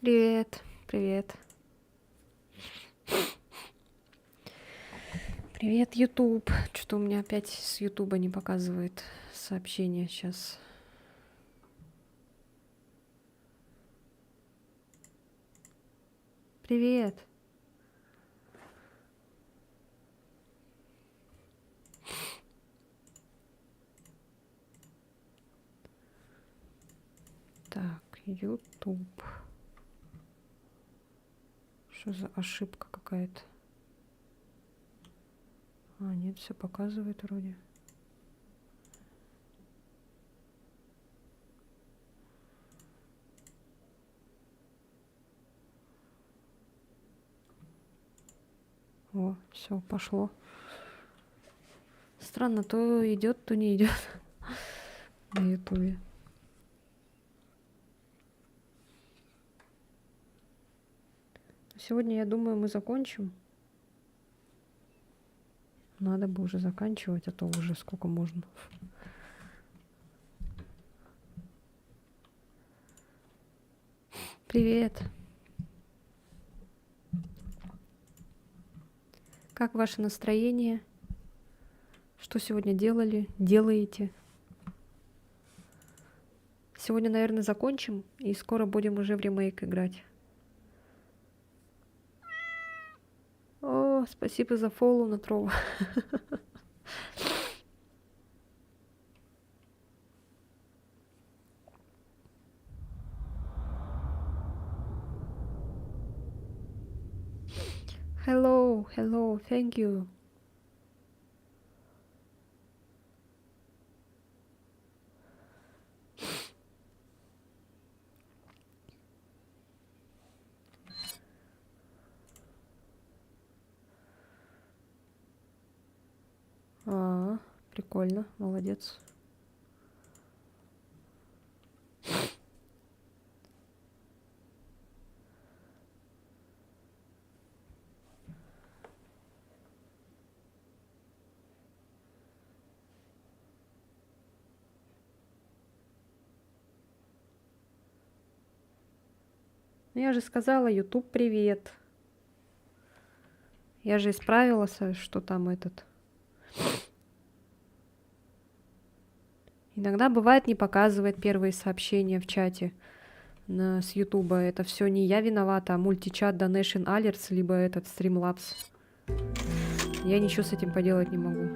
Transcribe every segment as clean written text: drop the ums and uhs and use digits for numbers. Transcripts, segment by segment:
Привет, привет. Привет, YouTube. Что-то у меня опять с Ютуба не показывает сообщение сейчас. Привет. Так, YouTube. Что за ошибка какая-то? А, нет, все показывает вроде. О, все, пошло. Странно, то идет, то не идет на Ютубе. Сегодня, я думаю, мы закончим. Надо бы уже заканчивать, а то уже сколько можно. Привет. Как ваше настроение? Что сегодня делали? Делаете? Сегодня, наверное, закончим, и скоро будем уже в ремейк играть. О, спасибо за фоллоу на Трова. Hello, hello, thank you. Прикольно, молодец. Ну, я же сказала, YouTube, привет. Я же исправилась, что там этот. Иногда бывает не показывает первые сообщения в чате с Ютуба. Это все не я виновата, а мультичат Donation Alerts, либо этот Streamlabs. Я ничего с этим поделать не могу.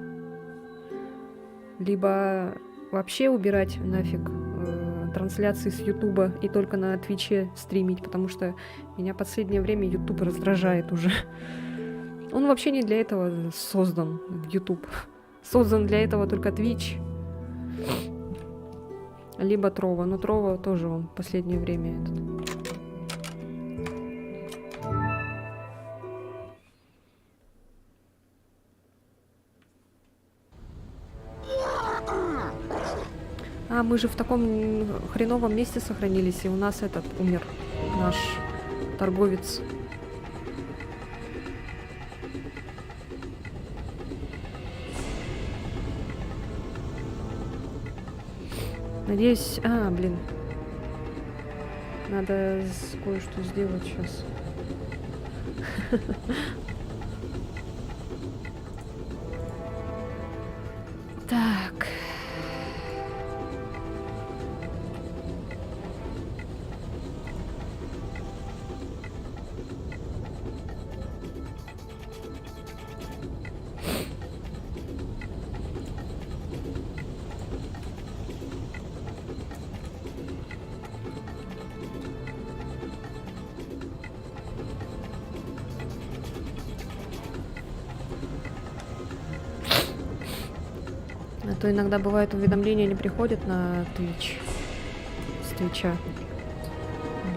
Либо вообще убирать нафиг трансляции с Ютуба и только на Твиче стримить, потому что меня в последнее время Ютуб раздражает уже. Он вообще не для этого создан, Ютуб. Создан для этого только Твич. Либо Трова. Но Трова тоже он в последнее время этот. А, мы же в таком хреновом месте сохранились, и у нас этот умер, наш торговец. Надеюсь... блин. Надо кое-что сделать сейчас. Так. А то иногда бывает уведомления не приходят на Twitch. С Твича.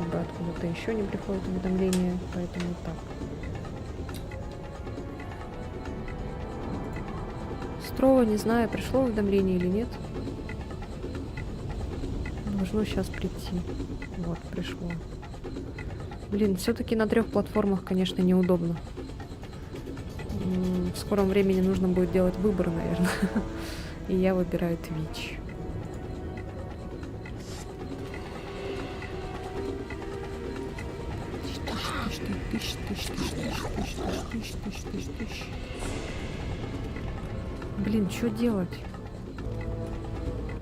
Либо откуда-то еще не приходят уведомления, поэтому так. Строго не знаю, пришло уведомление или нет. Должно сейчас прийти. Вот, пришло. Блин, все-таки на 3 платформах, конечно, неудобно. В скором времени нужно будет делать выбор, наверное. И я выбираю Twitch. тысяч. Блин, что делать?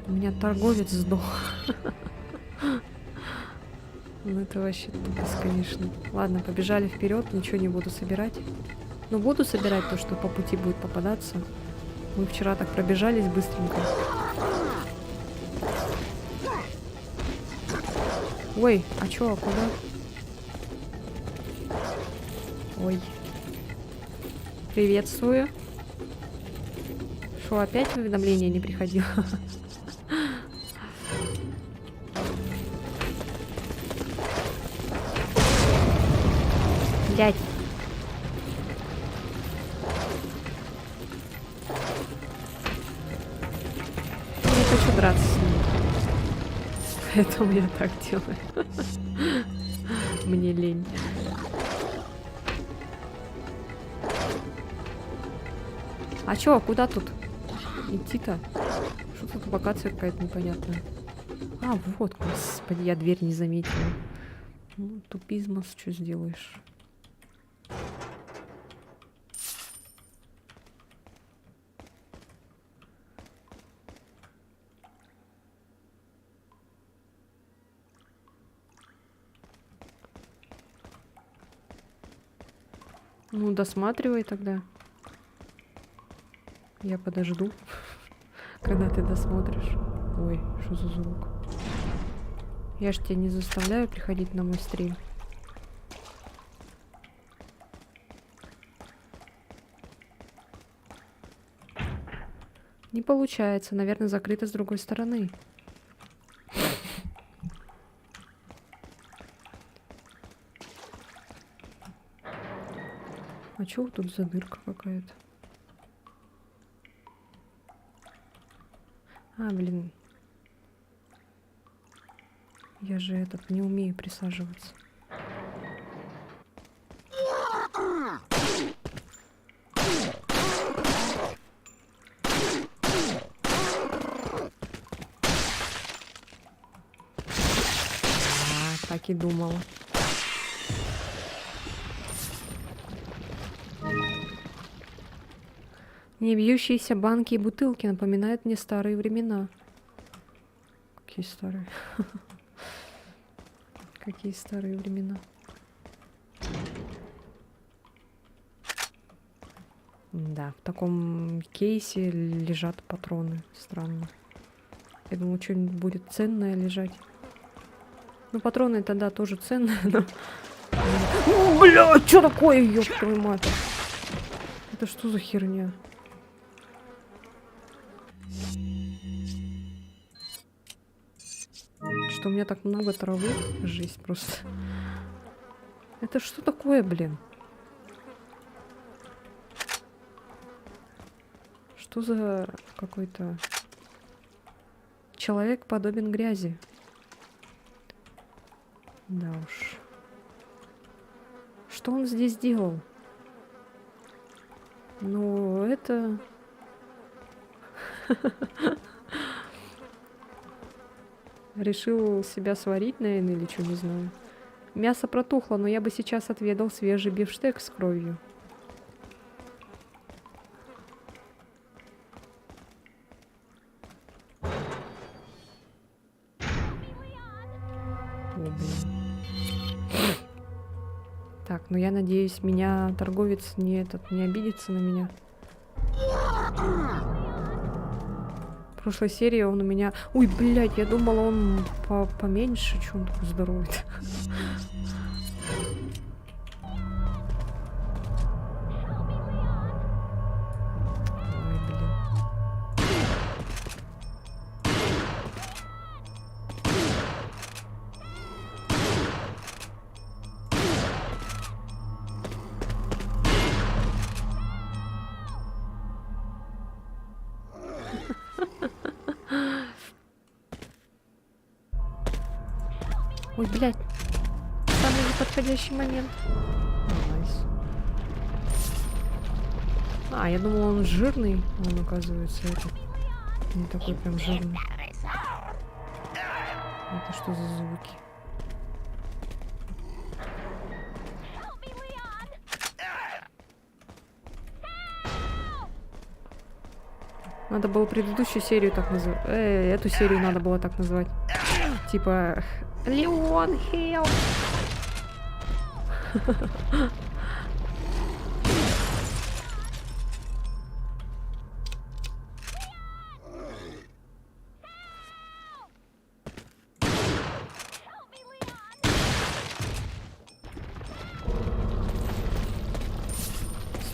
У меня торговец сдох. Ну это вообще тупость, конечно. Ладно, побежали вперед, ничего не буду собирать. Но буду собирать то, что по пути будет попадаться. Мы вчера так пробежались быстренько. Ой, а чё, а куда? Ой. Приветствую. Что, опять уведомление не приходило? Блять. Не хочу драться с ним. Поэтому я так делаю. Мне лень. А чё, куда тут идти-то? Что тут локация какая-то непонятная. А, вот, господи, я дверь не заметила. Ну, тупизмос, что сделаешь? Ну, досматривай тогда. Я подожду, когда ты досмотришь. Ой, что за звук? Я ж тебя не заставляю приходить на мой стрим. Не получается. Наверное, закрыто с другой стороны. А чё тут за дырка какая-то? А, блин. Я же этот не умею присаживаться. Так и думала. Не бьющиеся банки и бутылки напоминают мне старые времена. Какие старые? Какие старые времена? Да, в таком кейсе лежат патроны. Странно. Я думала, что-нибудь будет ценное лежать. Ну, патроны тогда тоже ценные, но... Бля, что такое, ёб твою мать? Это что за херня? Что у меня так много травы? Жесть просто. Это что такое, блин? Что за какой-то... Человек подобен грязи. Да уж. Что он здесь делал? Ну, это... Решил себя сварить, наверное, или что, не знаю. Мясо протухло, но я бы сейчас отведал свежий бифштекс с кровью. О, блин. Так, ну я надеюсь, меня торговец не обидится на меня. В прошлой серии он у меня... Ой, блядь, я думала, он поменьше, что он такой здоровый. Ой, блин. Ой, блядь. Самый неподходящий момент. Найс. А, я думала, он жирный. Он, оказывается, это не такой прям жирный. Это что за звуки? Надо было предыдущую серию так называть. Эту серию надо было так назвать. Типа... Леон, хелп!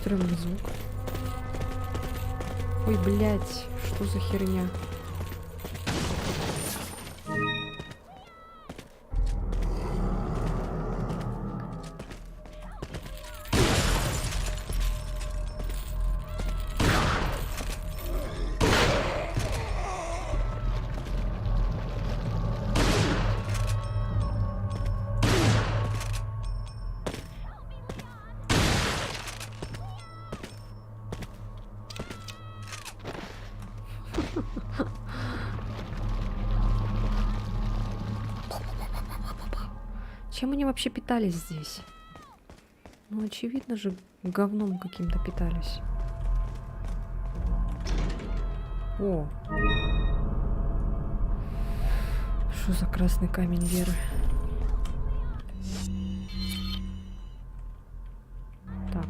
Стрёмный звук. Ой, блядь, что за херня? Чем они вообще питались здесь? Ну, очевидно же, говном каким-то питались. О! Что за красный камень веры? Так.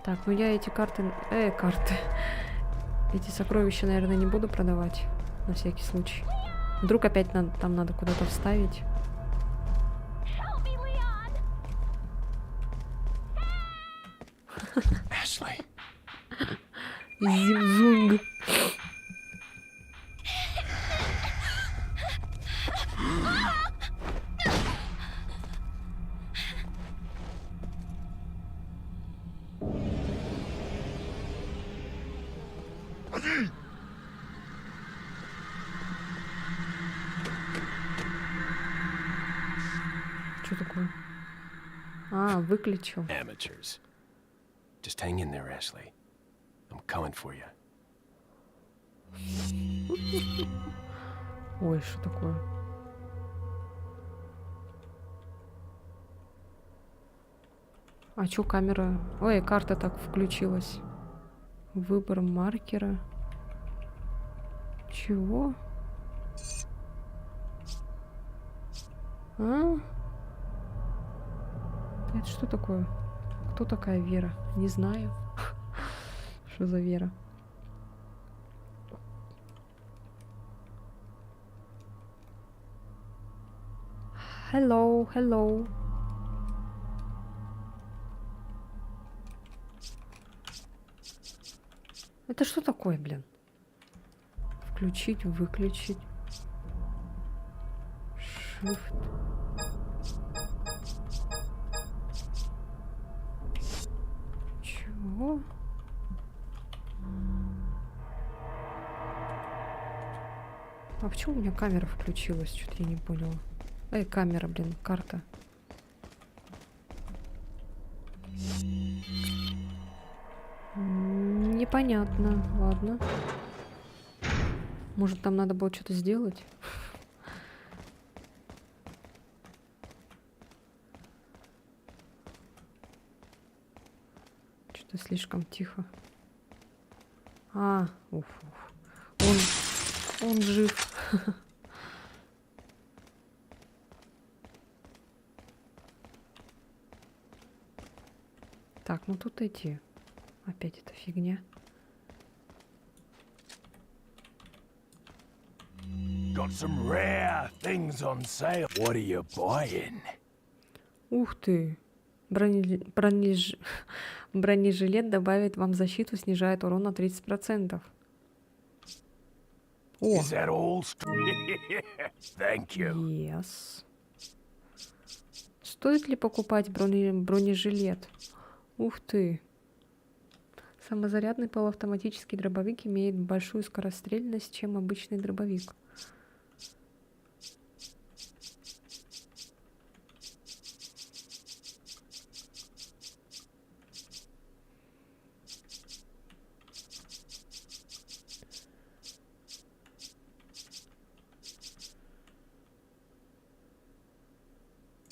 Так, ну я эти карты... карты. Эти сокровища, наверное, не буду продавать. На всякий случай. Вдруг опять там надо куда-то вставить. Ashley. Зимзунг. Что такое? А, выключил. Amateurs. Just hang in there, Ashley. I'm coming for you. Ой, что такое? А чё камера? Ой, карта так включилась. Выбор маркера. Чего? А? Это что такое? Кто такая Вера? Не знаю. Что за Вера? Hello, hello. Это что такое, блин? Включить, выключить. Shift. Чего? А почему у меня камера включилась? Что-то я не поняла. Камера, блин, карта. Непонятно. Ладно. Может, там надо было что-то сделать? Что-то слишком тихо. Уф. Он жив. Так, ну тут эти. Опять эта фигня. Got some rare things on sale. What are you buying? Ух ты. Бронежилет добавит вам защиту, снижает урон на 30%. О! Is that all? Thank you. Yes. Стоит ли покупать бронежилет? Ух ты. Самозарядный полуавтоматический дробовик имеет большую скорострельность, чем обычный дробовик.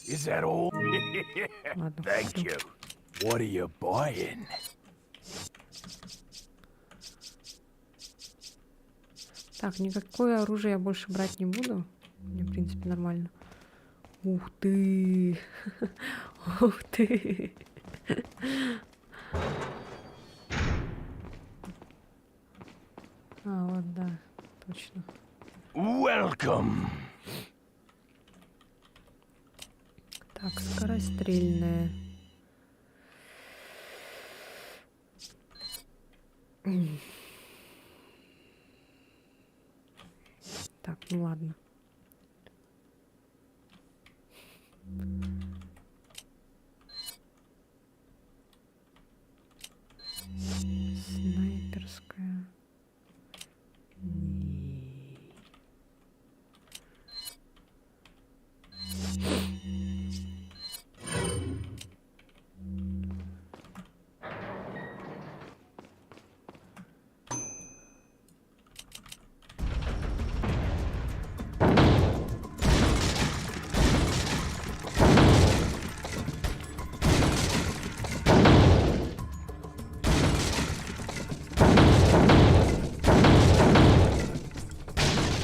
Is that all? Ладно, Thank куплю. you. What are you buying? Так, никакое оружие я больше брать не буду. Мне, в принципе, нормально. Ух ты! Ух ты! А, вот, да, точно. Welcome. Так, скорострельная. Так, ну ладно. Снайперская.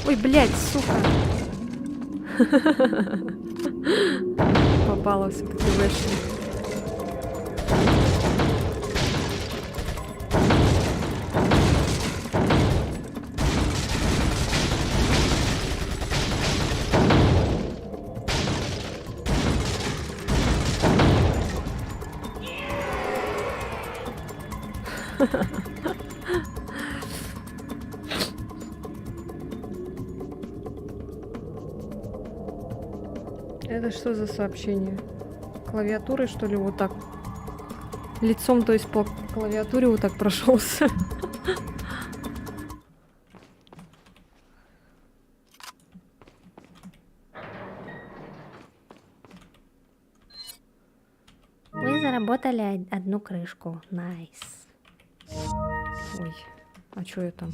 Ой, блядь, сука. Попала все-таки в Эшли. Это что за сообщение? Клавиатурой, что ли, вот так? Лицом, то есть по клавиатуре вот так прошелся. Вы заработали одну крышку. Найс. Ой, а что я там?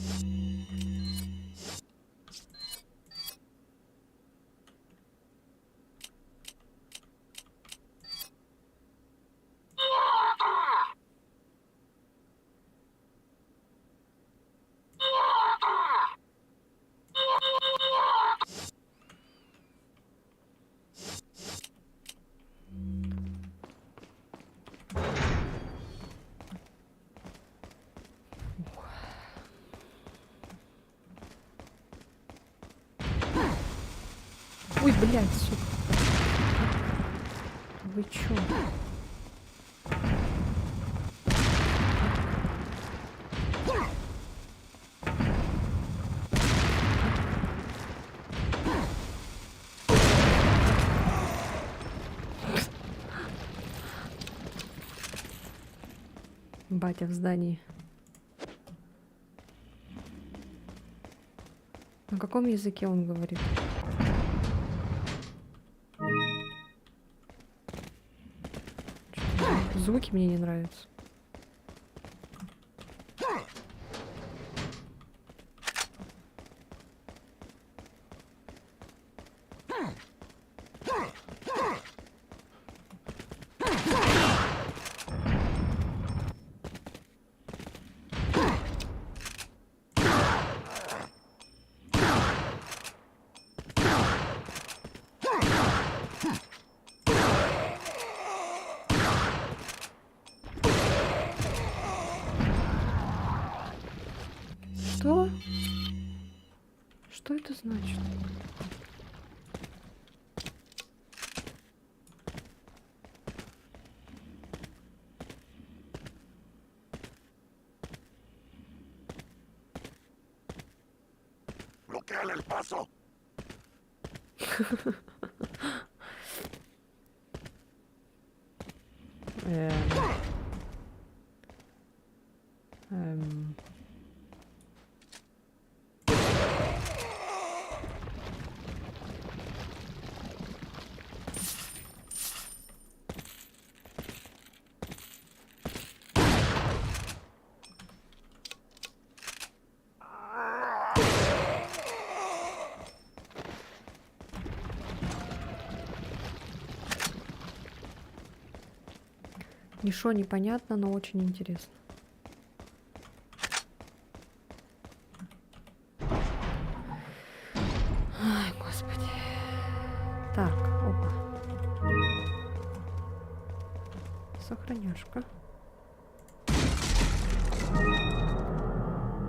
Ой, блядь, сука. Вы чё? Батя в здании. На каком языке он говорит? Чё-то звуки мне не нравятся. Что? Что это значит? Bloqueale el paso. Эм. Эм. Ничего не понятно, но очень интересно. Ай, господи. Так, опа. Сохраняшка.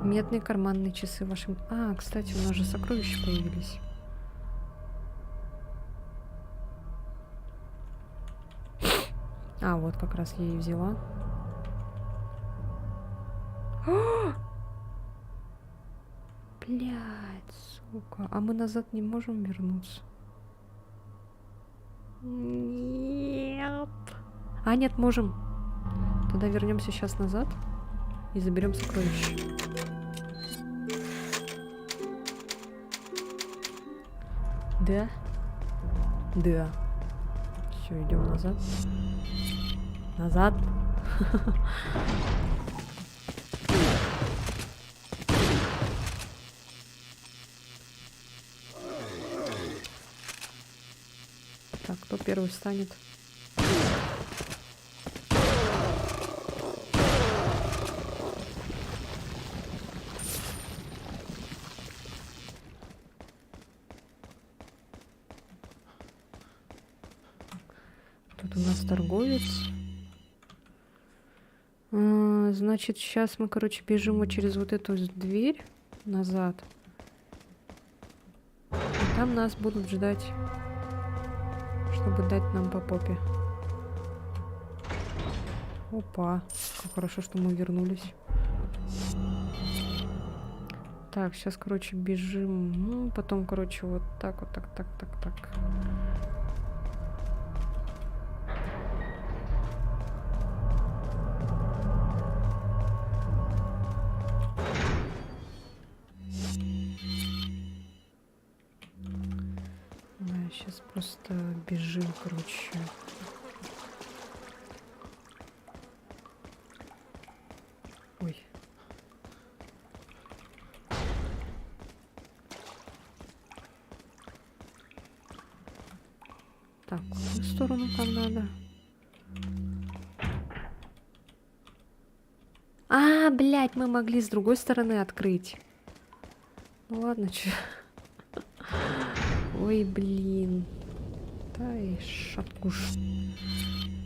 Медные карманные часы вашим... А, кстати, у нас же сокровища появились. А, вот как раз я и взяла. Блядь, сука. А мы назад не можем вернуться? Нет. А, нет, можем. Тогда вернемся сейчас назад и заберем сокровища. Да? Да. Все, идем назад. Назад. Так, кто первый встанет? Тут у нас торговец. Значит, сейчас мы, короче, бежим вот через вот эту дверь назад. И там нас будут ждать, чтобы дать нам по попе. Опа. Как хорошо, что мы вернулись. Так, сейчас, короче, бежим. Ну, потом, короче, вот так, вот так, так, так, так. Сейчас просто бежим, короче. Ой. Так, в какую сторону там надо? А, блядь, мы могли с другой стороны открыть. Ну ладно, чё. Ой, блин. Да и шаткуш.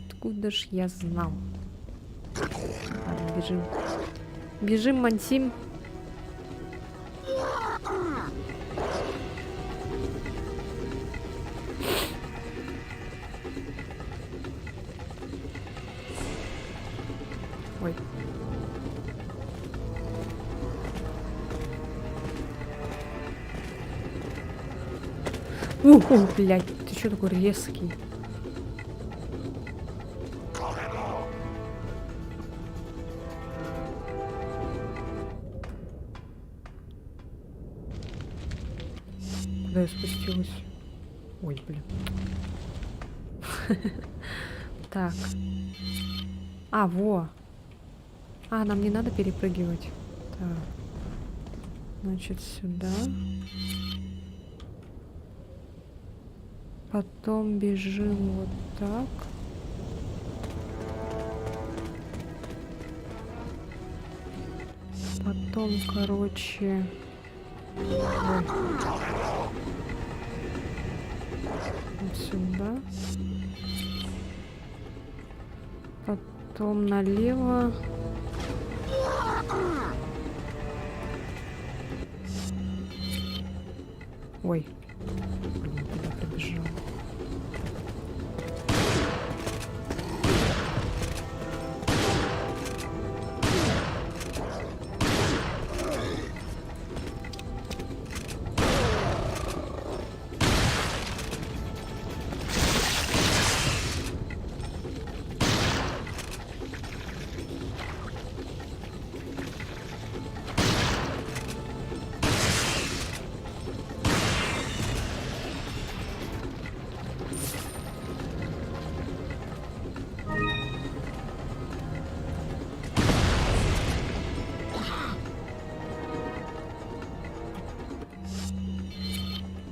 Откуда ж я знал? Ладно, бежим. Бежим, Мансим. Ой. О, блядь, ты что такой резкий? Куда я спустилась? Ой, блин. Так. А, во. А, нам не надо перепрыгивать. Так. Значит, сюда. Потом бежим вот так. Потом, короче... Ой. Вот сюда. Потом налево. Ой. Блин, куда побежал?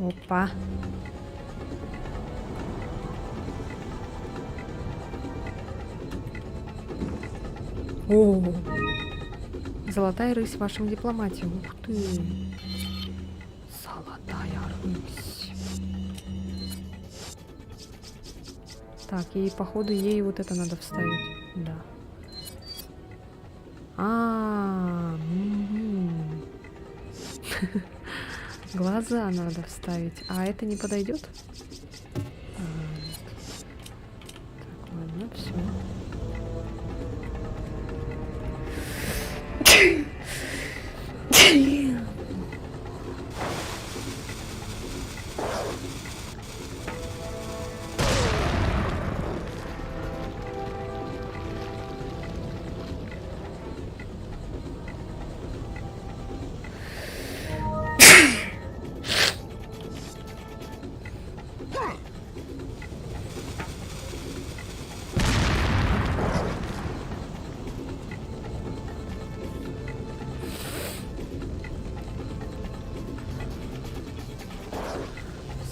Опа. О, золотая рысь в вашем дипломате. Ух ты. Золотая рысь. Так, и походу ей вот это надо вставить. Да. Мгм. Глаза надо вставить. А это не подойдет? Так, ладно, все.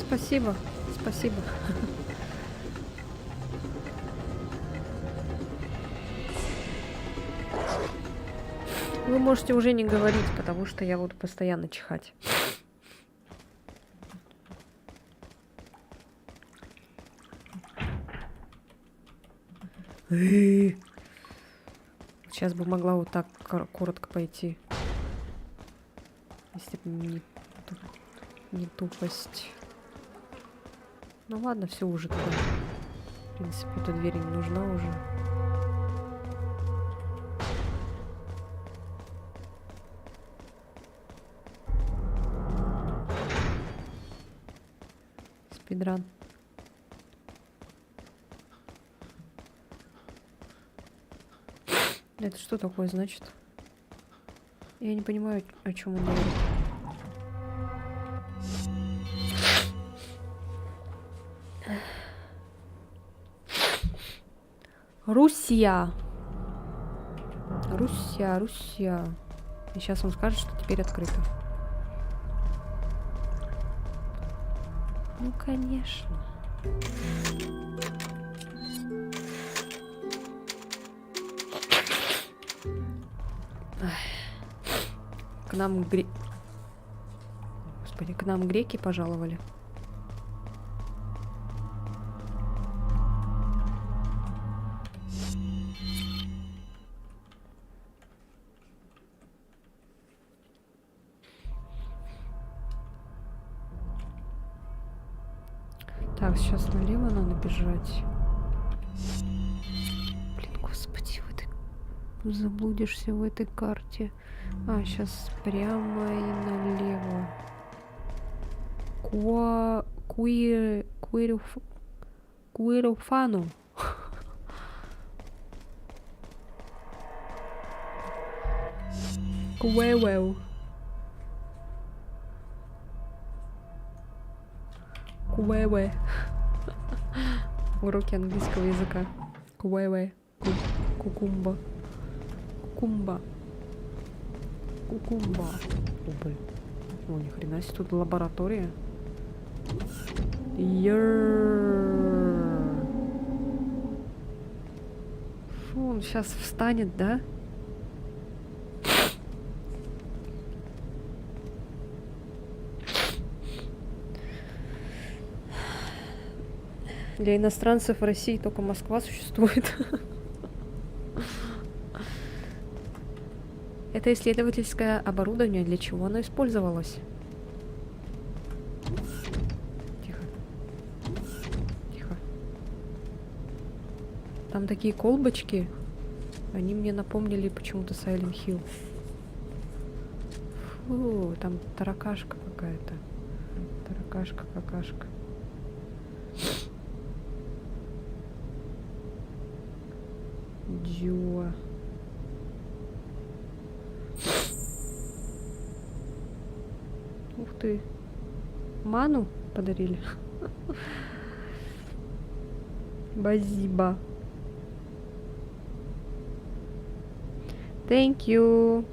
Спасибо, спасибо. Вы можете уже не говорить, потому что я буду постоянно чихать. Сейчас бы могла вот так коротко пойти. Если бы не тупость. Ну ладно, все уже туда. В принципе, эта дверь не нужна уже. Спидран. Это что такое значит? Я не понимаю, о чем он говорит. Руссия. Руссия, Руссия. И сейчас он скажет, что теперь открыто. Ну, конечно. К нам Господи, к нам греки пожаловали. Так, сейчас налево надо бежать. Блин, господи, заблудишься в этой карте. А, сейчас прямо и налево. Куируфану. Куэуэу. Куэуэ. Уроки английского языка. Куэуэ. Кукумба. Кукумба. Кукумба. О, блин. О, ни хрена себе, тут лаборатория. Фу, он сейчас встанет, да? Для иностранцев в России только Москва существует. Это исследовательское оборудование. Для чего оно использовалось? Тихо. Тихо. Там такие колбочки. Они мне напомнили почему-то Silent Hill. Фу, там таракашка какая-то. Таракашка, какашка. Дюа. Ух ты. Ману подарили. Базиба. Thank you.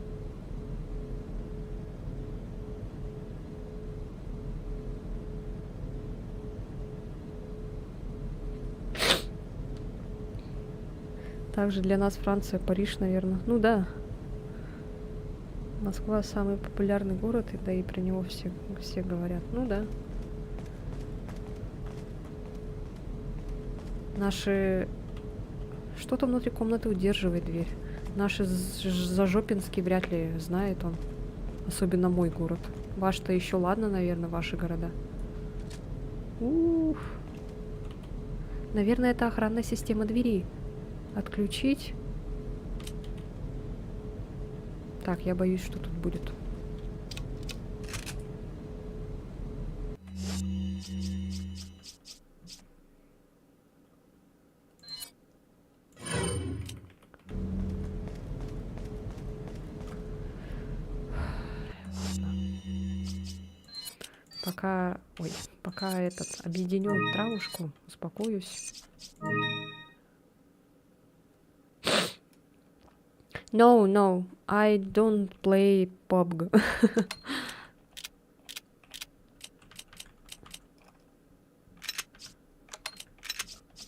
Также для нас Франция, Париж, наверное. Ну да. Москва самый популярный город, и да и про него все говорят. Ну да. Наши... Что-то внутри комнаты удерживает дверь. Наши Зажопинский вряд ли знает он. Особенно мой город. Ваш-то еще ладно, наверное, ваши города. Уф. Наверное, это охранная система двери. Отключить. Так, я боюсь, что тут будет. Пока объединю травушку, успокоюсь. No, I don't play PUBG.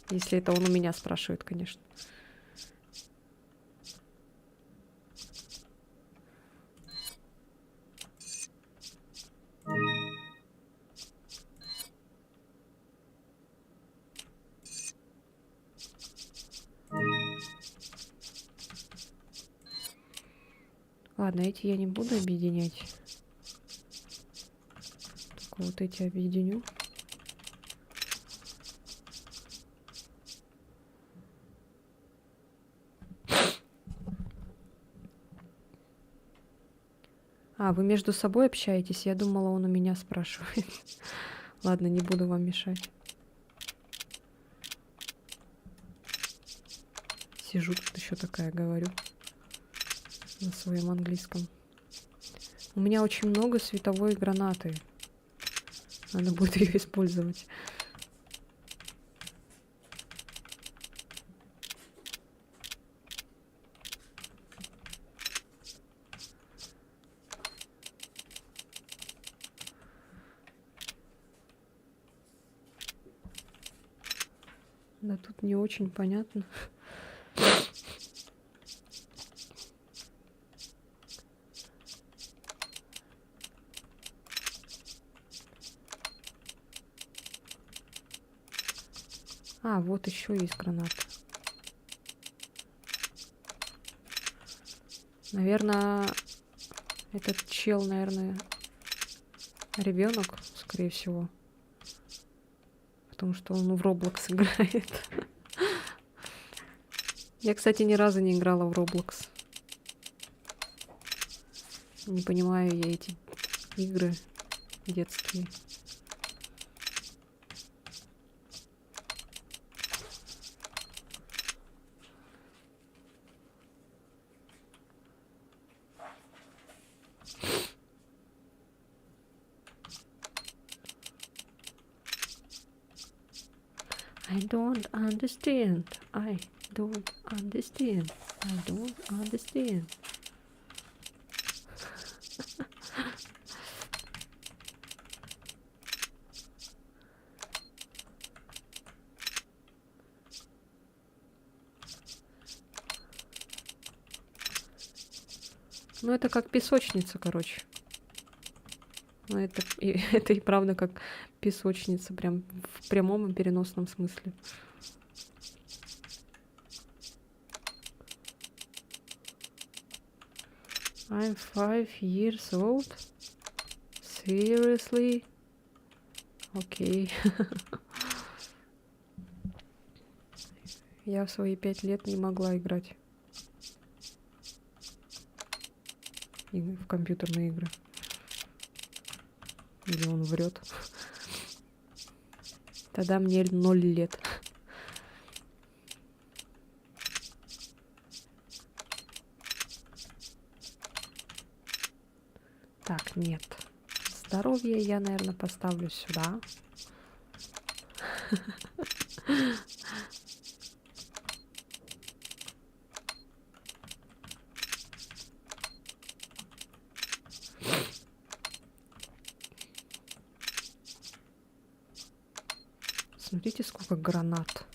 Если это он у меня спрашивает, конечно. Ладно, эти я не буду объединять. Только вот эти объединю. А, вы между собой общаетесь? Я думала, он у меня спрашивает. Ладно, не буду вам мешать. Сижу тут еще такая, говорю. На своем английском. У меня очень много световой гранаты. Надо будет ее использовать. Да тут не очень понятно. А, вот еще есть гранат. Наверное, этот чел, наверное, ребенок, скорее всего. Потому что он в Roblox играет. Я, кстати, ни разу не играла в Roblox. Не понимаю я эти игры детские. I don't understand. I don't understand. I don't understand. Ну, это как песочница, короче. Ну, это и правда как песочница, прям в прямом и переносном смысле. I'm 5 years old. Seriously? Окей. Я в свои 5 лет не могла играть в компьютерные игры. Или он врет. Тогда мне 0 лет. Так, нет. Здоровье я, наверное, поставлю сюда. Смотрите, сколько гранат.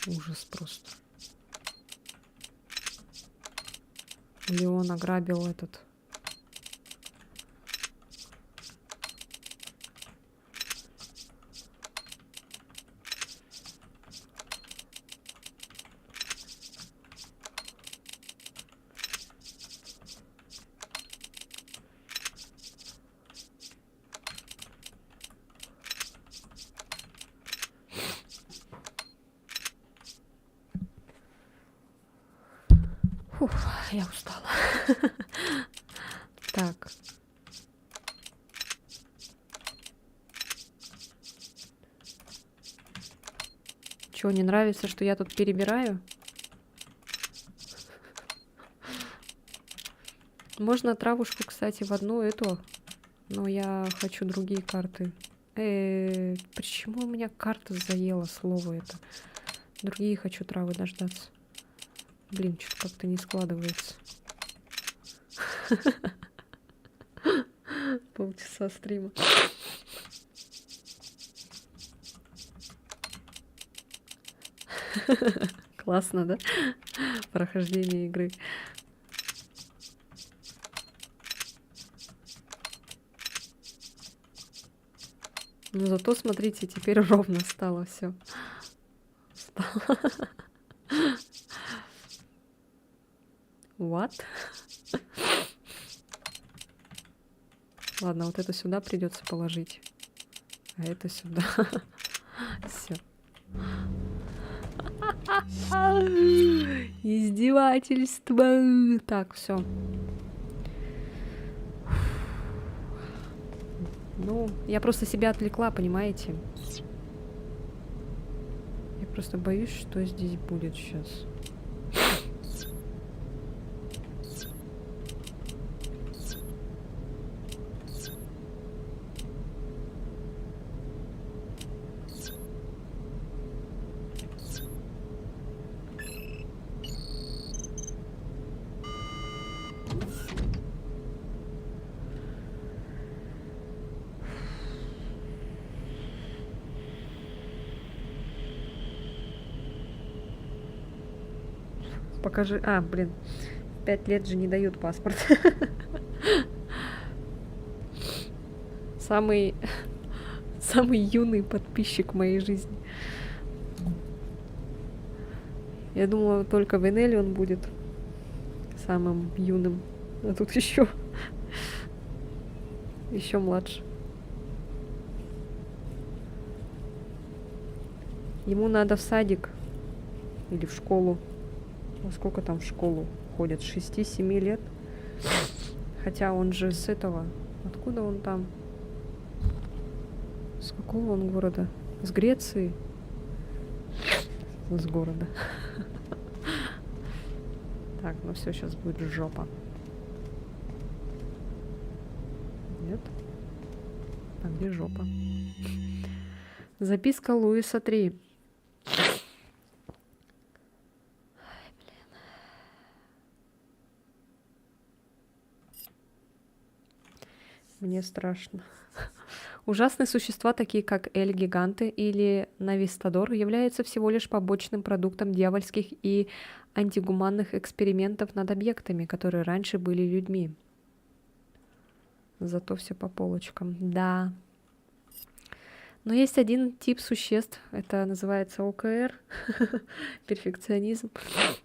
Ужас просто. Леон ограбил этот. Фух, я устала. Так. Чё, не нравится, что я тут перебираю? Можно травушку, кстати, в одну эту, но я хочу другие карты. Почему у меня карта заела слово это? Другие хочу травы дождаться. Блин, что-то как-то не складывается. Полчаса стрима. Классно, да? Прохождение игры. Но зато, смотрите, теперь ровно стало все. What? Ладно, вот это сюда придется положить. А это сюда. Все. Издевательство. Так, все. Ну, я просто себя отвлекла, понимаете? Я просто боюсь, что здесь будет сейчас. Покажи. А, блин. 5 лет же не дают паспорт. Самый юный подписчик в моей жизни. Я думала, только в Энеле он будет самым юным. А тут еще младше. Ему надо в садик или в школу. Во сколько там в школу ходят? 6-7 лет. Хотя он же с этого. Откуда он там? С какого он города? С Греции? С города. Так, ну все, сейчас будет жопа. Нет? А где жопа? Записка Луиса 3. Мне страшно. Ужасные существа, такие как эль-гиганты или навистадор, являются всего лишь побочным продуктом дьявольских и антигуманных экспериментов над объектами, которые раньше были людьми. Зато все по полочкам. Да. Но есть один тип существ, это называется ОКР, перфекционизм.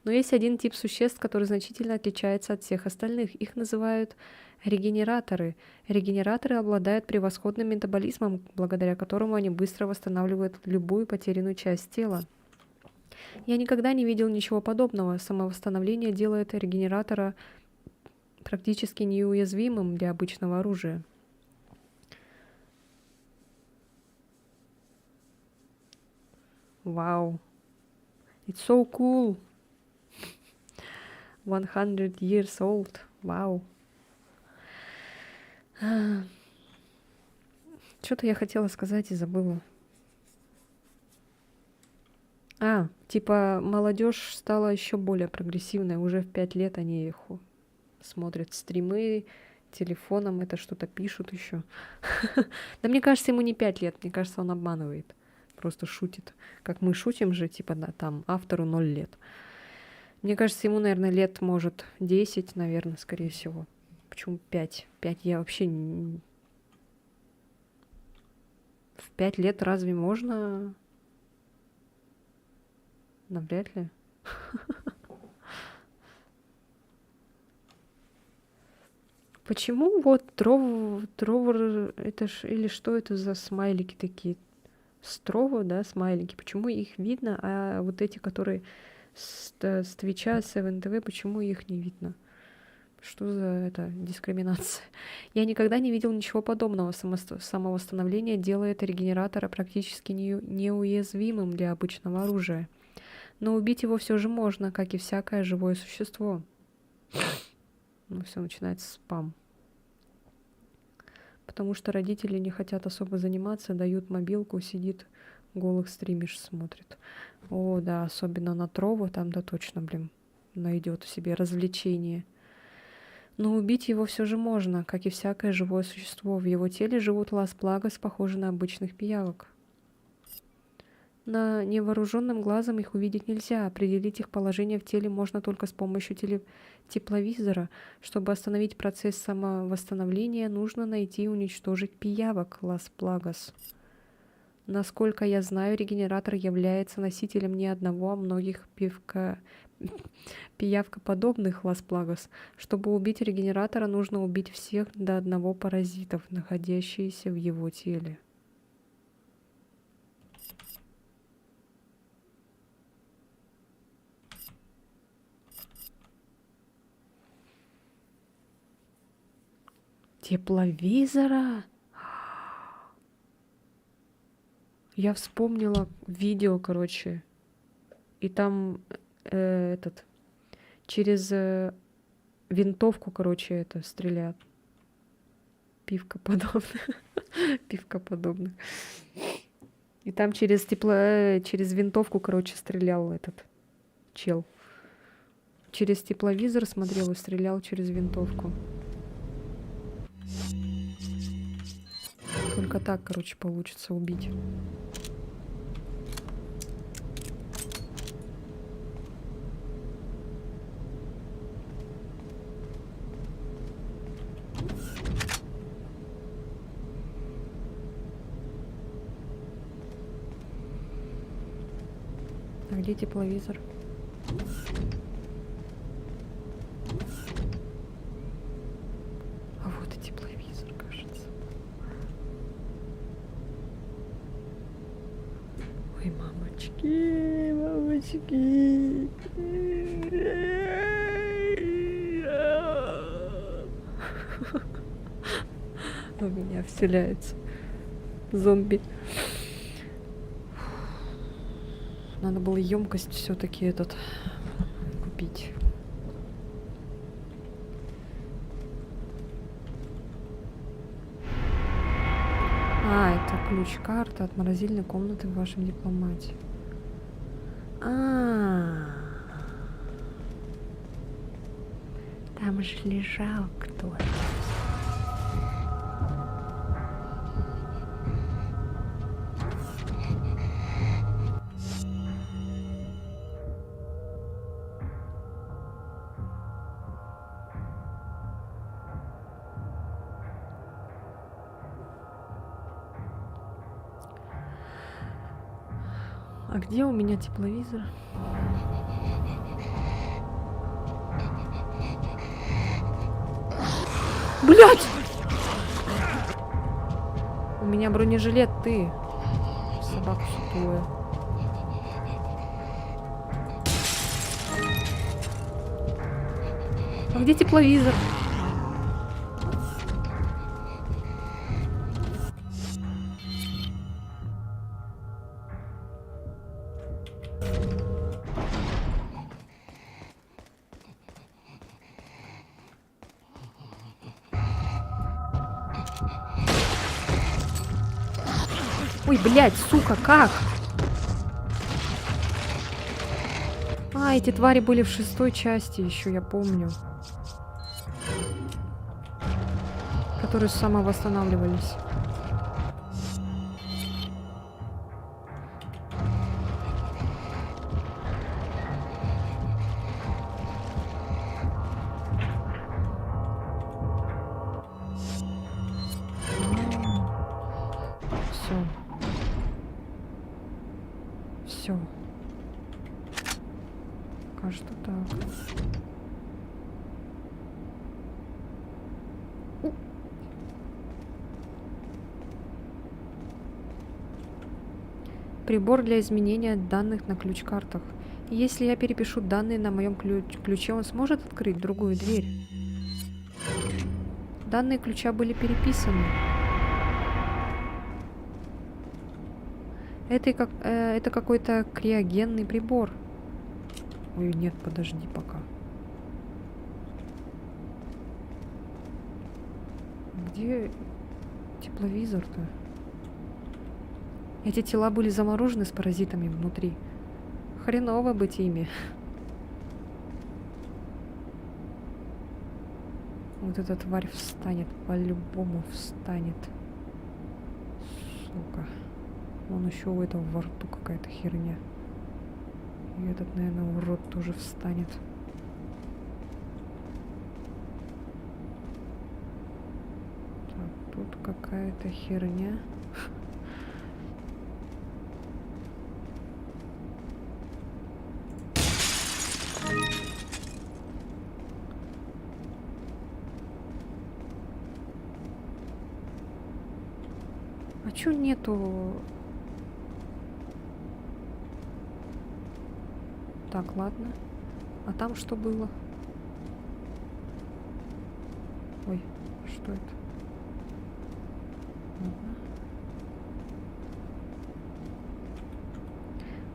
Но есть один тип существ, который значительно отличается от всех остальных. Их называют регенераторы. Регенераторы обладают превосходным метаболизмом, благодаря которому они быстро восстанавливают любую потерянную часть тела. Я никогда не видел ничего подобного. Самовосстановление делает регенератора практически неуязвимым для обычного оружия. Вау. It's so cool. 100 years old. Вау. Что-то я хотела сказать и забыла. Типа молодежь стала еще более прогрессивной. Уже в 5 лет они смотрят стримы, телефоном это что-то пишут еще. Да мне кажется, ему не 5 лет. Мне кажется, он обманывает. Просто шутит. Как мы шутим же, типа, да, там, автору 0 лет. Мне кажется, ему, наверное, лет, может, 10, наверное, скорее всего. Почему 5? 5 я вообще... В 5 лет разве можно? Навряд ли. Почему вот Тровор, это ж, или что это за смайлики такие? Строво, да, смайлики. Почему их видно, а вот эти, которые с Твича, с ТВ, почему их не видно? Что за это дискриминация? Я никогда не видел ничего подобного. Самовосстановление делает регенератора практически неуязвимым для обычного оружия. Но убить его все же можно, как и всякое живое существо. Ну, все начинается спам. Потому что родители не хотят особо заниматься, дают мобилку, сидит, голых стримишь, смотрит. О, да, особенно на Трову, там, да, точно, блин, найдет себе развлечение. Но убить его все же можно, как и всякое живое существо. В его теле живут Лас-Плагас, похожие на обычных пиявок. На невооруженным глазом их увидеть нельзя. Определить их положение в теле можно только с помощью тепловизора. Чтобы остановить процесс самовосстановления, нужно найти и уничтожить пиявок Лас-Плагас. Насколько я знаю, регенератор является носителем не одного, а многих пиявкоподобных Лас-Плагас. Чтобы убить регенератора, нужно убить всех до одного паразитов, находящихся в его теле. Тепловизора? Я вспомнила видео, короче. И там через винтовку, короче, это стреляют. Пивкоподобных. Пивкоподобных. И там через винтовку, короче, стрелял этот чел. Через тепловизор смотрел и стрелял через винтовку. Только так, короче, получится убить. А где тепловизор? А вот и тепловизор, кажется. Ой, мамочки, мамочки. У меня вселяется зомби. Надо было емкость все-таки купить. А, это ключ-карта от морозильной комнаты в вашем дипломате. Там же лежал кто-то. А где у меня тепловизор? Блять! У меня бронежилет, ты. Собака сутулая. А где тепловизор? Ой, блядь, сука, как? А, эти твари были в 6-й части еще, я помню. Которые самовосстанавливались. Все. Пока что так. Прибор для изменения данных на ключ-картах. Если я перепишу данные на моем ключе, он сможет открыть другую дверь. Данные ключа были переписаны. Это какой-то криогенный прибор. Ой, нет, подожди пока. Где тепловизор-то? Эти тела были заморожены с паразитами внутри. Хреново быть ими. Вот эта тварь встанет, по-любому встанет. Сука. Вон еще у этого во рту какая-то херня. И этот, наверное, урод тоже встанет. Так, тут какая-то херня. А чё нету? Так, ладно. А там что было? Ой, что это? Ладно.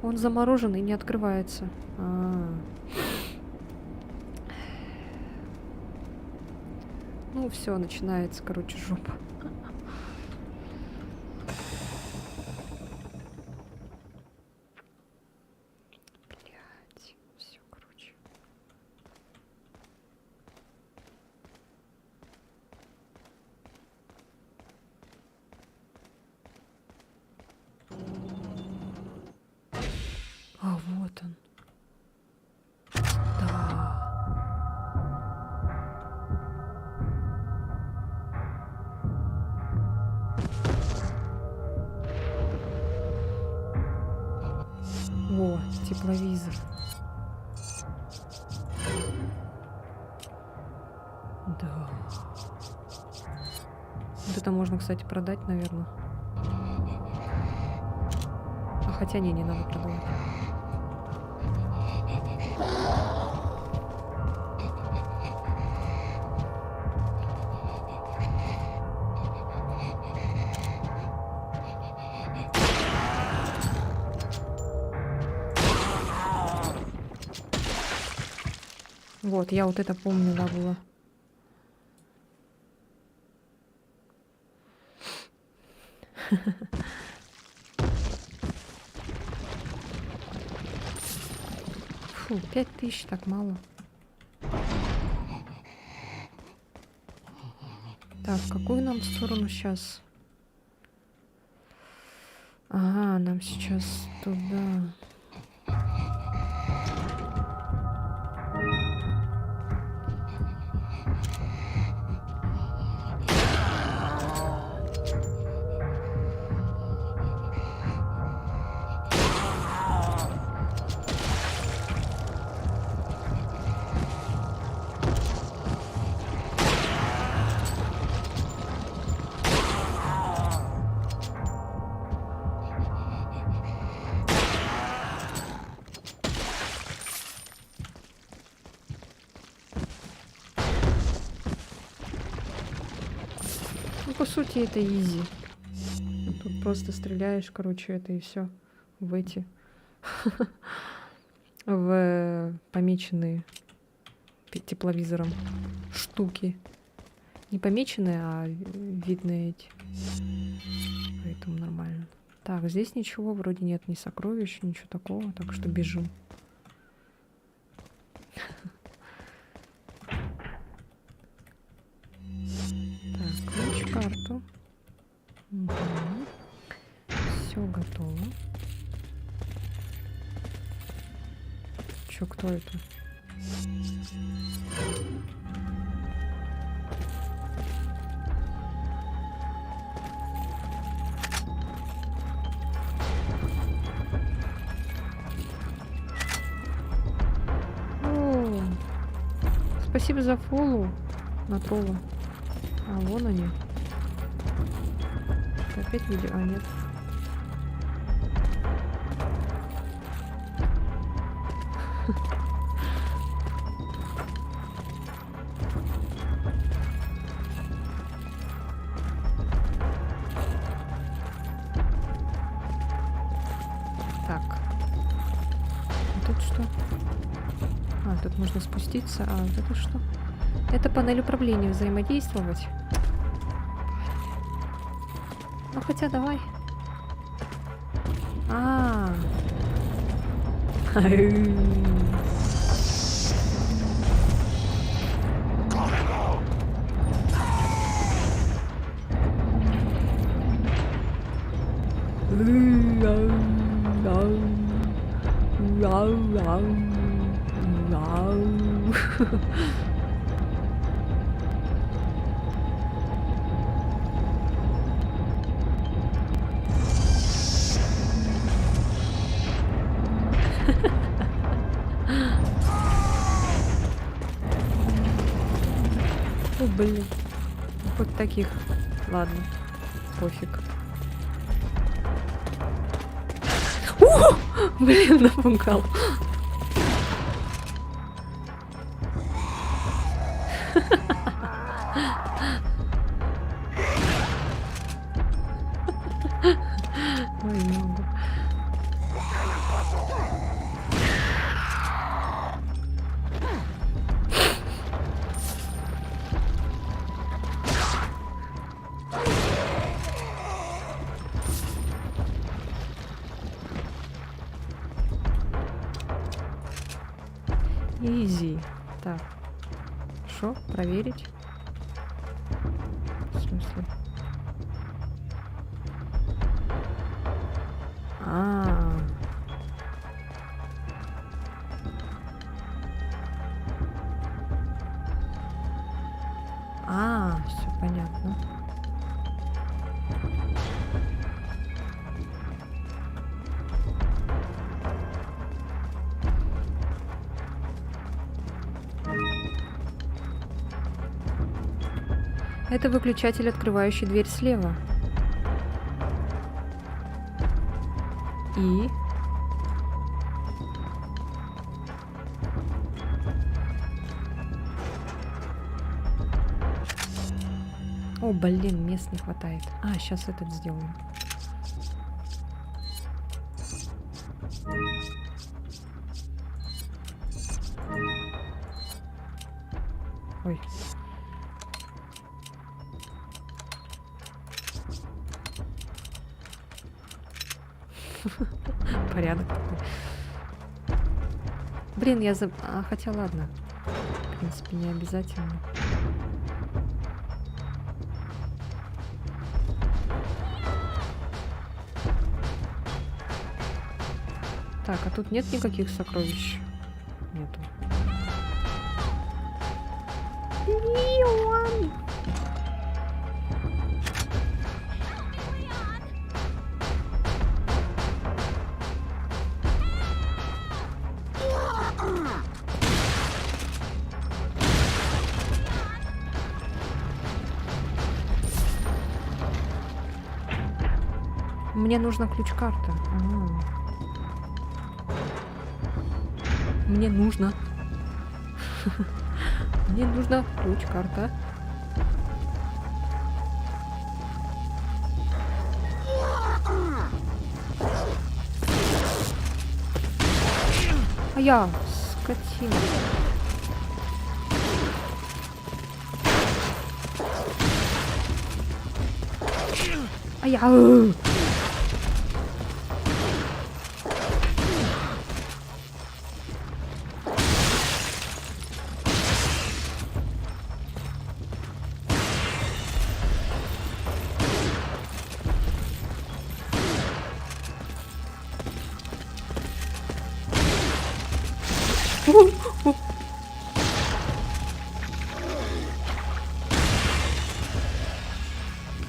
Он заморожен и не открывается. Ну, все, начинается, короче, жопа. Все, короче. А, вот он. Да. Во, тепловизор. Да. Вот это можно, кстати, продать, наверное. А хотя не надо продавать. Вот, я вот это помню, да, было. Фу, 5000, так мало. Так, в какую нам сторону сейчас? Ага, нам сейчас туда. Ну, по сути, это изи. Тут просто стреляешь, короче, это и все. В эти. В помеченные тепловизором штуки. Не помеченные, а видные эти. Поэтому нормально. Так, здесь ничего вроде нет, ни сокровищ, ничего такого, так что бежим. Так, ключ-карту. Угу. Все готово. Чё, кто это? спасибо за фоллоу на тролла. А, вон они. Это опять видео? А, нет. Так. А тут что? А, тут можно спуститься. А, вот это что? Это панель управления. Взаимодействовать. Ну, хотя давай. А. О, блин. Ну, хоть таких. Ладно. Пофиг. О! Блин, напугал. Ой, не могу. Изи. Так. Что? Проверить? В смысле? Все понятно. Это выключатель, открывающий дверь слева. И... О, блин, мест не хватает. А, сейчас этот сделаем. Ой. Порядок такой. Блин, я заб... хотя ладно. В принципе, не обязательно. Так, а тут нет никаких сокровищ? Нету. Мне нужна ключ-карта. Мне нужно. Мне нужна ключ-карта. А я скотина. А я...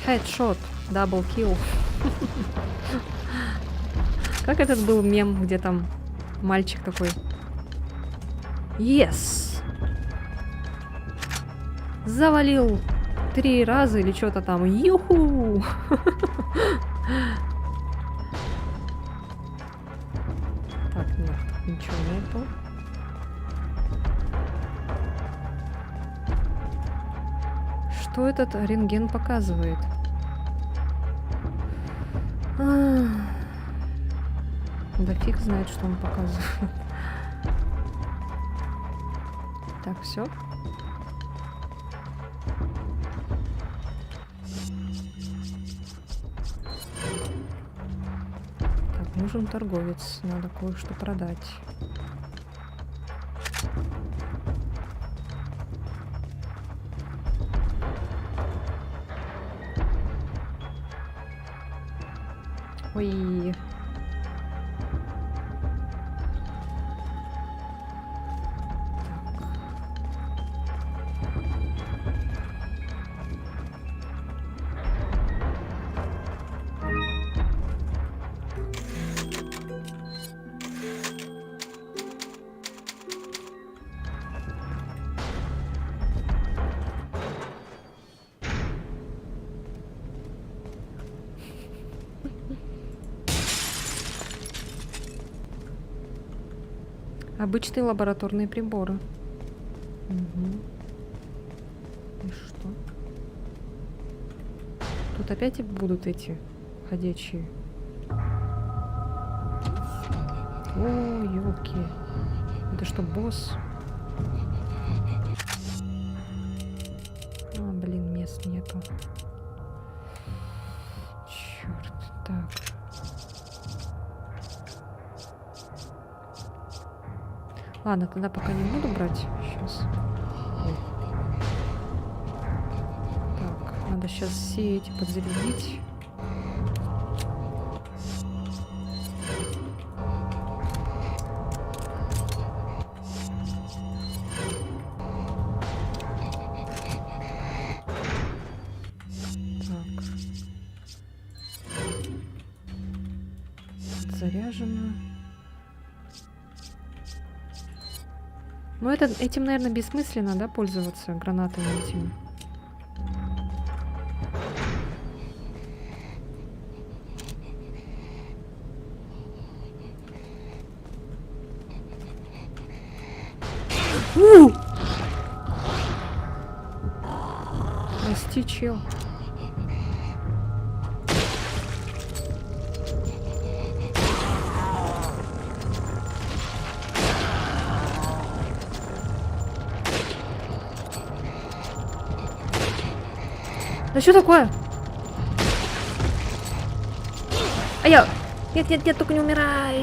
Headshot, double kill. Как этот был мем, где там мальчик такой? Yes! Завалил 3 раза или что-то там. Юху! Так, нет, ничего нету. Что этот рентген показывает? Да фиг знает, что он показывает. Так, все. Так, нужен торговец. Надо кое-что продать. Ой. Обычные лабораторные приборы. Угу. И что? Тут опять будут эти ходячие. О, ёлки. Это что, босс? А, блин, мест нету. Черт, так. Ладно, тогда пока не буду брать. Сейчас. Так, надо сейчас все эти подзарядить. Так. Заряжено. Ну, этим, наверное, бессмысленно, да, пользоваться гранатами этими. Прости, чел. Да что такое? А я... Нет, нет, нет, только не умирай.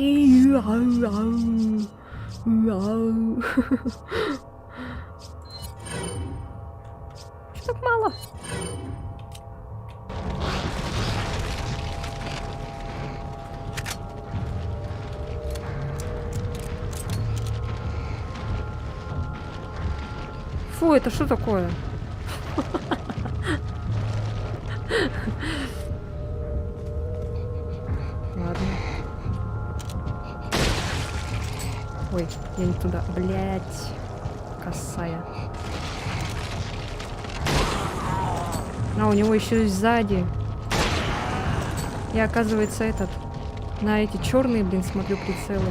Что так мало? Фу, это что такое? Ладно. Ой, я не туда. Блять. Косая. А, у него еще и сзади. Я, оказывается, этот... На эти черные, блин, смотрю прицелы.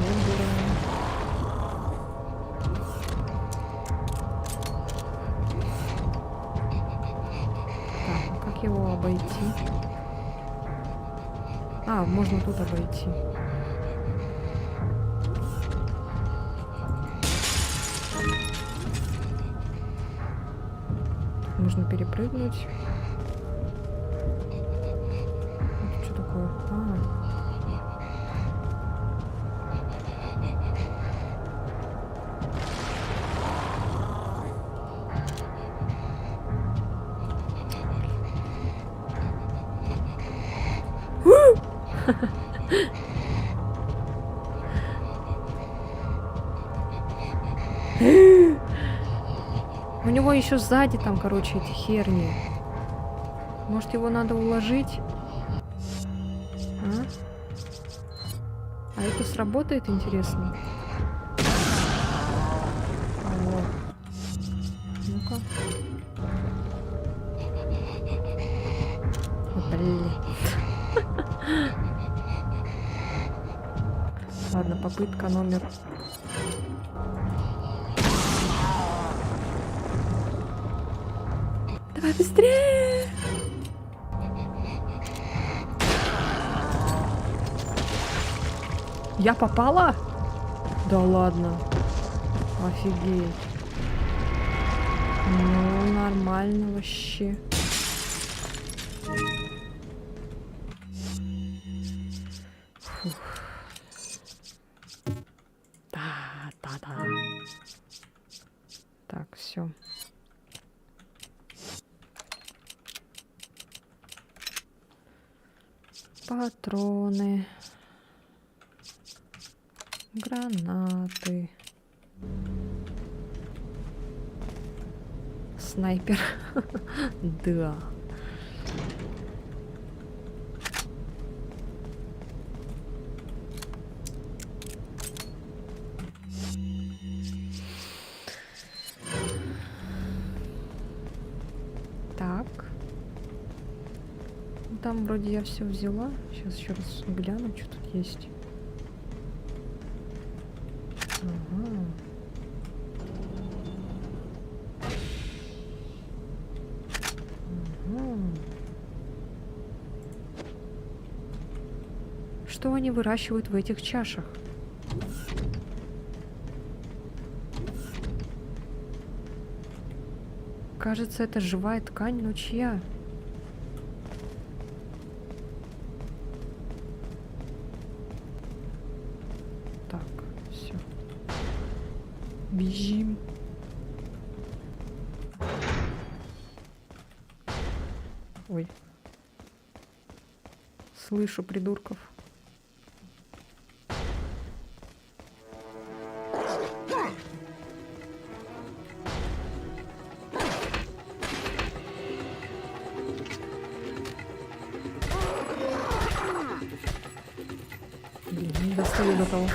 Так, а как его обойти? А, можно тут обойти. Можно перепрыгнуть. Это что такое? У него еще сзади там, короче, эти херни. Может, его надо уложить? А это сработает, интересно? О. Ну-ка. попытка номер... Давай быстрее! Я попала? Да ладно. Офигеть. Ну, нормально вообще. Фух. Да. Так, все. Патроны. Гранаты. Снайпер. Да. Так. Ну, там вроде я все взяла. Сейчас еще раз гляну, что тут есть. Ага. Ага. Что они выращивают в этих чашах? Кажется, это живая ткань, но чья? Так, все. Бежим. Ой. Слышу придурков. Блин, не достаю до того.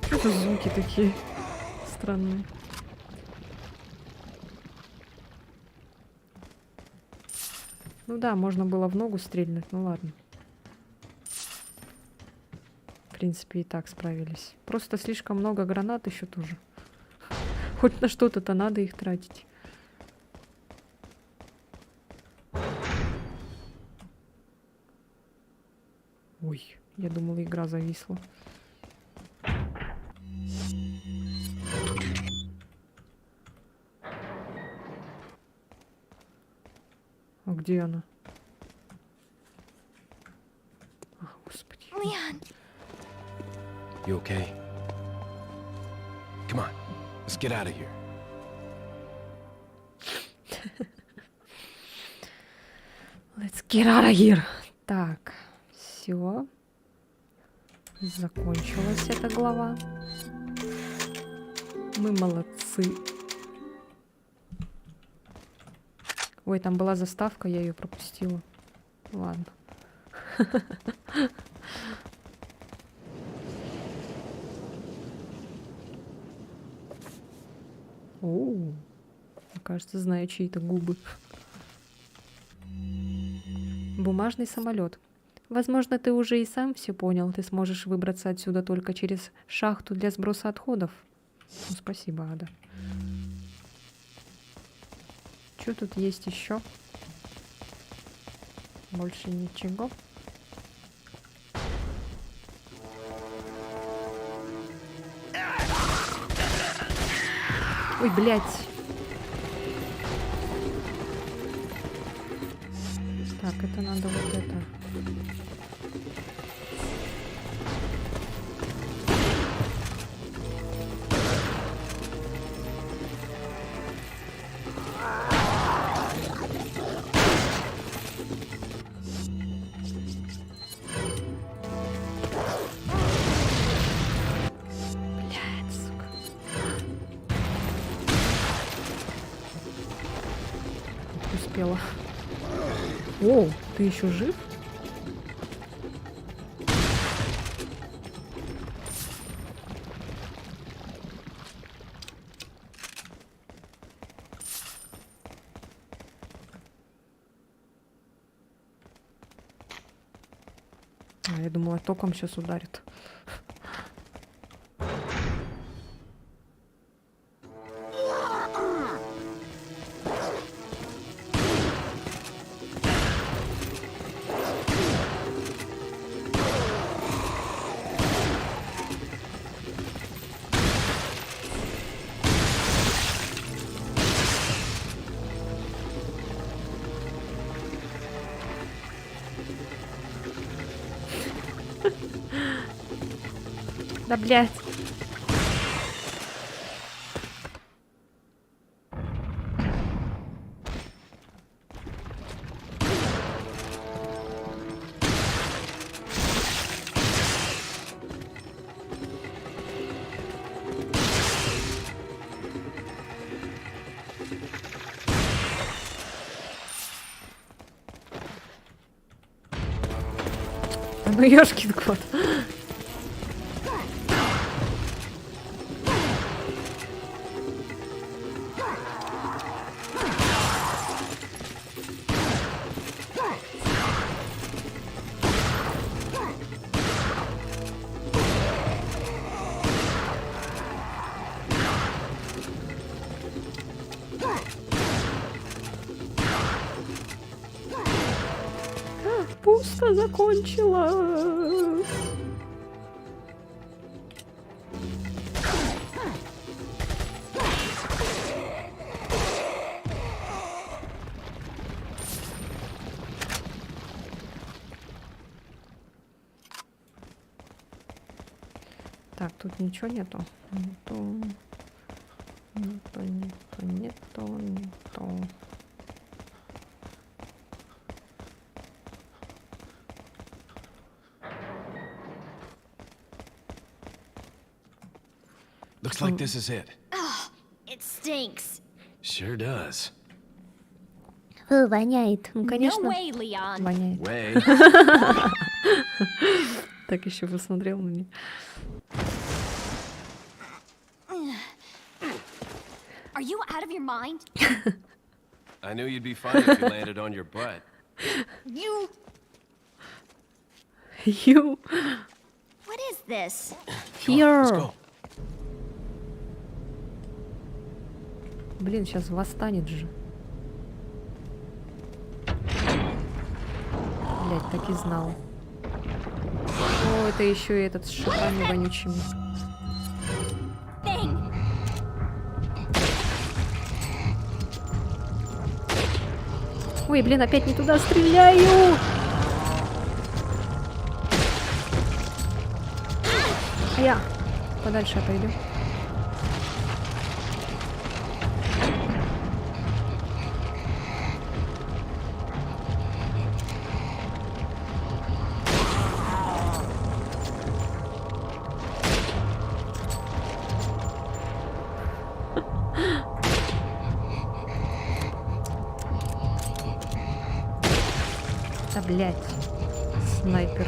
Что это звуки такие странные? Ну да, можно было в ногу стрельнуть, ну ладно. В принципе, и так справились. Просто слишком много гранат еще тоже. Хоть на что-то-то надо их тратить. Ой, я думала, игра зависла. А где она? А, господи. Leon, You okay? Come on, let's get out of here. Let's get out of here. Так, все. Закончилась эта глава. Мы молодцы. Ой, там была заставка, я ее пропустила. Ладно. Оу. Кажется, знаю чьи-то губы. Бумажный самолет. Возможно, ты уже и сам все понял. Ты сможешь выбраться отсюда только через шахту для сброса отходов. Ну, спасибо, Ада. Что тут есть еще? Больше ничего. Ой, блядь. Так, это надо вот это. Блядь, сука. успела. О, ты еще жив? Я думала, током сейчас ударит. Да, блядь. Ну, ёшкин кот. Пусто закончила. Так, тут ничего нету. Нету. Looks like this is it. It stinks. Sure does. Фу, воняет. Ну, No конечно, way, Leon. Воняет. Way. Так еще посмотрел на нее. Are you out of your mind? I knew you'd be fine if you landed on your butt. You. You What is this? Let's here. go. Блин, сейчас восстанет же. Блять, так и знал. О, это еще и этот с шипами вонючими. Thing. Ой, блин, опять не туда стреляю! Я подальше отойду. Да, блядь, снайпер.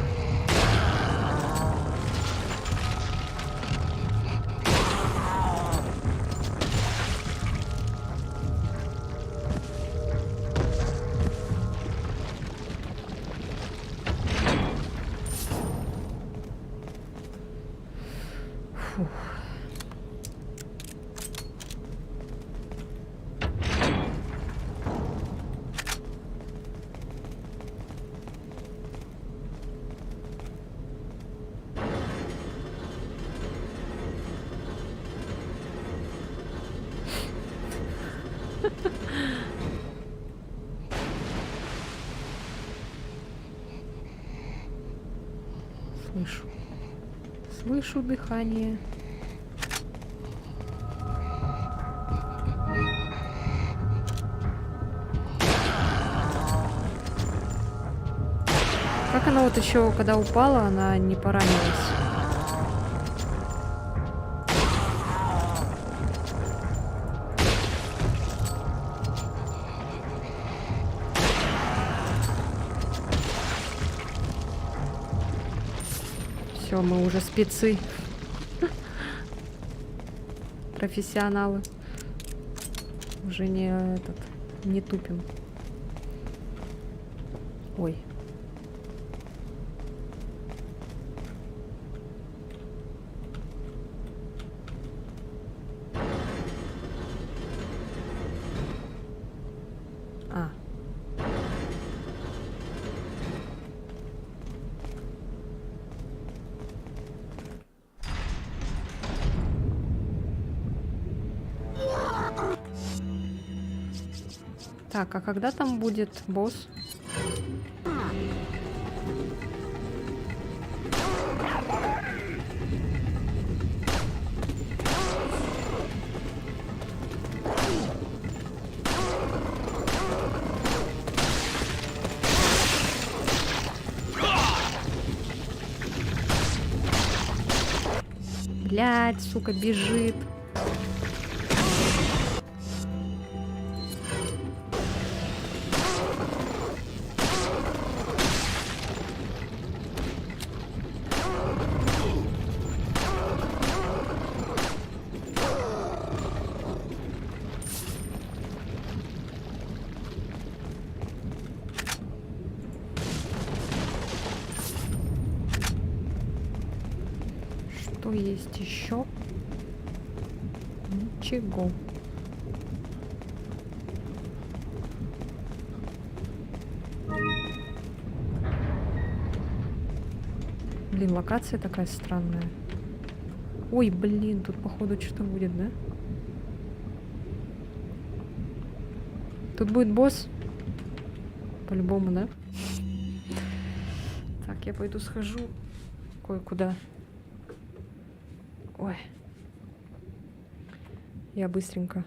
Слышу. Слышу дыхание. Как она вот еще, когда упала, она не поранилась? Все, мы уже спецы. Профессионалы. Уже не тупим. Ой. А. Так, а когда там будет босс? Блядь, сука, бежит. Что есть еще? Ничего. Блин, локация такая странная. Ой, блин, тут походу что-то будет, да? Тут будет босс? По-любому, да? Так, я пойду схожу кое-куда. Ой. Я быстренько.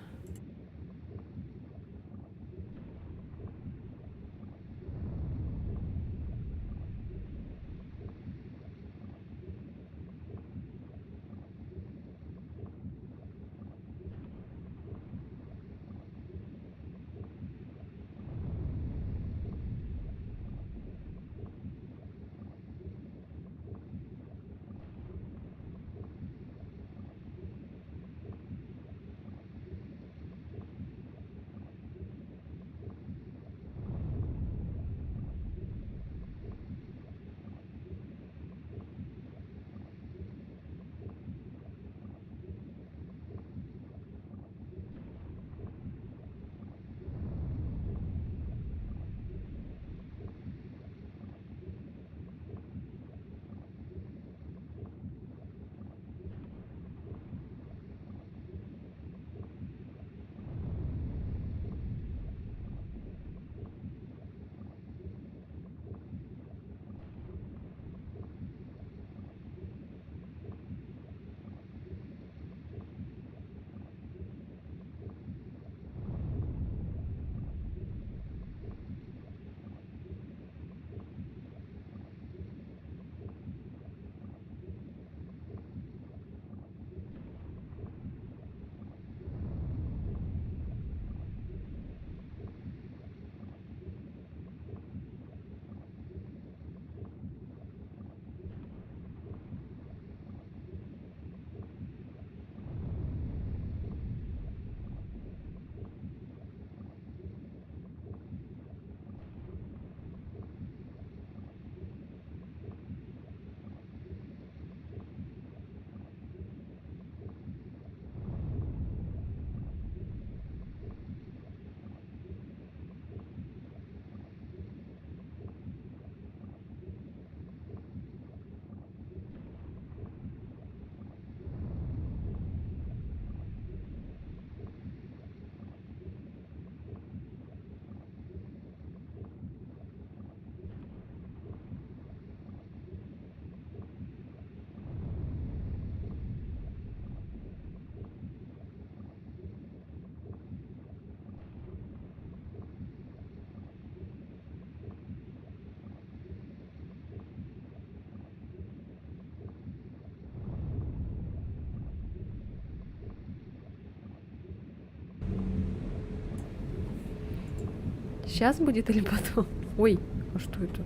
Сейчас будет или потом? Ой, а что это?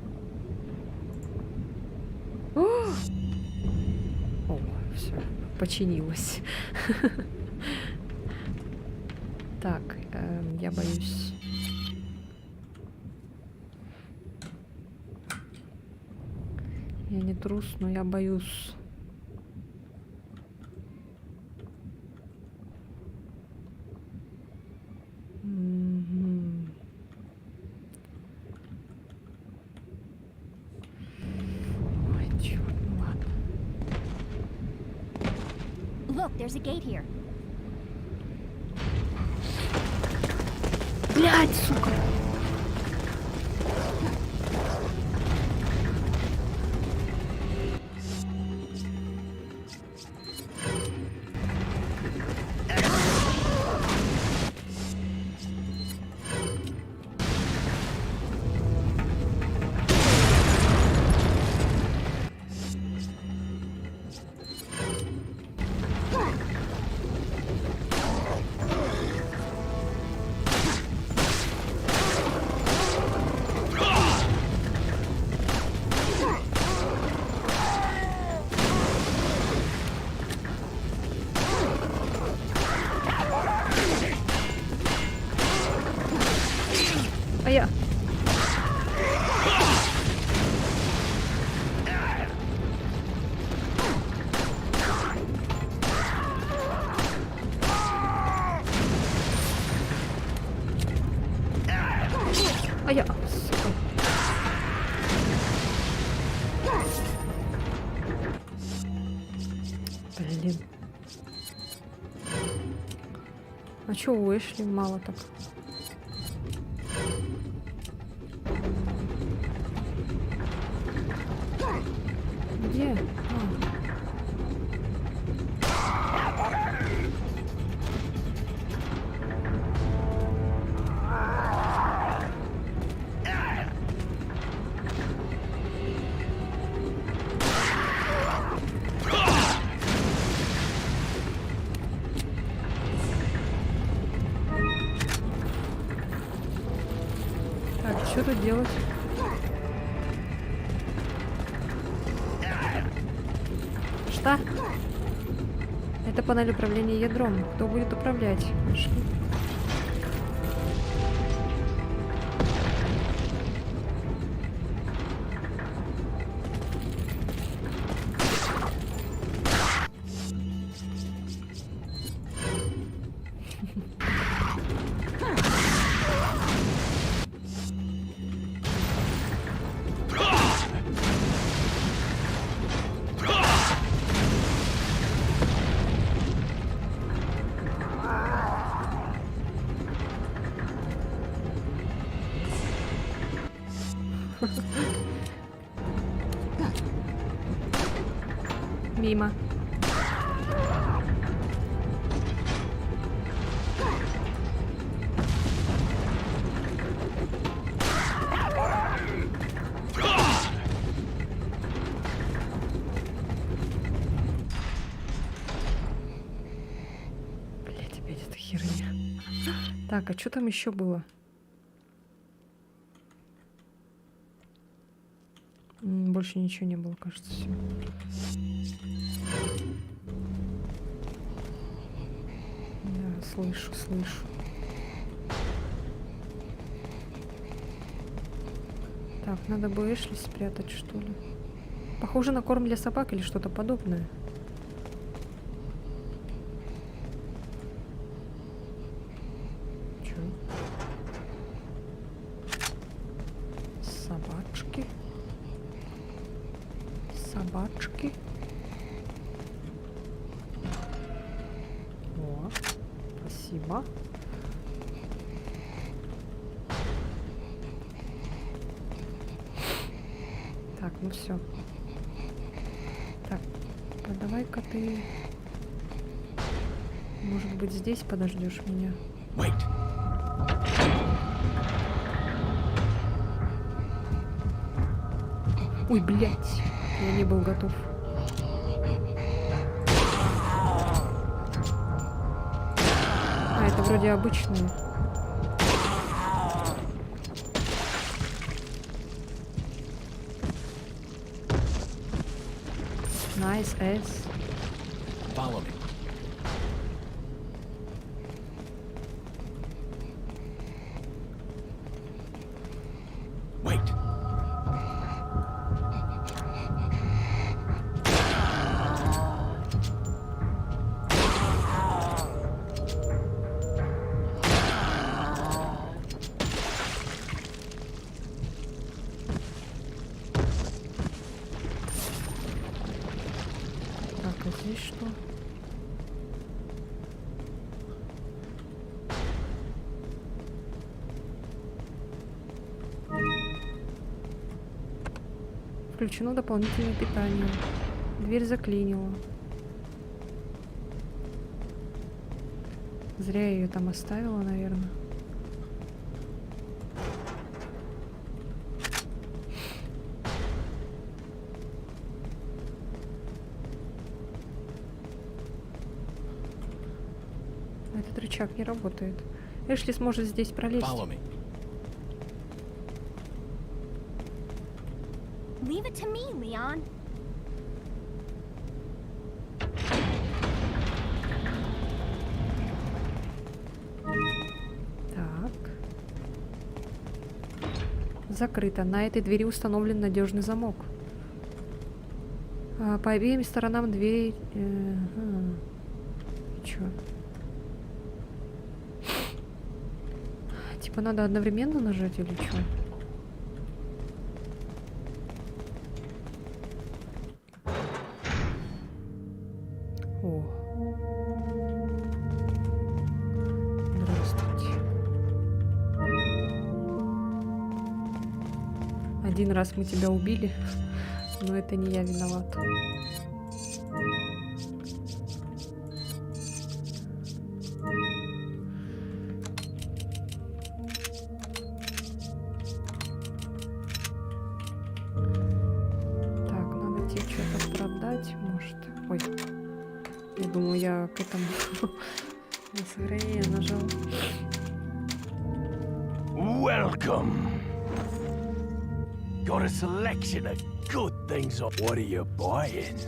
О! все, починилось. Так, я боюсь. Я не трус, но я боюсь. Мгм. Ой, чёрт, ну ладно. Look, there's a gate here. Блядь, сука! А я... А я... Сука. Блин. А чё у Эшли мало так? Где? А. Так, что тут делать? Что? Это панель управления ядром. Кто будет управлять? Пошли. Мимо. Блять, опять эта херня. Так, а что там еще было? Больше ничего не было, кажется, все. Да, слышу, слышу. Так, надо бы Эшли спрятать, что ли. Похоже на корм для собак или что-то подобное. Чё? Собачки. Собачки. О, спасибо. Так, ну все. Так, давай-ка ты, может быть, здесь подождешь меня. Wait. Ой, блядь, я не был готов. А, это вроде обычные. Nice ass. Follow me. Wait. Так, а здесь что? Включено дополнительное питание. Дверь заклинила. Зря я ее там оставила, наверное. Этот рычаг не работает. Эшли сможет здесь пролезть. Follow me. Leave it to me, Leon. Так. Закрыто. На этой двери установлен надежный замок. По обеим сторонам двери... Чё? Типа надо одновременно нажать или что? О. Здравствуйте. Один раз мы тебя убили, но это не я виноват. Так, надо тебе что-то продать, может. Ой. Я думаю, я к этому на сохранение нажал. Welcome. Got a selection of good things on. What are you buying?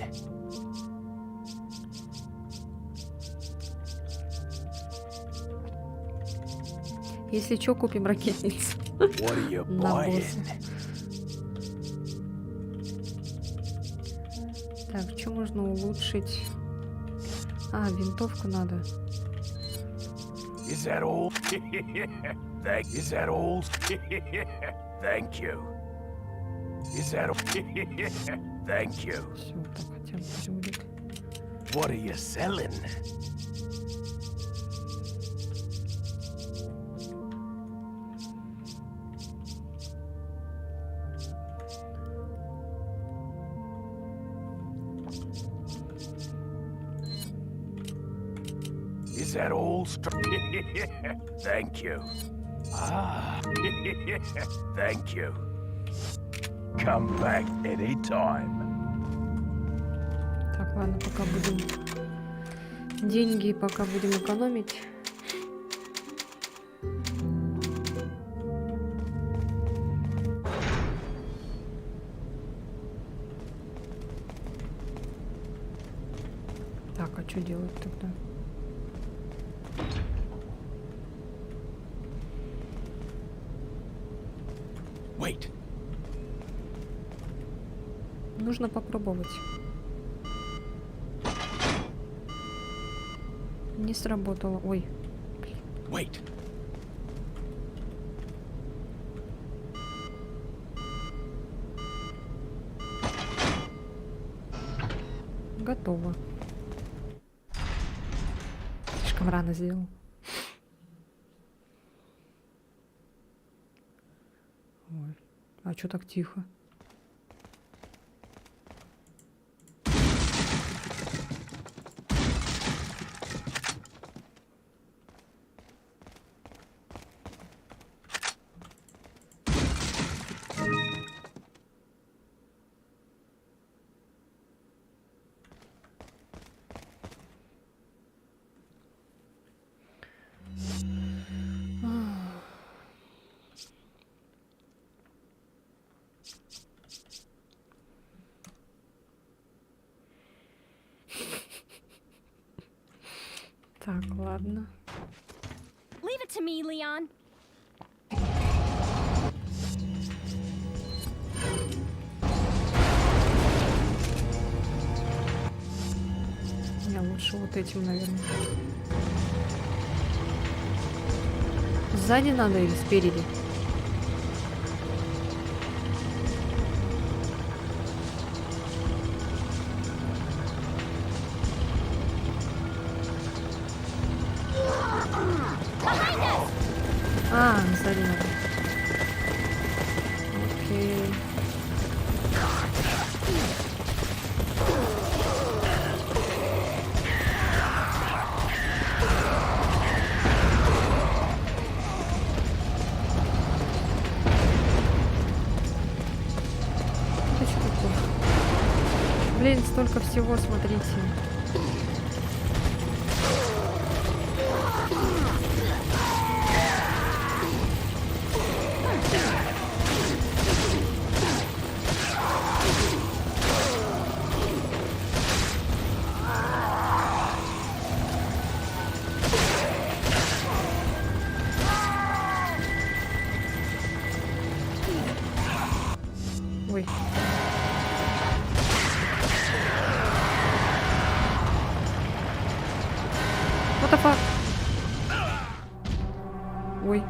Если что, купим ракетницу. What are you На buying? босса. Так, что можно улучшить? А, винтовку надо. Is that all? Is that all? Thank you. Is that all? Thank you. Все, так хотя бы переводит. What are you selling? Is that all? Thank you. Ah, thank you. Come back anytime. Так, ладно, пока будем деньги, пока будем экономить. Так, а что делать тогда? Wait. Нужно попробовать. Не сработало. Ой. Wait. Готово. Слишком рано сделал. Ой. А чё так тихо? Так, ладно. Leave it to me, Leon. Я лучше вот этим, наверное. Сзади надо или спереди? А, сзади надо. Окей. Это что такое? Блин, столько всего, смотрите. Ой. What the fuck? Ой.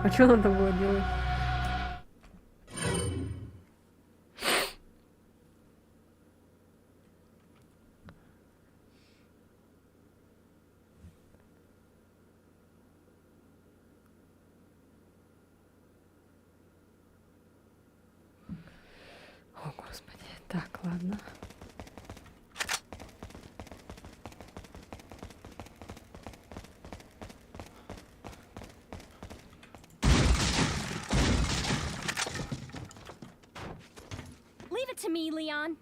А что надо было делать? О, Господи. Так, ладно. Leave it to me, Leon.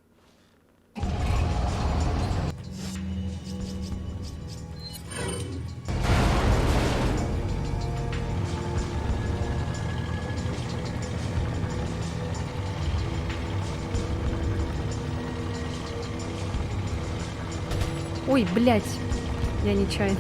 Ой, блядь. Я нечаянно.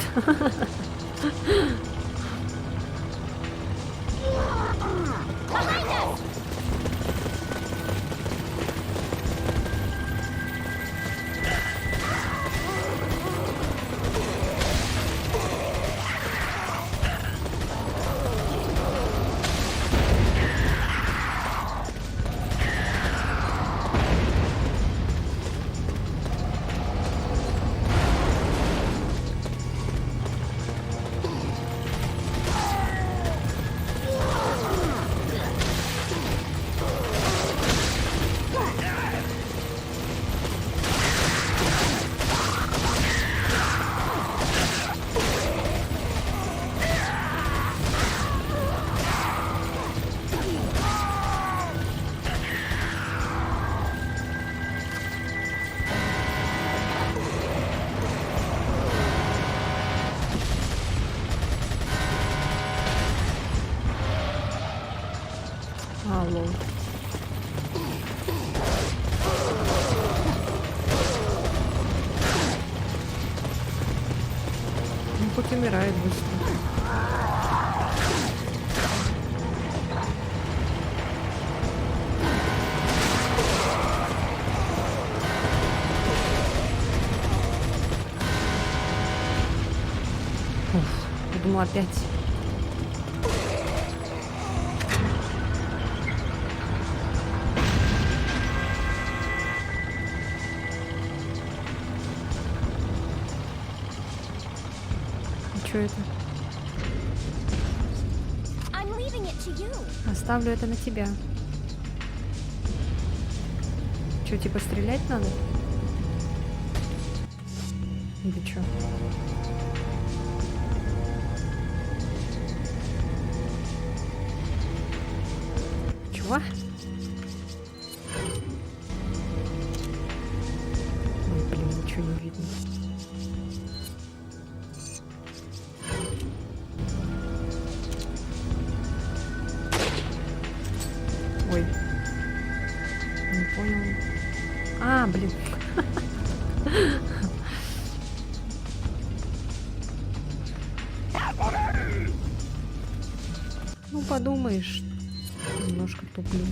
Алло. Ну, хоть умирает быстро. Уф, я думала опять. Что это? I'm leaving it to you. Оставлю это на тебя. Что, типа стрелять надо? Или что? Чего? Ой, блин, ничего не видно. Ой. Не понял. А, блин. подумаешь. Немножко туплю.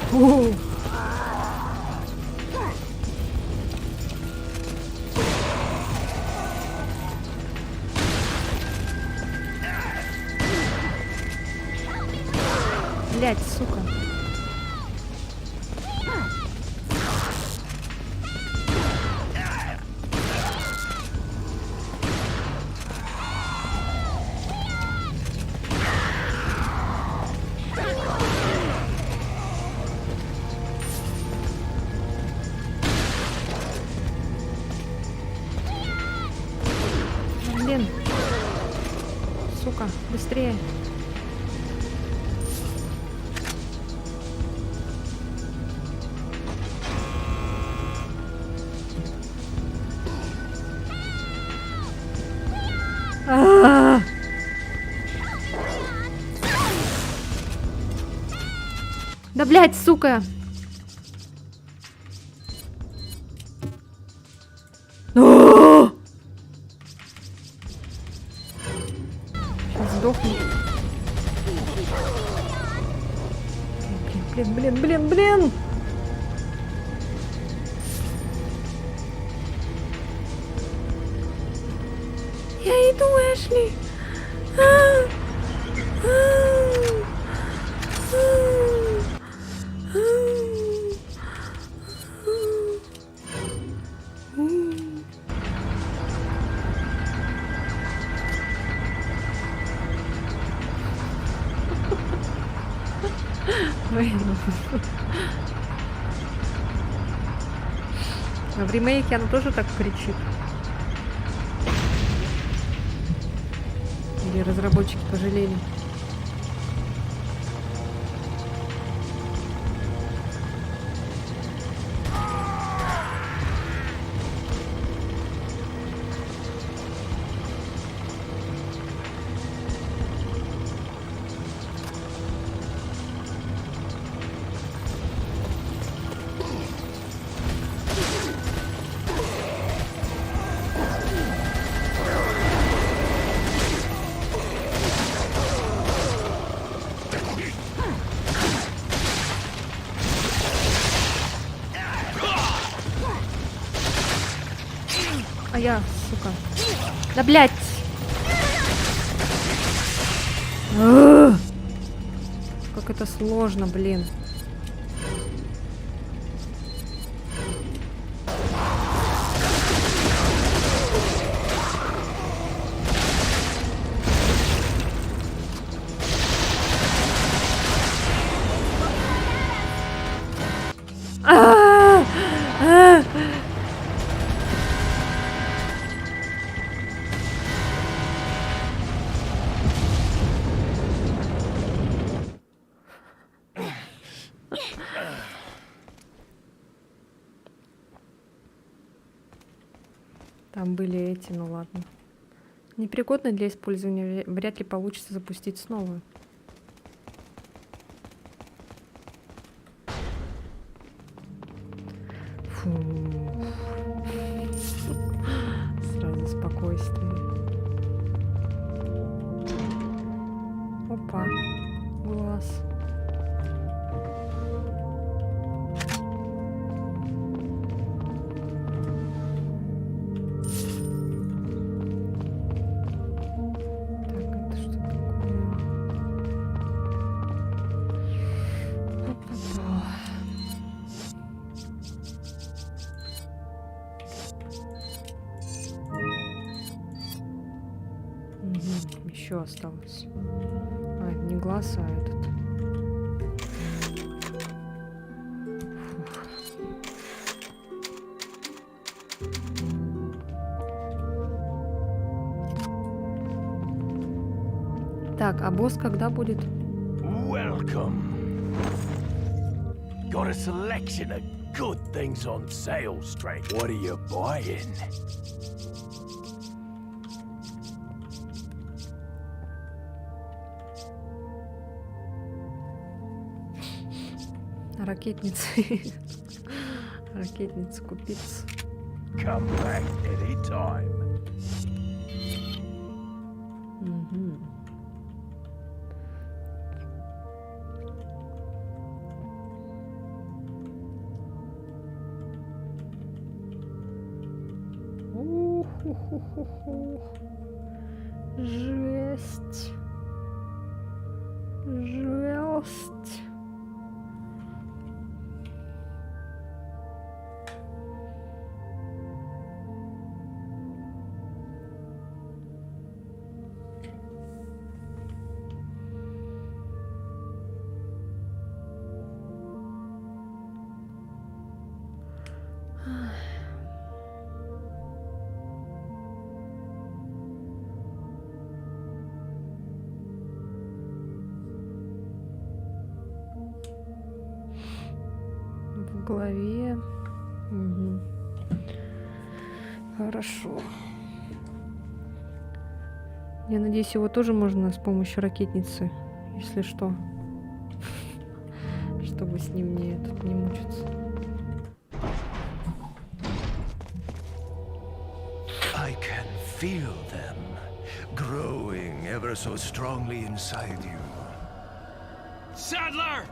Фу. Блять, сука. Блин. Сука, быстрее. А-а-а! Да, блядь, сука. А-а-а! Сейчас сдохну. Блин. Я иду, Эшли. А в ремейке она тоже так кричит? Или разработчики пожалели? А я, сука. Да, блядь! Как это сложно, блин. Там были эти, ну ладно. Непригодно для использования, вряд ли получится запустить снова. Фу. Сразу спокойствие. Опа. Глаз. Еще осталось. А, не глаз, а этот. Так, а босс когда будет? Welcome. Got a selection of good things on sale, straight. What are you buying? Ракетницы. Ракетницы купить. Come back anytime. Мгм. Уху-ху-ху-ху. Жесть. Жесть. В голове. Мгм. Хорошо. Я надеюсь, его тоже можно с помощью ракетницы, если что. Чтобы с ним не мучиться. I can feel them growing ever so strongly inside you. Sadler!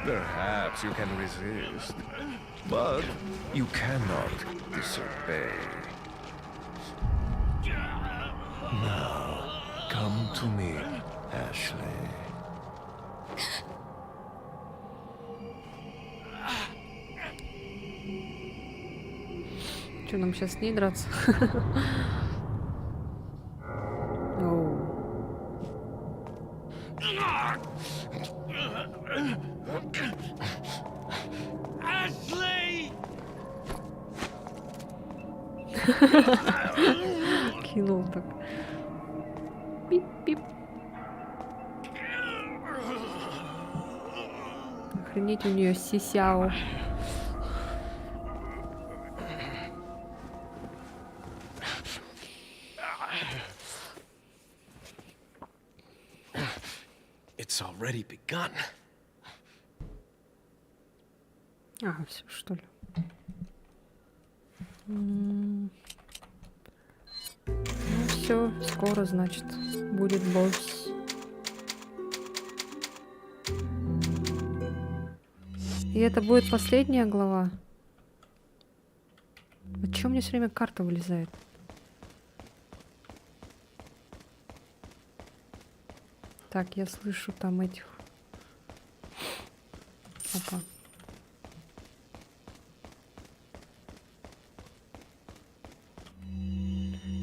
Perhaps you can resist, but you cannot disobey. Now, come to me, Ashley. Что, нам сейчас с ней драться? Оу. Ashley! Кинул так. Пип-пип. Охренеть, у нее сисяо. It's already begun. А, все, что ли? Ну все, скоро, значит, будет босс. И это будет последняя глава. А чё мне все время карта вылезает? Так, я слышу там этих. Опа.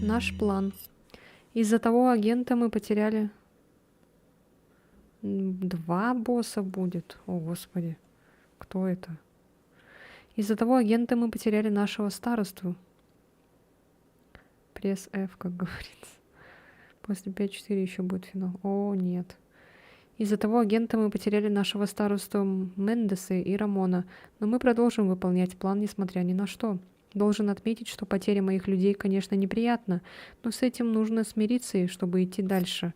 Наш план. Из-за того агента мы потеряли... 2 босса будет. О, господи. Кто это? Из-за того агента мы потеряли нашего старосту. Пресс F, как говорится. После 5-4 еще будет финал. О, нет. Из-за того агента мы потеряли нашего старосту Мендеса и Рамона, но мы продолжим выполнять план, несмотря ни на что. Должен отметить, что потеря моих людей, конечно, неприятна, но с этим нужно смириться, чтобы идти дальше.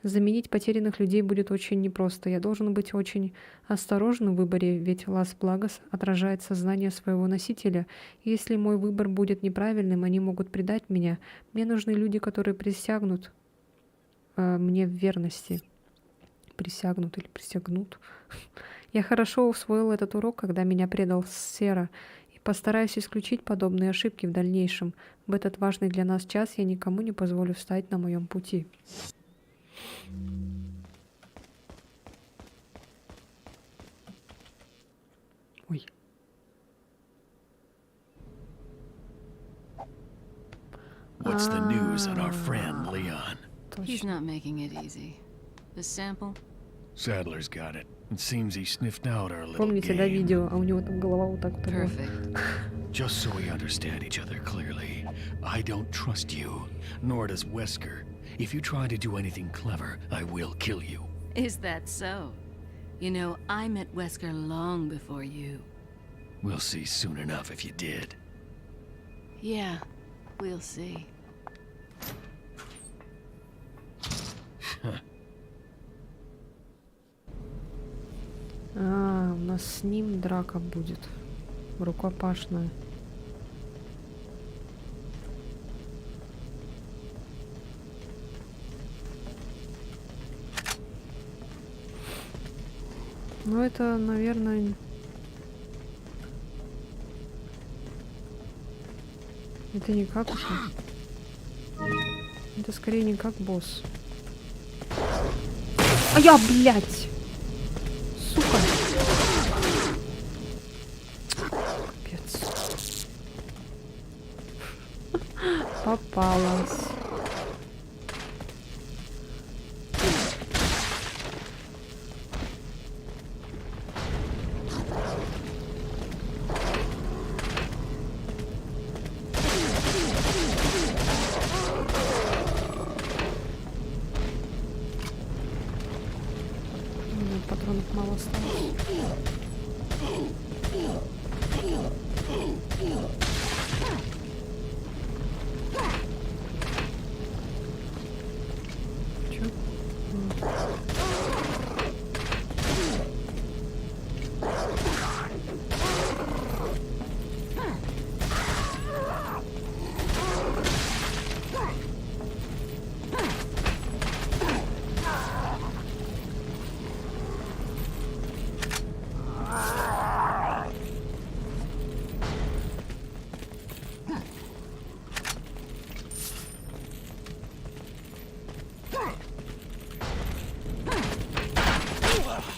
Заменить потерянных людей будет очень непросто. Я должен быть очень осторожен в выборе, ведь Лас Благос отражает сознание своего носителя. И если мой выбор будет неправильным, они могут предать меня. Мне нужны люди, которые присягнут мне в верности. Присягнут или присягнут. Я хорошо усвоил этот урок, когда меня предал Сера, и постараюсь исключить подобные ошибки в дальнейшем. В этот важный для нас час я никому не позволю встать на моем пути. Ой. What's the news on our friend, Leon? He's Точно. not making it easy. The sample? Sadler's got it. It seems he sniffed out our little Помните, да, game. видео, а у него там голова вот так вот была. Perfect. Just so we understand each other clearly, I don't trust you, nor does Wesker. If you try to do anything clever, I will kill you. Is that so? You know, I met Wesker long before you. We'll see soon enough if you did. Yeah, we'll see. А, у нас с ним драка будет. Рукопашная. Ну, это, наверное... Это не как уже. Это скорее не как босс. А я, блядь! Сука! Капец. Попалась. Патронов мало осталось. Чё?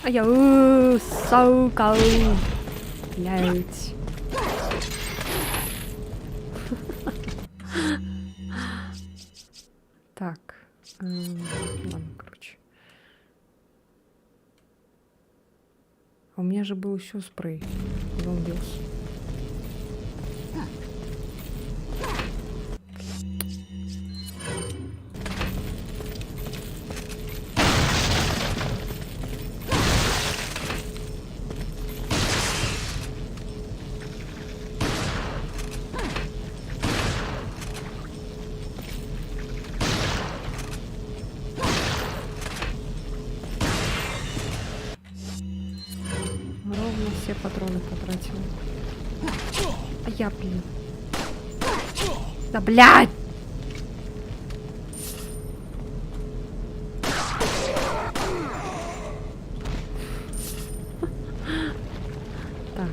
А я, сука, блядь. Так, ладно, короче. А у меня же был еще спрей. Куда он делся? Ровно все патроны потратила. А я, блин. Да, блядь! Так.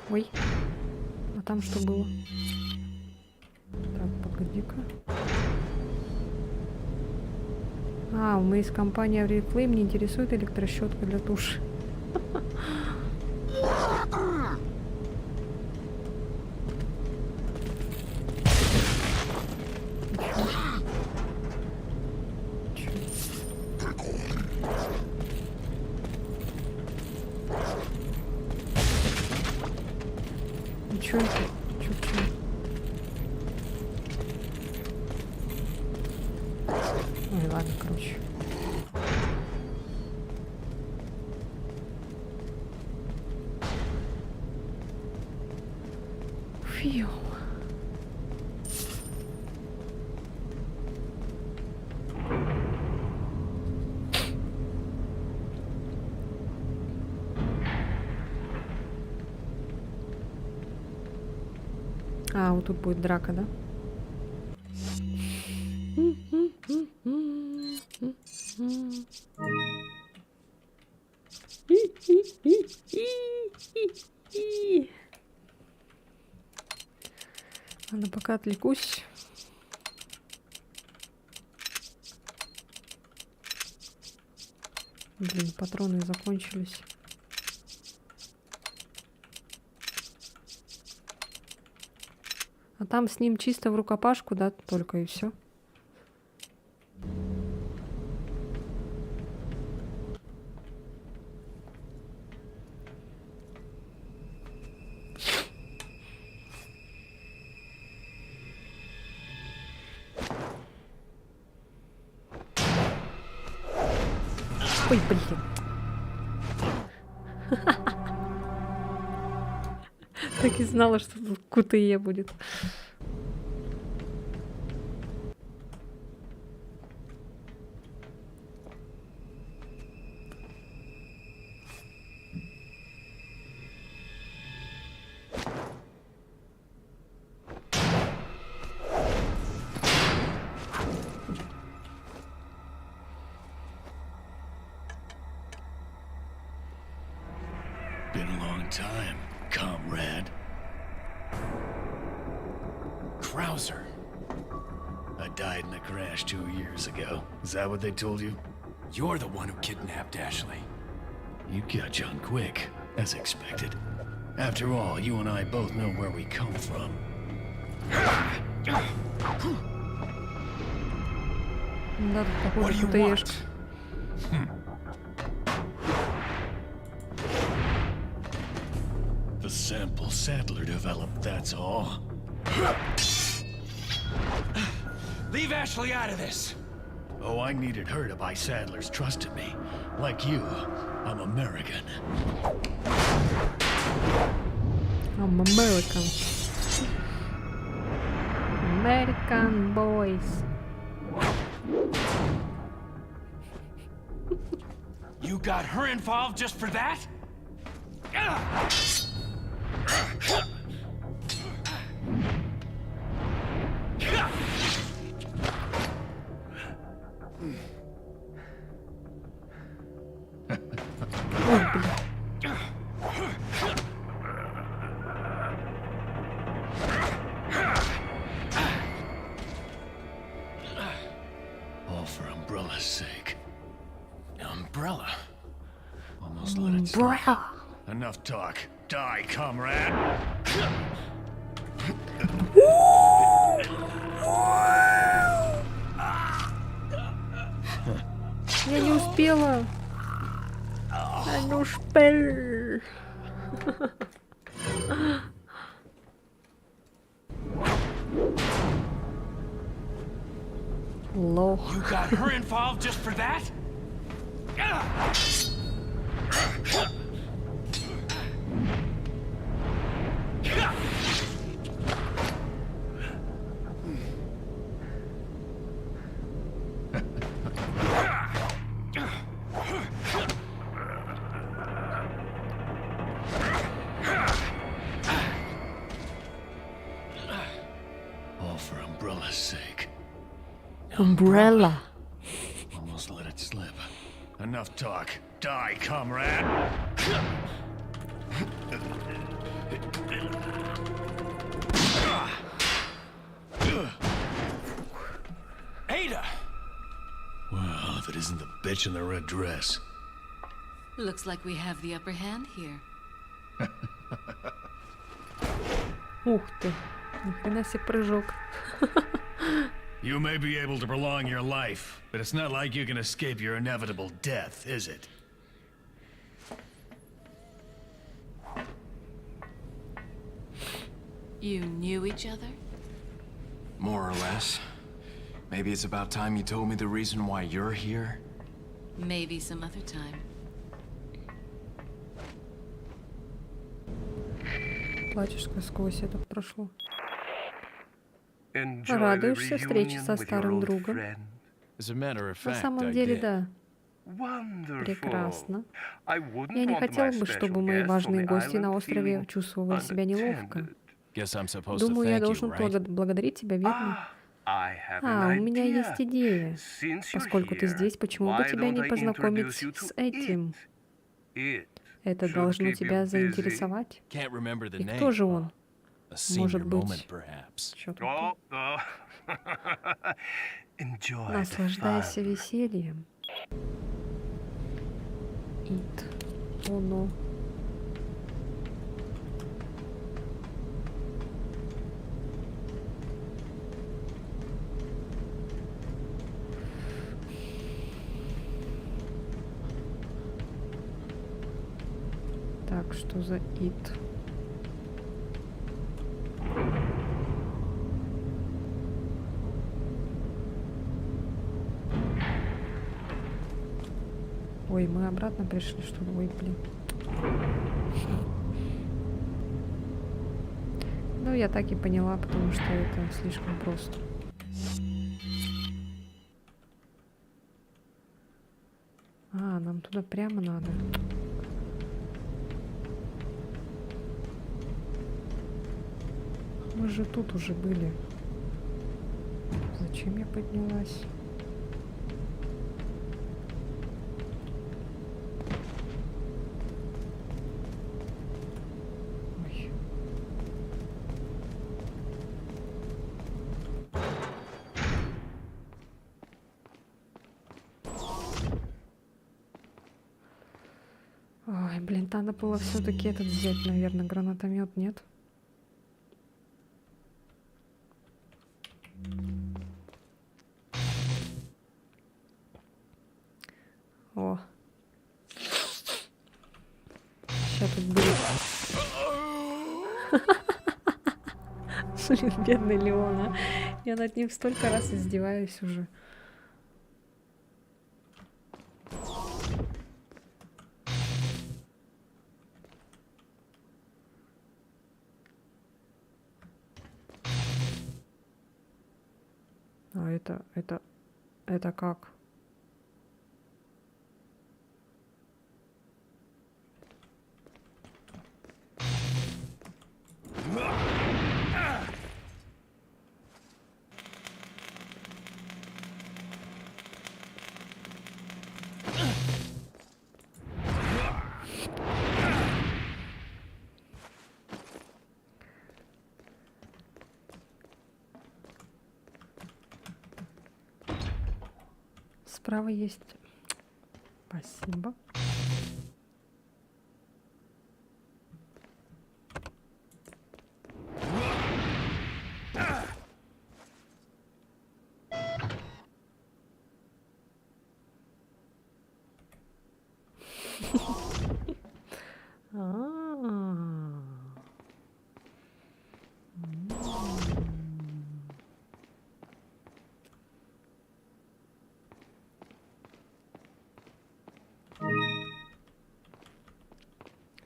Ой. А там что было? Так, погоди-ка. А, у меня из компании Oriflame не интересует электрощетка для туши. Ничего. Чё? Ой, ладно, короче. Фью. А, вот тут будет драка, да? Ладно, пока отвлекусь. Блин, патроны закончились. А там с ним чисто в рукопашку, да, только и все. Ой, блин. Так и знала, что тут QTE будет. Krauser. I died in a crash 2 years ago. Is that what they told you? You're the one who kidnapped Ashley. You catch on quick, as expected. After all, you and I both know where we come from. Да, тут, What похоже, do you ПТЕшка. want? The sample Sadler developed, that's all. Leave Ashley out of this. Oh, I needed her to buy Sadler's trust in me. Like you, I'm American. I'm American. American boys. You got her involved just for that? Ой, бля. All for Umbrella's sake. Umbrella. Almost let it slip. Бра. Enough talk. Die, comrade. Я не успела. Я не успел. Лох. You got her involved just for that? All for Umbrella's sake. Umbrella. Almost let it slip. Enough talk. Die, comrade. Ada! Well, if it isn't the bitch in the red dress. Looks like we have the upper hand here. Ух ты. Ни хрена себе прыжок. You may be able to prolong your life, but it's not like you can escape your inevitable death, is it? You knew each other? More or less. Maybe it's about time you told me the reason why you're here. Maybe some other time. Плачешь, как сквозь это прошло. Радуешься встрече со старым другом? На самом деле, да. Прекрасно. Я не хотел бы, чтобы мои важные гости на острове чувствовали себя неловко. Думаю, я должен благодарить тебя, верно? А, у меня есть идея. Поскольку ты здесь, почему бы тебя не познакомить с этим? Это должно тебя заинтересовать. И кто же он? Может быть, что-то. Наслаждайся весельем. Ит. Оно. Так, что за ит? Ой, мы обратно пришли, что ли? Ой, блин. Ну, я так и поняла, потому что это слишком просто. А, нам туда прямо надо. Мы же тут уже были. Зачем я поднялась? Ой. Ой, блин, надо было все-таки этот взять, наверное, гранатомет, нет? О. Сейчас тут будет. Блин, бедный Леон, а. Я над ним столько раз издеваюсь уже. А это как? Справа есть. Спасибо.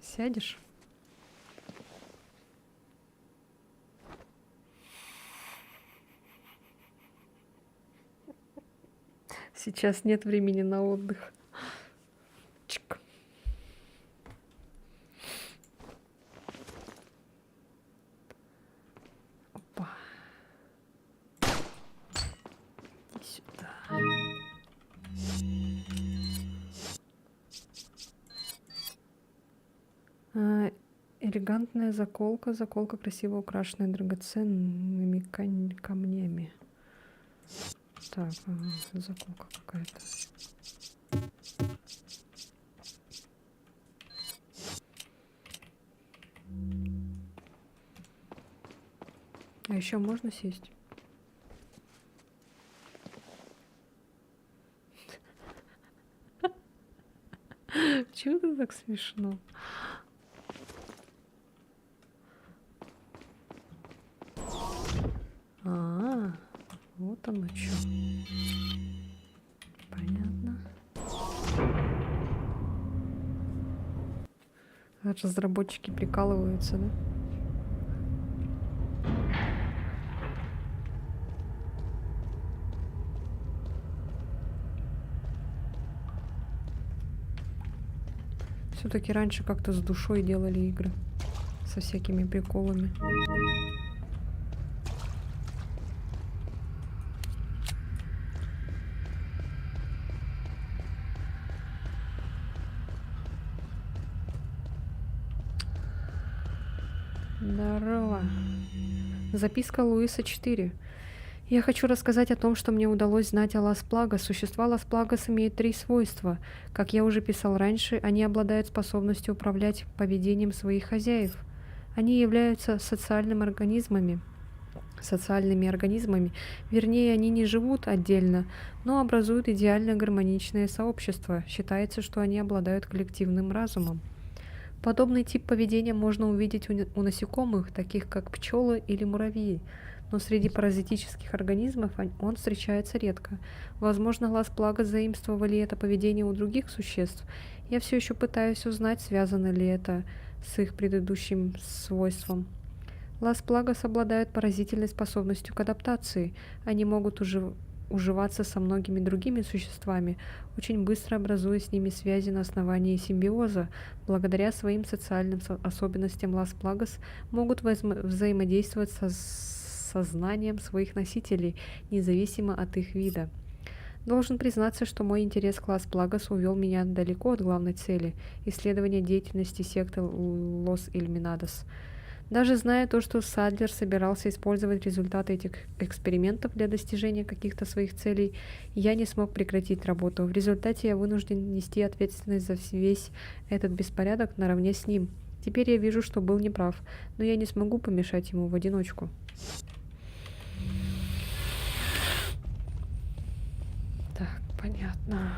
Сядешь? Сейчас нет времени на отдых. Чик. Опа. И сюда. Элегантная заколка. Заколка красиво украшенная драгоценными камнями. Так, заколка какая-то. А еще можно сесть? Чего это так смешно? Вот оно что. Понятно. Разработчики прикалываются, да? Все-таки раньше как-то с душой делали игры. Со всякими приколами. Здорово. Записка Луиса 4. Я хочу рассказать о том, что мне удалось знать о Лас-Плагас. Существа Лас-Плагас имеют 3 свойства. Как я уже писал раньше, они обладают способностью управлять поведением своих хозяев. Они являются социальными организмами. Вернее, они не живут отдельно, но образуют идеально гармоничное сообщество. Считается, что они обладают коллективным разумом. Подобный тип поведения можно увидеть у насекомых, таких как пчелы или муравьи, но среди паразитических организмов он встречается редко. Возможно, Лас-Плагас заимствовали это поведение у других существ. Я все еще пытаюсь узнать, связано ли это с их предыдущим свойством. Лас-Плагас обладают поразительной способностью к адаптации. Они могут уживаться со многими другими существами, очень быстро образуя с ними связи на основании симбиоза. Благодаря своим социальным особенностям Лас-Плагас могут взаимодействовать со сознанием своих носителей, независимо от их вида. Должен признаться, что мой интерес к Лас-Плагас увел меня далеко от главной цели – исследования деятельности секты Лос Иллюминадос. Даже зная то, что Садлер собирался использовать результаты этих экспериментов для достижения каких-то своих целей, я не смог прекратить работу. В результате я вынужден нести ответственность за весь этот беспорядок наравне с ним. Теперь я вижу, что был неправ, но я не смогу помешать ему в одиночку. Так, понятно.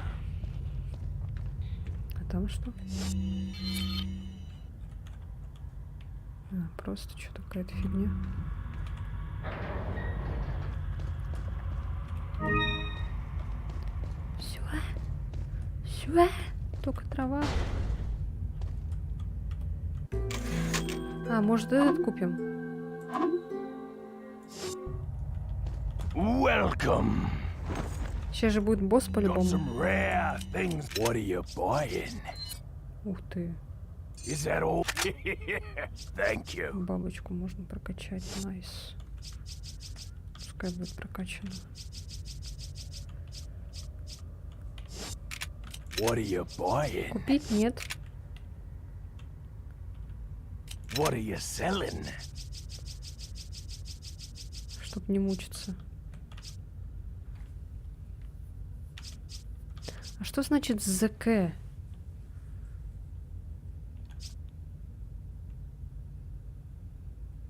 А там что? Просто что-то какая-то фигня. Все. Только трава. А, может, этот купим? Welcome. Сейчас же будет босс Got по-любому. some rare things. What are you buying? Ух ты. Is that all? Thank you. Бабочку можно прокачать. Найс. Пускай будет прокачано. What are you buying? Купить нет. What are you selling? Чтоб не мучиться. А что значит ЗК?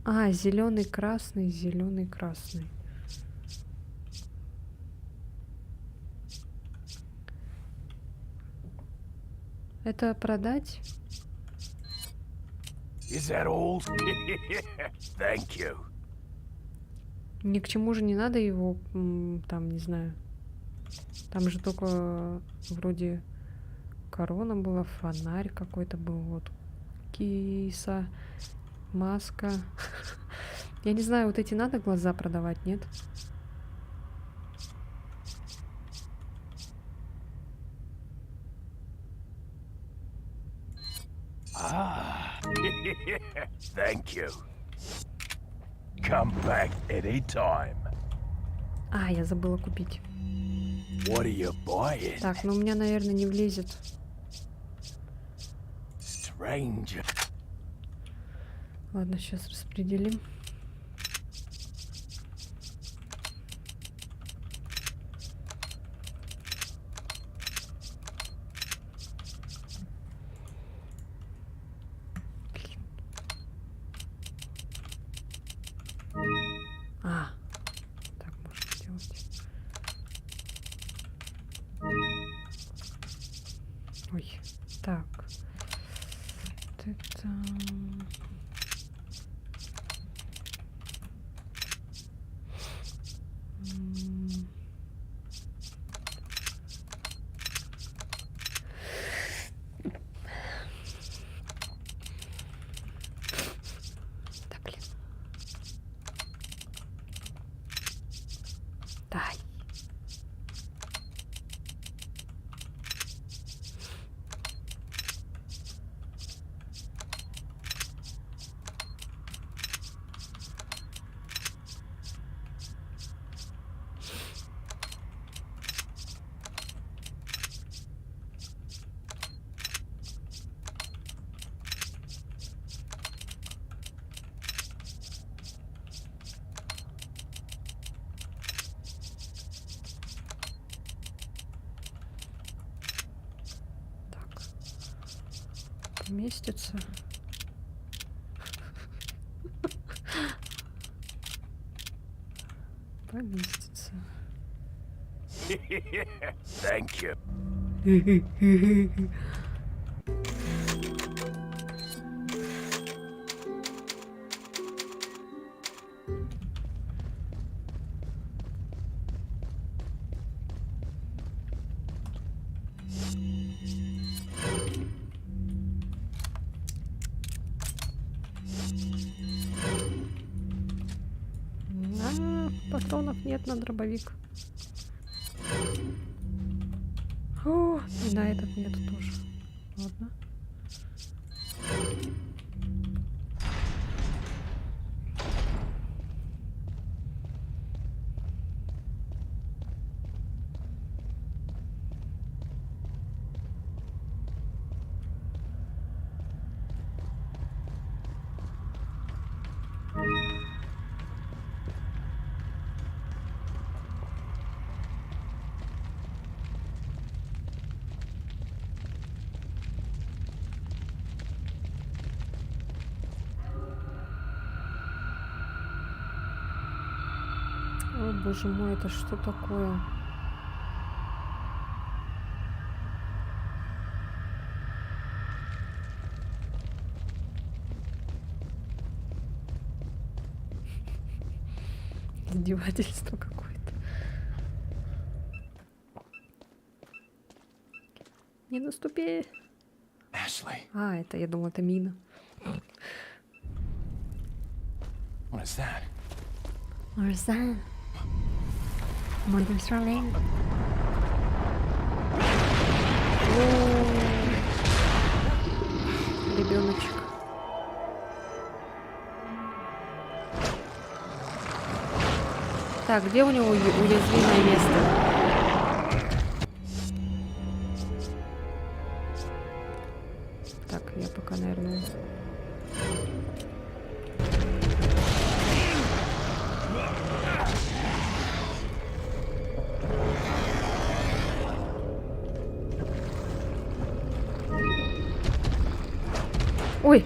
А, зеленый, красный, зеленый, красный. Это продать? Is that all? Thank you. Ни к чему же не надо его, там, не знаю. Там же только вроде корона была, фонарь какой-то был, вот. Киса, маска. Я не знаю, вот эти надо глаза продавать, нет? Ah. Thank you. Come back anytime. А, я забыла купить. What are you buying? Так, ну у меня, наверное, не влезет. Stranger. Ладно, сейчас распределим. А, так можно сделать. Ой, так. Вот это... Да блин. Дай. Поместится. Поместится. Thank you. Патронов нет на дробовик. О, и на этот нет тоже. Ладно. О, боже мой, это что такое? Издевательство какое-то. Не наступи. Ashley, А, это, я думала, это мина. what is that? Марзан. Модern Starling. Ребеночек. Так, где у него уязвимое место? Так, я пока, наверное... Ой!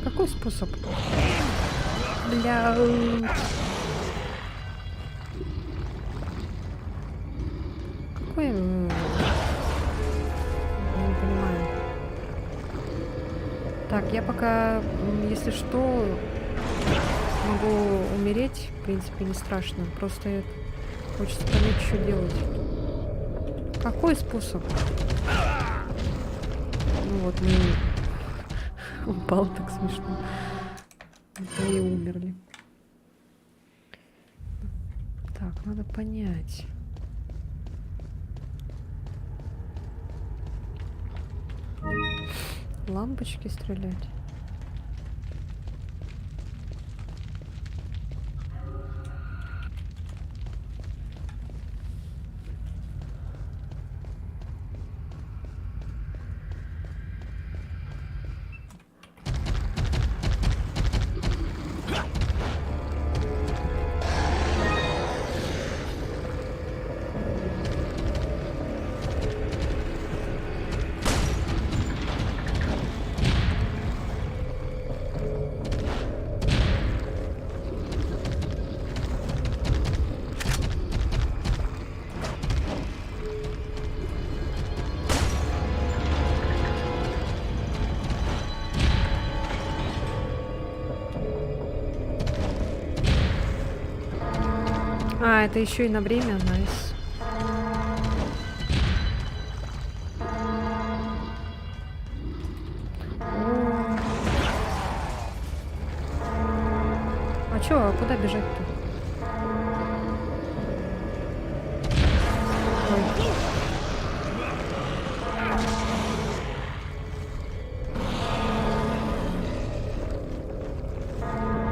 Какой способ? Бля. Какой? Я не понимаю. Так, я пока, если что, могу умереть. В принципе, не страшно. Просто хочется понять, что делать. Какой способ? Ну вот, мы... Упал так смешно. Мы и умерли. Так, надо понять. Лампочки стрелять. А, это еще и на время, найс. А чё, а куда бежать-то? Ой.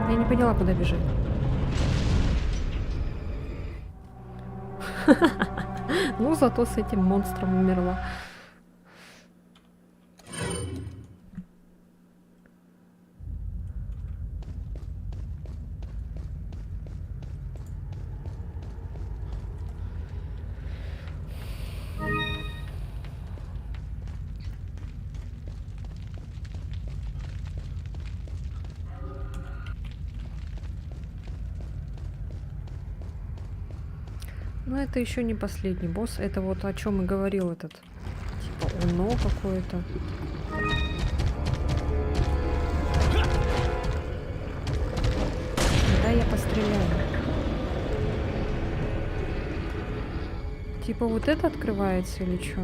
Я не поняла, куда бежать. Ну, зато с этим монстром умерла. Но это еще не последний босс. Это вот о чем и говорил этот. Типа Уно какое-то. Да, я постреляю. Типа вот это открывается или что?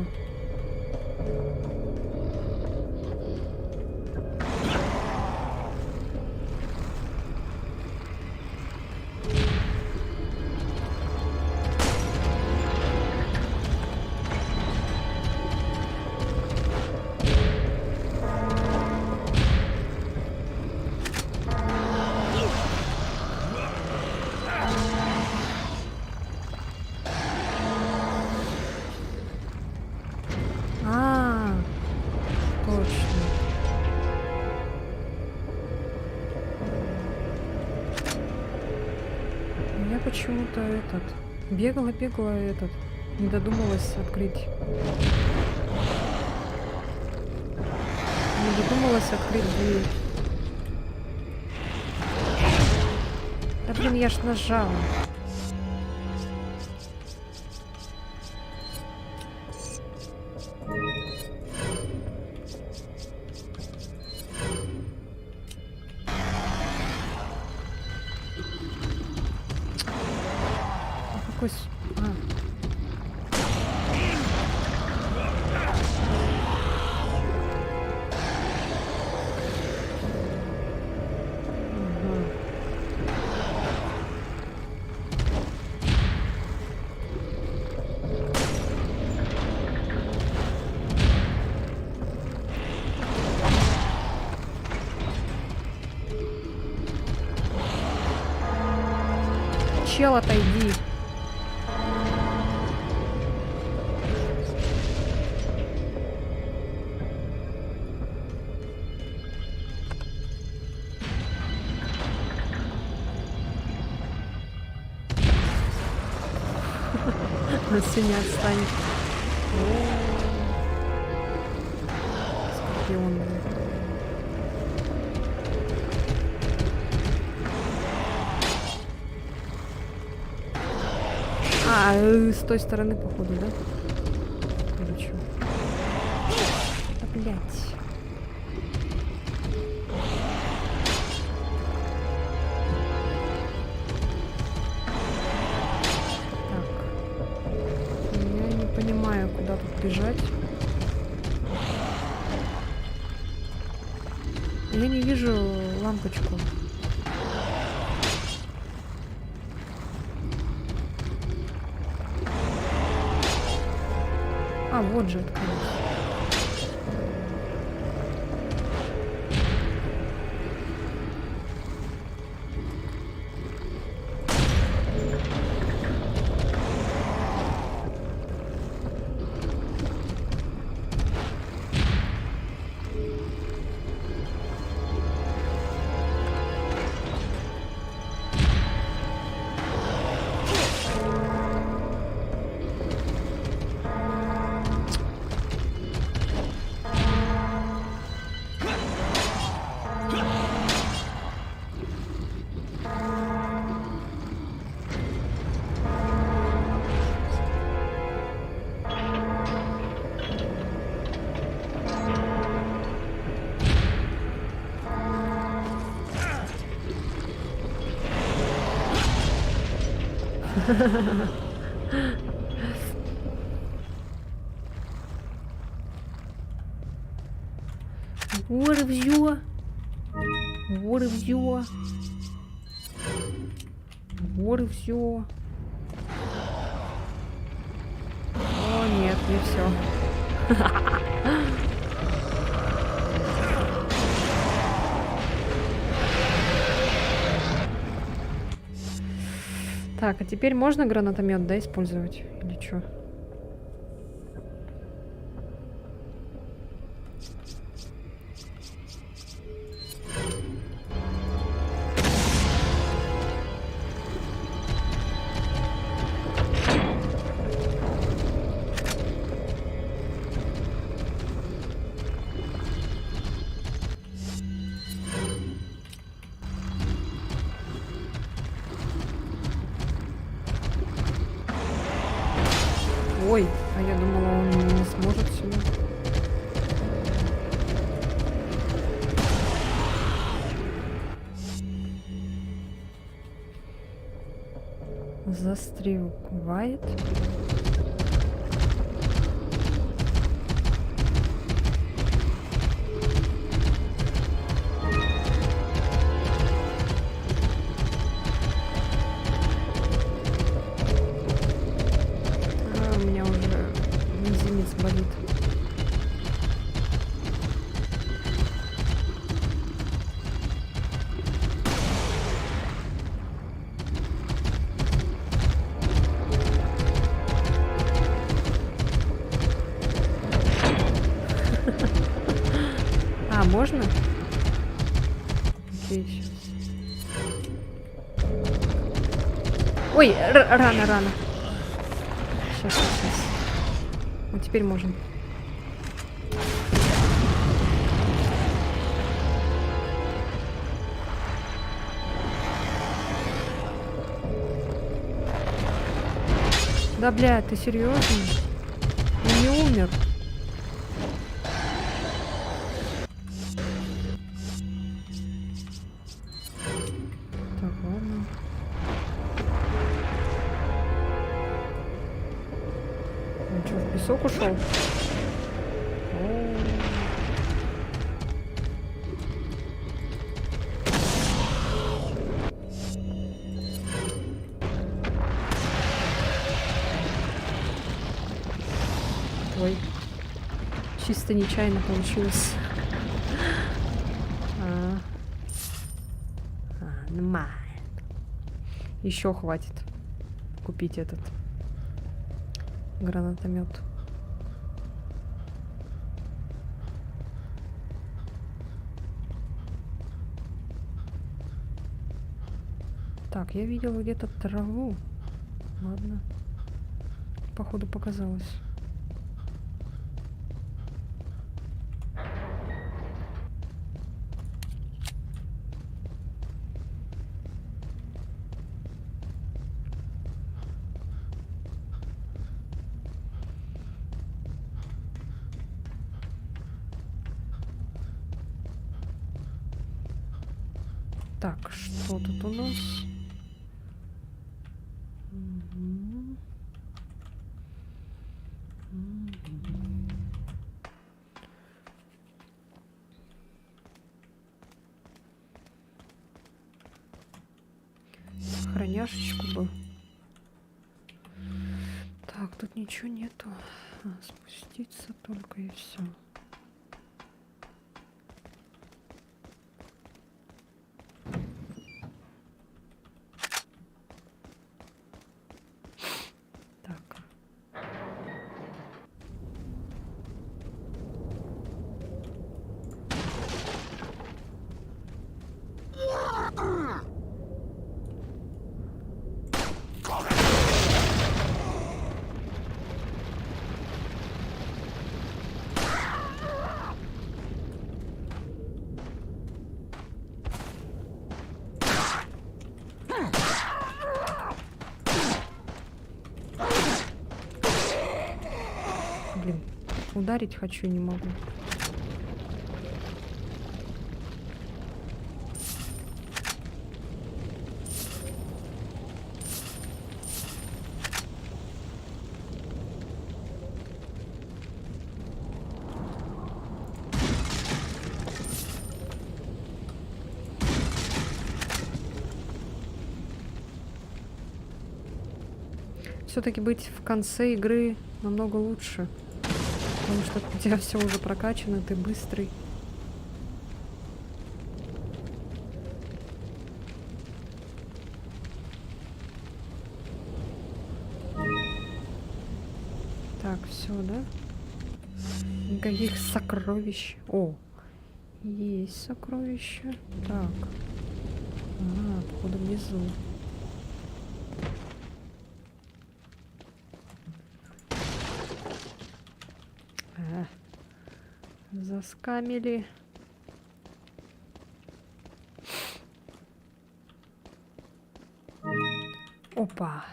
Почему-то этот Бегала, этот. Не додумалась открыть. Не додумалась открыть дверь. Да блин, я ж нажала. Какой Чел, отойди. От меня отстанет. Скорпион. С той стороны, походу, да? Или чё? Да, блядь. Так. Я не понимаю, куда тут бежать. Я не вижу лампочку. А, вот же открылось. Вот и всё. Вот и всё. Вот и всё. О, нет, не все. Так, а теперь можно гранатомет, да, использовать? Или что? Ой, а я думала, он не сможет сюда. Застревает. У меня уже мизинец болит. А, можно? Окей, сейчас. Ой, рано. Сейчас. Вот теперь можем. Да, бля, ты серьезно? Он не умер. Так, ладно. Он что, в песок ушел? Ой, чисто нечаянно получилось. Нормально. Еще хватит купить этот гранатомет. Так, я видела где-то траву. Ладно. Походу показалось. Так, что тут у нас? Мгм. Храняшечку бы. Так, тут ничего нету. Спуститься только и все. Так. Блин, ударить хочу, не могу. Все-таки быть в конце игры намного лучше. Потому что у тебя все уже прокачано, ты быстрый. Так, все, да? Никаких сокровищ. О, есть сокровища. Так. Ага, походу внизу. Заскамили. Опа.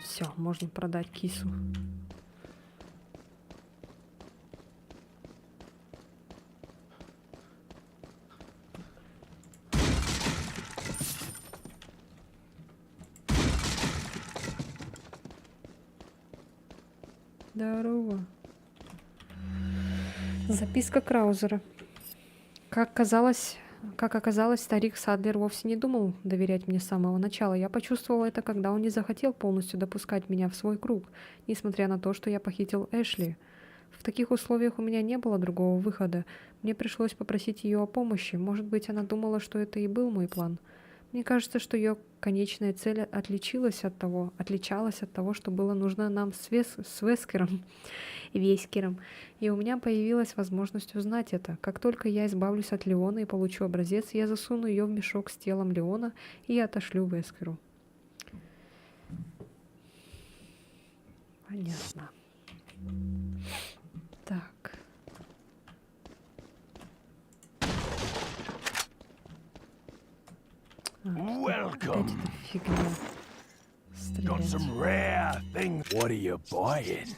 Все, можно продать кису. Здорово. Записка Краузера. Как оказалось, старик Садлер вовсе не думал доверять мне с самого начала. Я почувствовала это, когда он не захотел полностью допускать меня в свой круг, несмотря на то, что я похитил Эшли. В таких условиях у меня не было другого выхода. Мне пришлось попросить ее о помощи. Может быть, она думала, что это и был мой план. Мне кажется, что ее конечная цель отличалась от того, что было нужно нам с Вескером и Вескером. И у меня появилась возможность узнать это. Как только я избавлюсь от Леона и получу образец, я засуну ее в мешок с телом Леона и отошлю Вескеру. Понятно. Так. Опять Welcome. эта фигня. Got Стрелять. some rare things. What are you buying?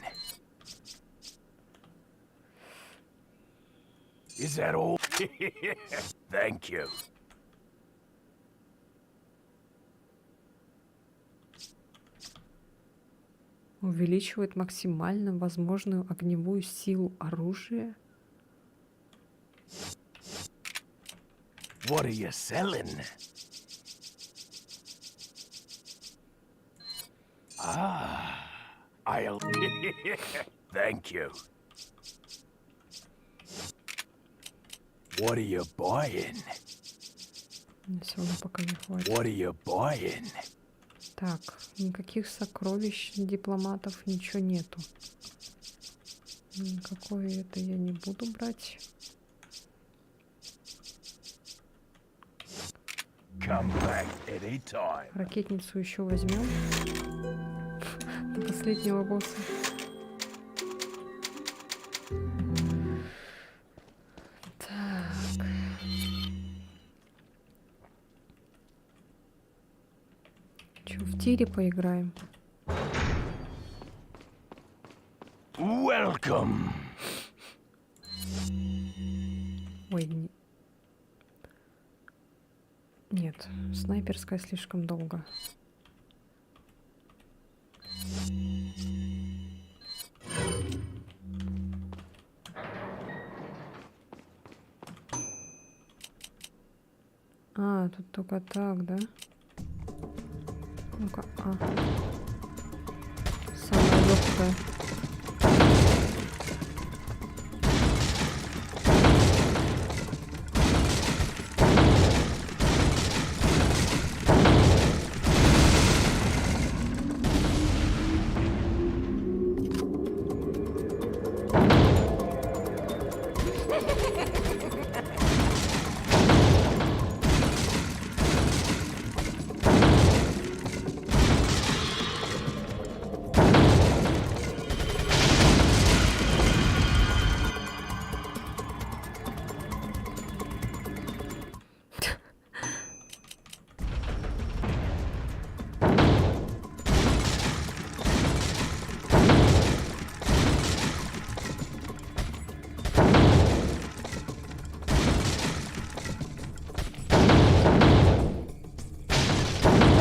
Is that all? Thank you. Увеличивает максимально возможную огневую силу оружия. What are you selling? I'll... Thank you. What are you buying? Все равно пока не хватит. What are you buying? Так, никаких сокровищ дипломатов, ничего нету. Никакое это я не буду брать. Come back anytime. Ракетницу еще возьмем. До последнего босса. Так. Че, в тире поиграем? Welcome. Ой, нет, снайперская слишком долго. А, тут только так, да? Ну-ка, самая легкая.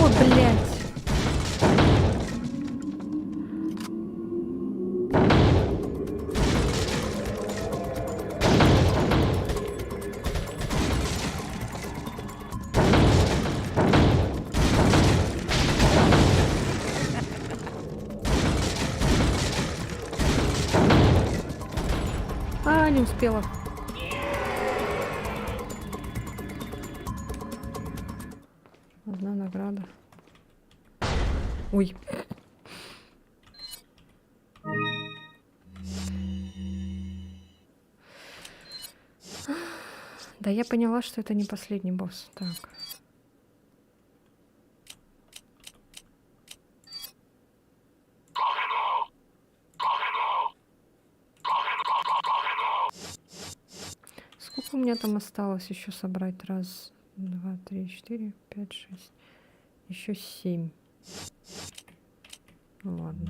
О, блядь! А, не успела. Одна награда. Ой. Да, я поняла, что это не последний босс. Так. Сколько у меня там осталось еще собрать? Раз, два, три, четыре, пять, шесть. Еще 7. Ну ладно.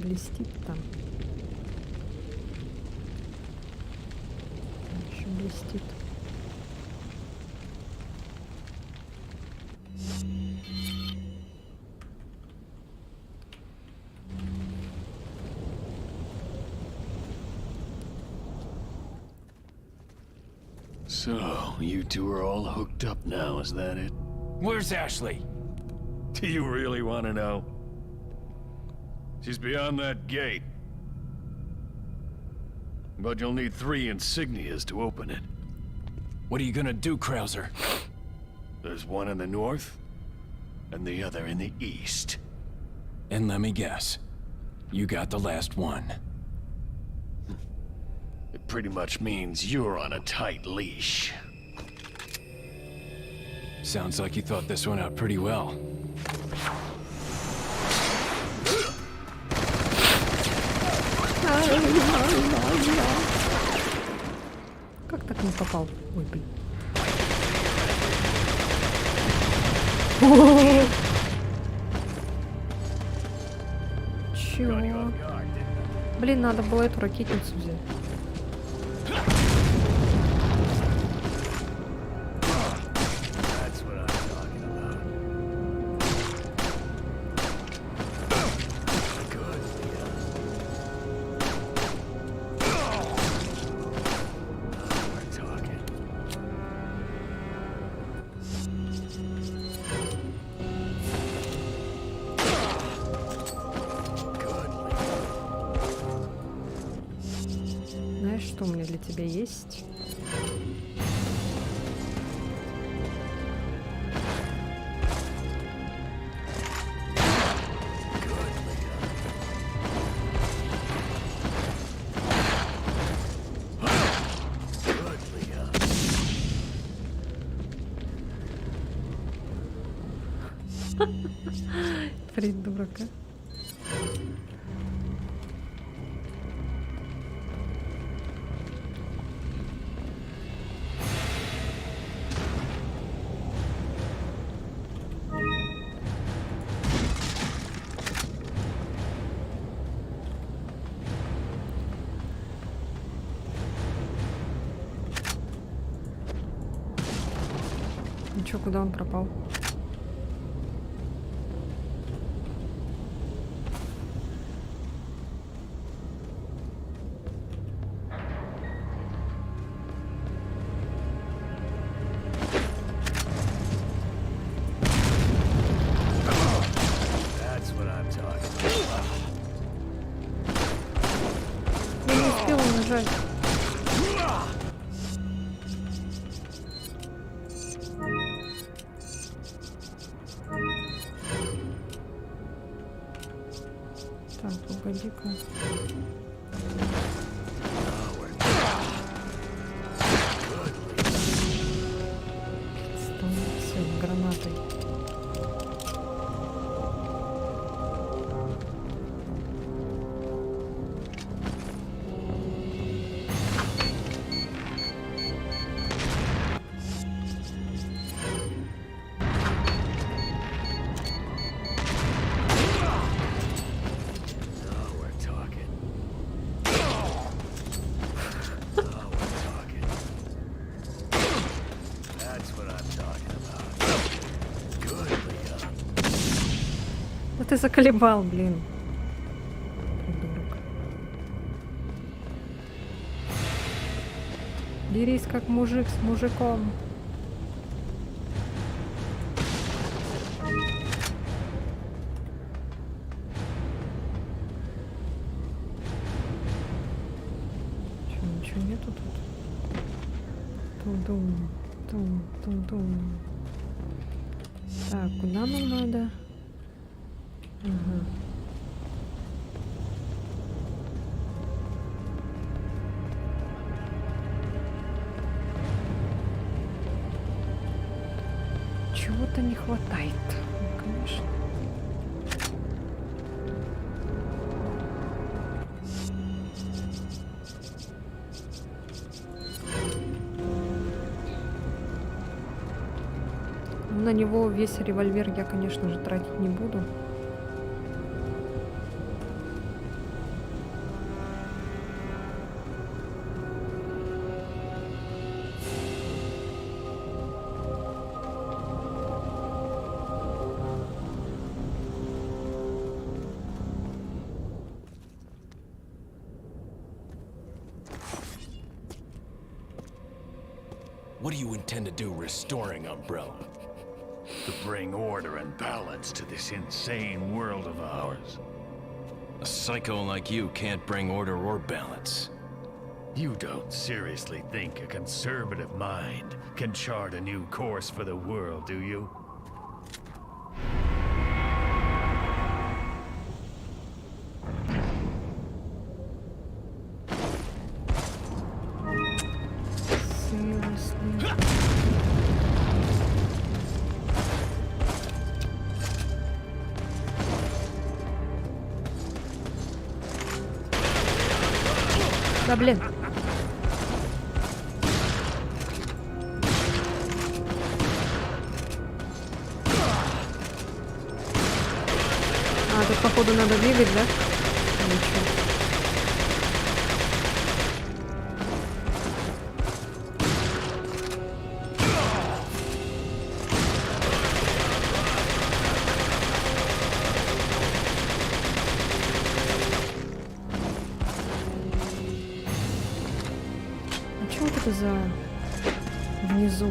Блестит там. Еще блестит. So, you two are all hooked up now, is that it? Where's Ashley? Do you really want to know? She's beyond that gate. But you'll need 3 insignias to open it. What are you gonna do, Krauser? There's one in the north, and the other in the east. And let me guess. You got the last one. It pretty much means you're on a tight leash. Sounds like you thought this one out pretty well. Как так не попал? Ой, блин. Чего? Блин, надо было эту ракетницу взять. Знаешь, что у меня для тебя есть? Придурка. Ну чё, куда он пропал? Я не успела нажать. Так, погоди-ка. Все, гранатой. Да ты заколебал, блин. Придурок. Дерись как мужик с мужиком. Чё, ничего нету тут? Тум-тум, тум-тум-тум. Так, куда нам надо? Ага. Чего-то не хватает, конечно. На него весь револьвер я, конечно же, тратить не буду. What do you intend to do restoring Umbrella? To bring order and balance to this insane world of ours. A psycho like you can't bring order or balance. You don't seriously think a conservative mind can chart a new course for the world, do you? Seriously. Да блин. А, тут походу надо двигать, да? Ничего. А чё вот это за внизу?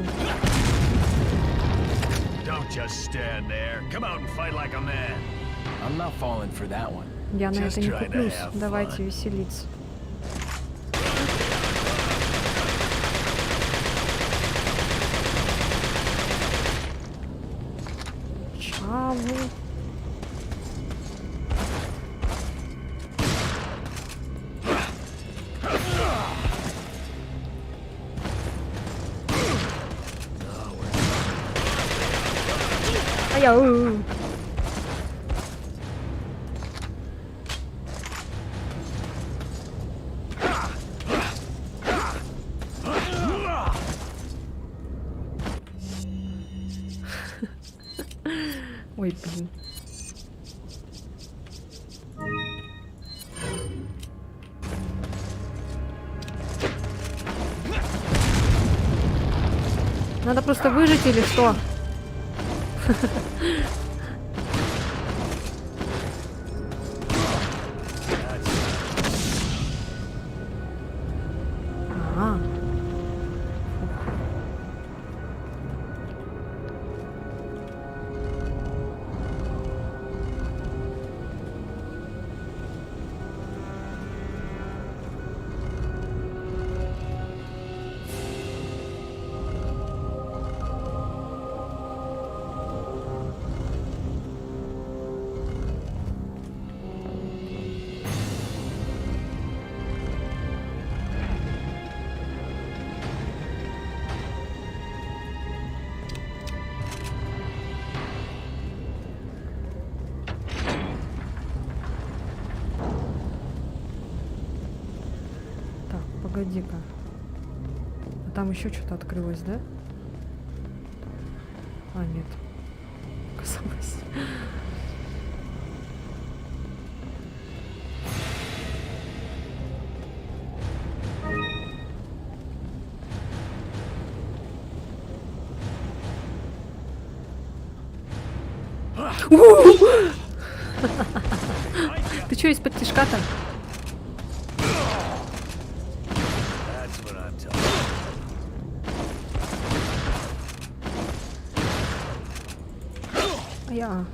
Don't just stand there. Come out and fight like a man. I'm not falling for that one. Я на Just это не try to куплюсь. have Давайте fun. веселиться. Чаву. Ай-яу. Ой, блин. Надо просто выжить или что? Ага. Так, погоди-ка. А там еще что-то открылось, да? А, нет. Казалось. Ты что из-под тишка-то? That's what I'm talking А я.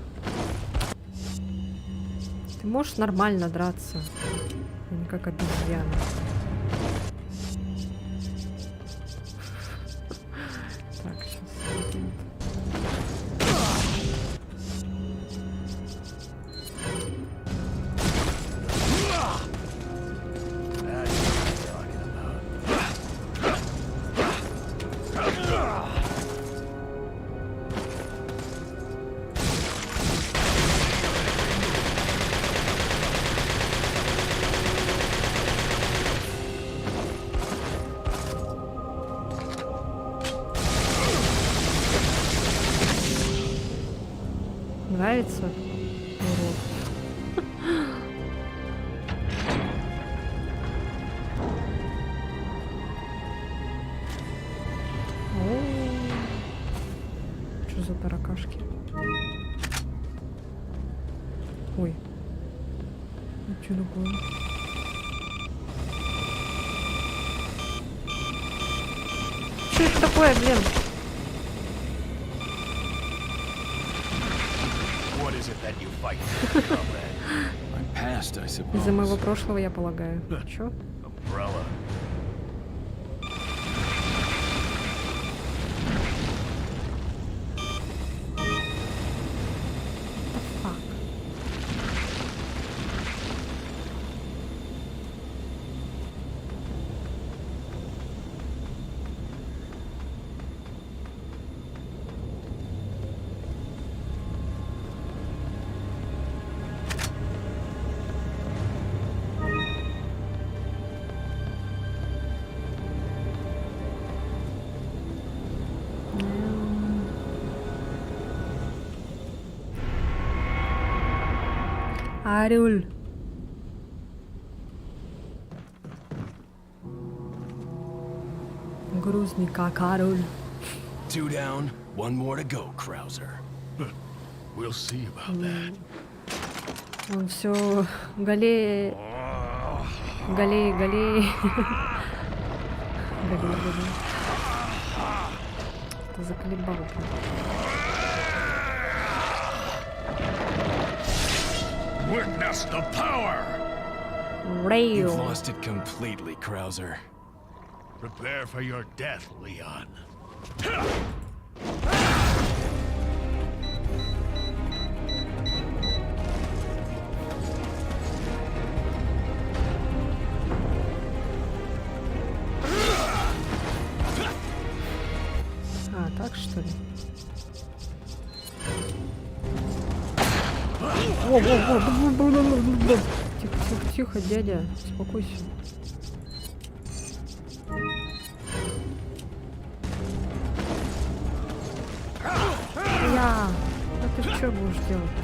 Ты можешь нормально драться, а не как обезьяна. Так, сейчас. Нравится? Урод. Что за таракашки? Ой. Что такое? что это такое, блин? What is it that you fight for, comrade? My past, I Из-за моего suppose. прошлого, я полагаю. Чё? Umbrella. Фак. Арюль. Грузный как Арюль. 2 down, 1 more to go, Krauser. We'll see about that. Он все галее. Галее, галее. Галее, галее. Это заколебал. Witness the power! Рейл. You've lost it completely, Krauser. Prepare for your death, Leon. А, так что ли? Тихо, тихо, тихо, дядя. Успокойся. Я. А ты что будешь делать?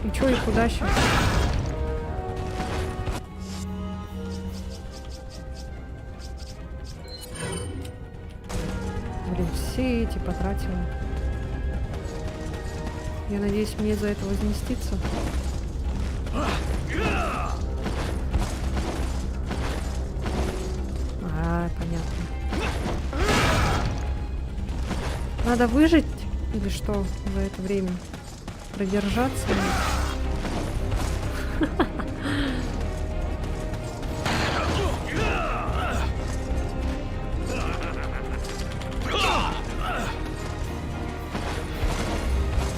И чё, и куда сейчас? Блин, все эти потратила. Я надеюсь, мне за это возместится. А, понятно. Надо выжить или что за это время? Продержаться?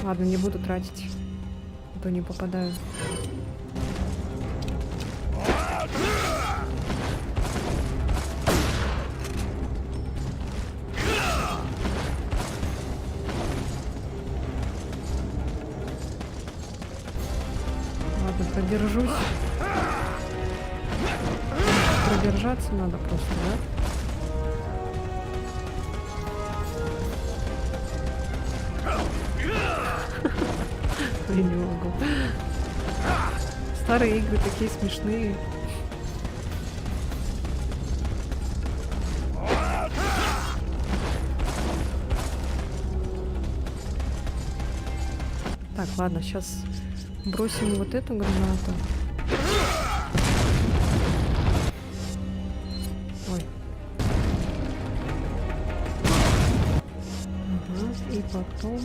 Ладно, не буду тратить, а то не попадаю. Ладно, продержусь. Продержаться надо просто, да? Я не могу. Старые игры такие смешные. Так, ладно, сейчас бросим вот эту гранату. Ой. Ага, и потом...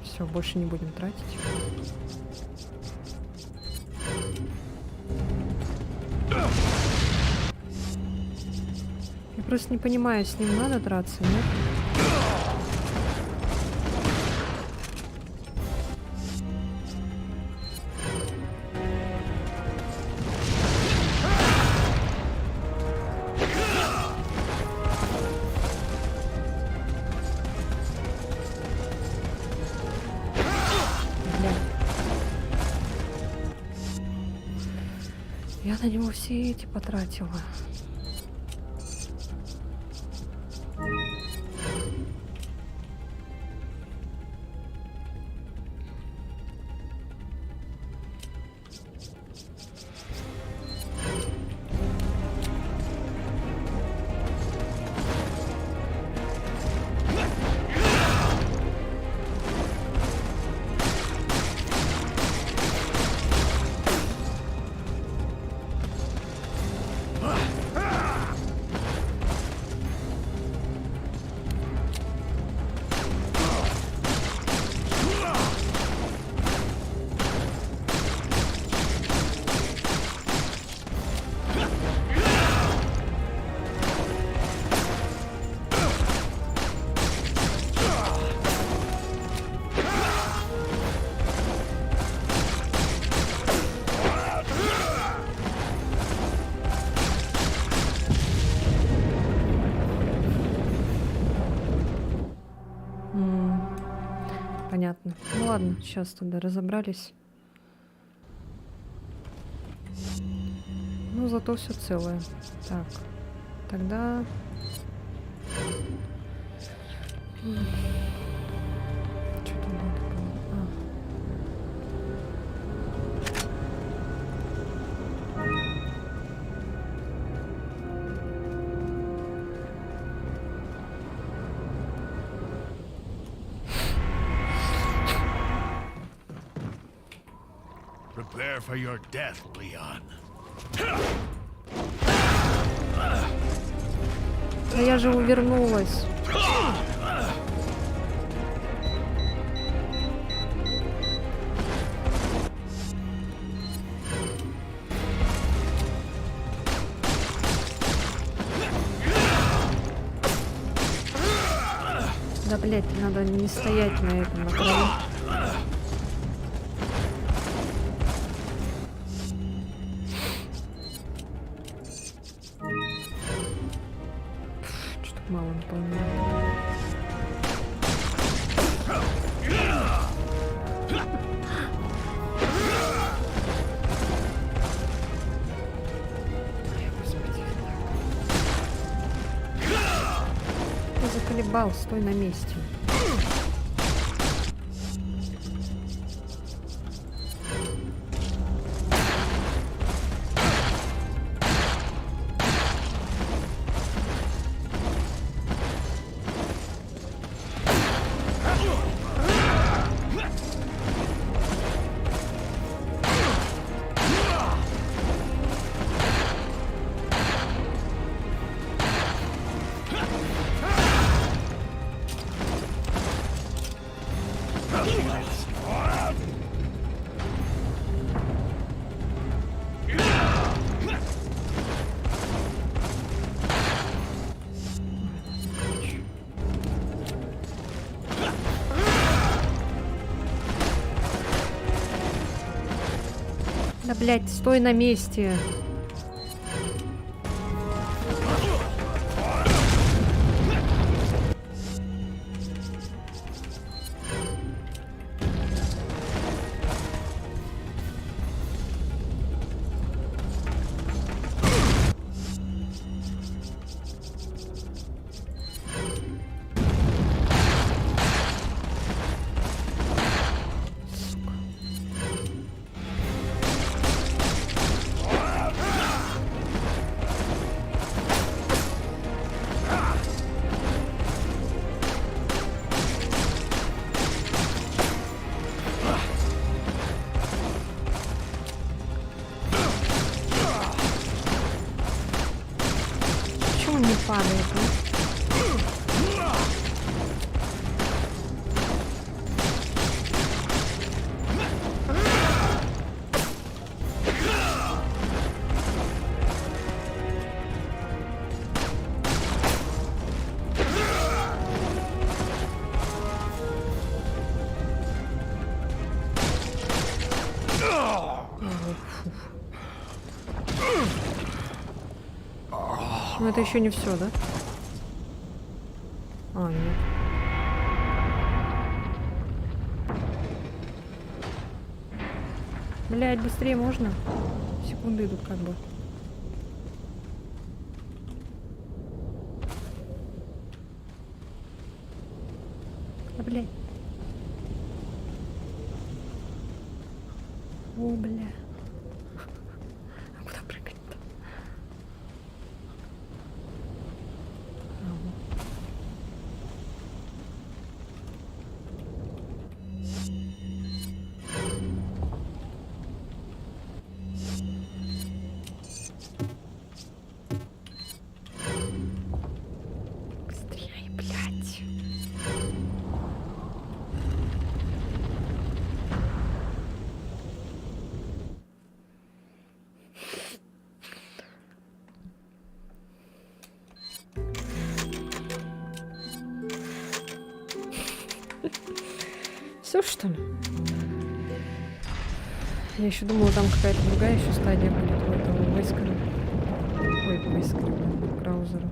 Все, больше не будем тратить. Я просто не понимаю, с ним надо драться, нет? Я на него все эти потратила. Понятно. Ну ладно, сейчас тогда разобрались. Ну, зато все целое. Так, тогда... Что там надо было? Prepare for your death, Leon. Да я же увернулась. Да, блять, надо не стоять на этом, на краю. Что-то мало наполняет. Ты заколебал, стой на месте. Да, блядь, стой на месте. Почему он не падает, а? Ну это еще не все, да? А, нет. Блядь, быстрее можно? Секунды идут как бы. А, блядь. О, бля. А куда прыгать-то? Быстрее, блядь. Все, что ли? Я еще думала, там какая-то другая еще стадия будет у этого Вескера. Ой, Вескера, блин, Краузера.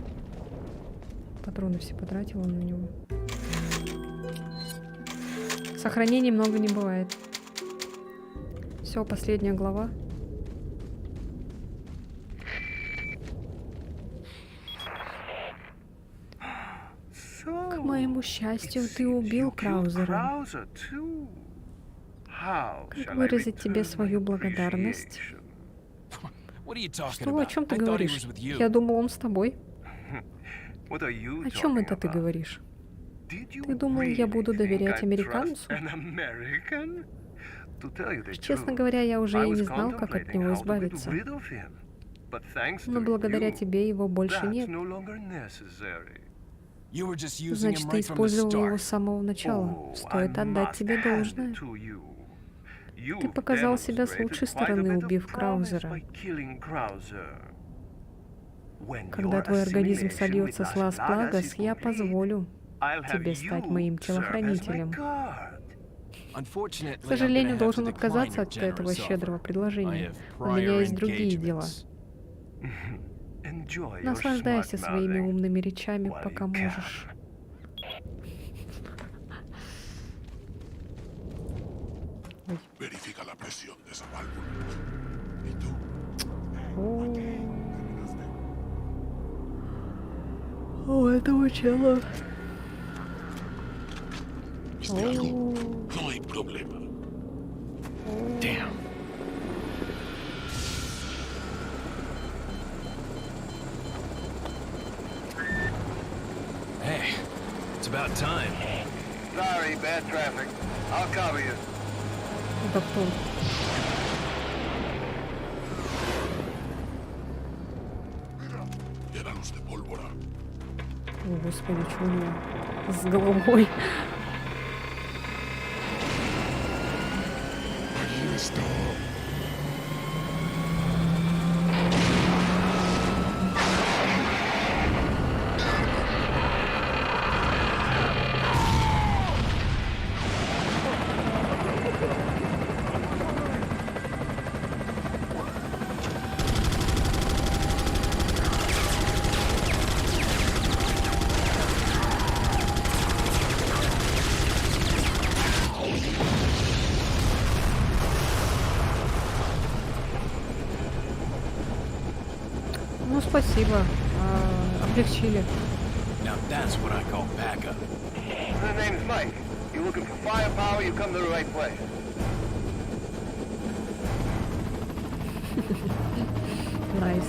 Патроны все потратила на него. Сохранений много не бывает. Все, последняя глава. К моему счастью, ты убил Краузера. Как выразить тебе свою благодарность? Что, о чем ты говоришь? Я думал, он с тобой. О чем это ты говоришь? Ты думал, я буду доверять американцу? Честно говоря, я уже и не знал, как от него избавиться. Но благодаря тебе его больше нет. Значит, ты использовал его с самого начала. Стоит отдать тебе должное. Ты показал себя с лучшей стороны, убив Краузера. Когда твой организм сольется с Лас-Плагас, я позволю тебе стать моим телохранителем. К сожалению, должен отказаться от этого щедрого предложения. У меня есть другие дела. Наслаждайся своими умными речами, пока можешь. Verifica la presión de esa válvula. ¿Y tú? У этого чела. ¿Viste algo? No hay problema. Damn. Hey, it's about time. Sorry, bad traffic. I'll cover you. Это кто? Llenanos de pólvora. О, господи, что у него с головой? Ahí está. Ну, спасибо. Облегчили. Now that's what I call backup. The name's Mike. You looking for firepower, you come to the right place. Найс.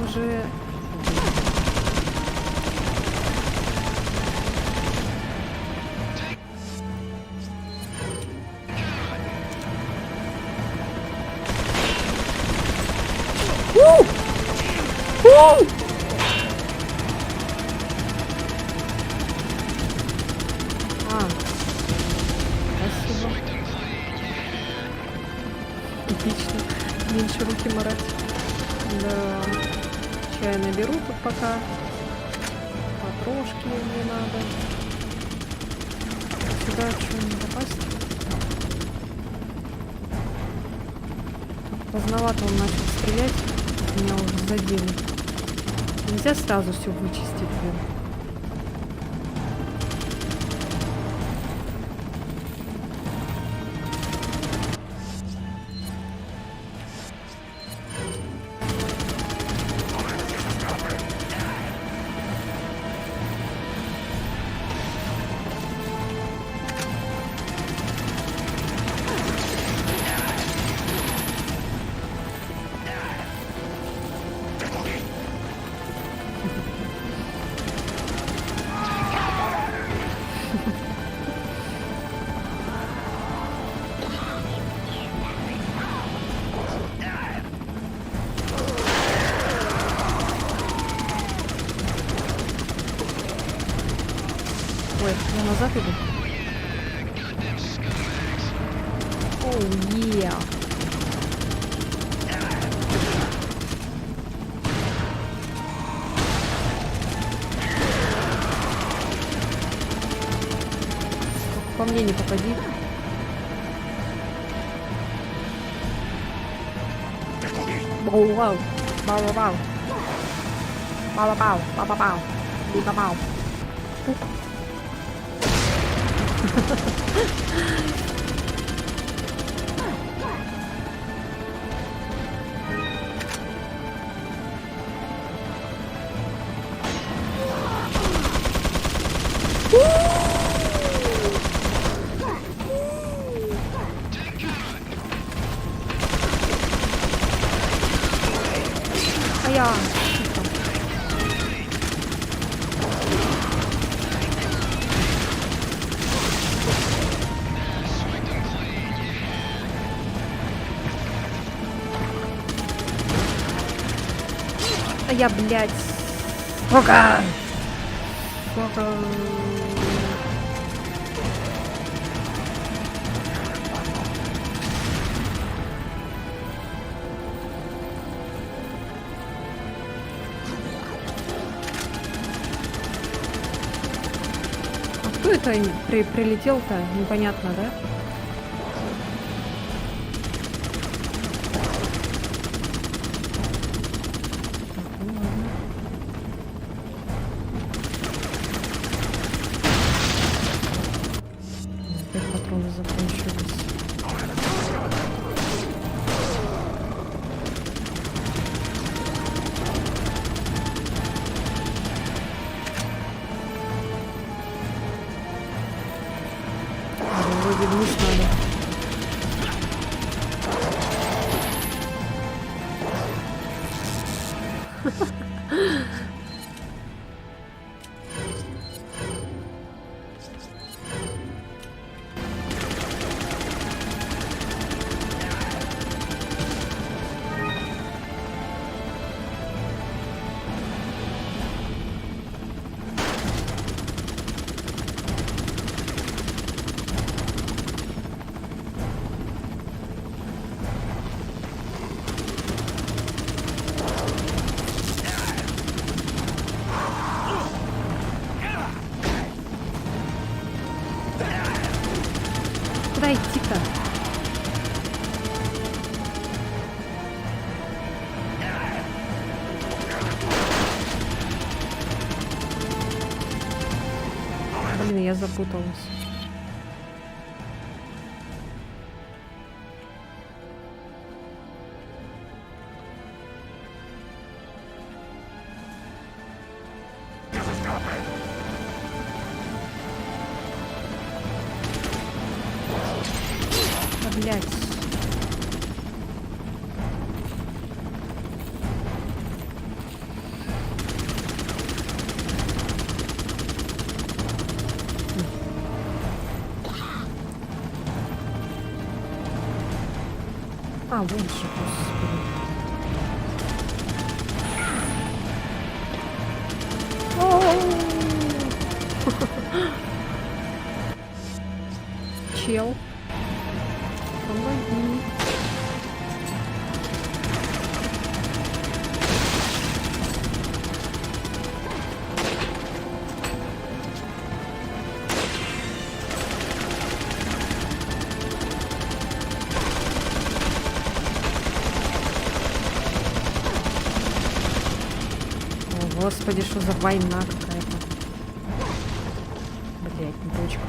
Уже... Спасибо. Отлично. Меньше руки марать. Да. Чай наберу тут пока. Потрошки мне надо. Сюда что, не попасть? Поздновато он начал стрелять. Меня уже задели. Нельзя сразу все вычистить, блин. Ой, я назад иду. Оу, е. По мне не попади. Вау, вау, вау, вау, вау, вау, вау, вау, вау, вау. А я... А я, блядь... Сука! Сука! А кто это прилетел-то? Непонятно, да? Ну ладно. Опять патроны закончились. Вроде вниз надо. Куда идти-то? Блин, я запуталась. Да, блядь. А, вон же, господи. Чел. Помоги. О, господи, что за война какая-то. Блять, не точка.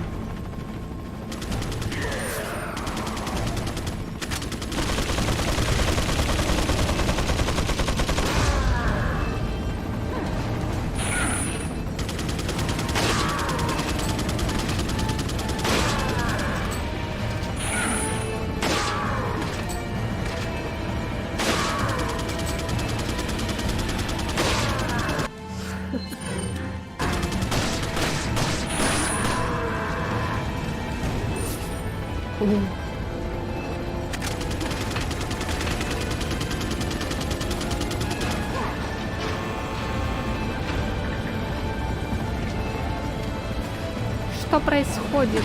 Что происходит?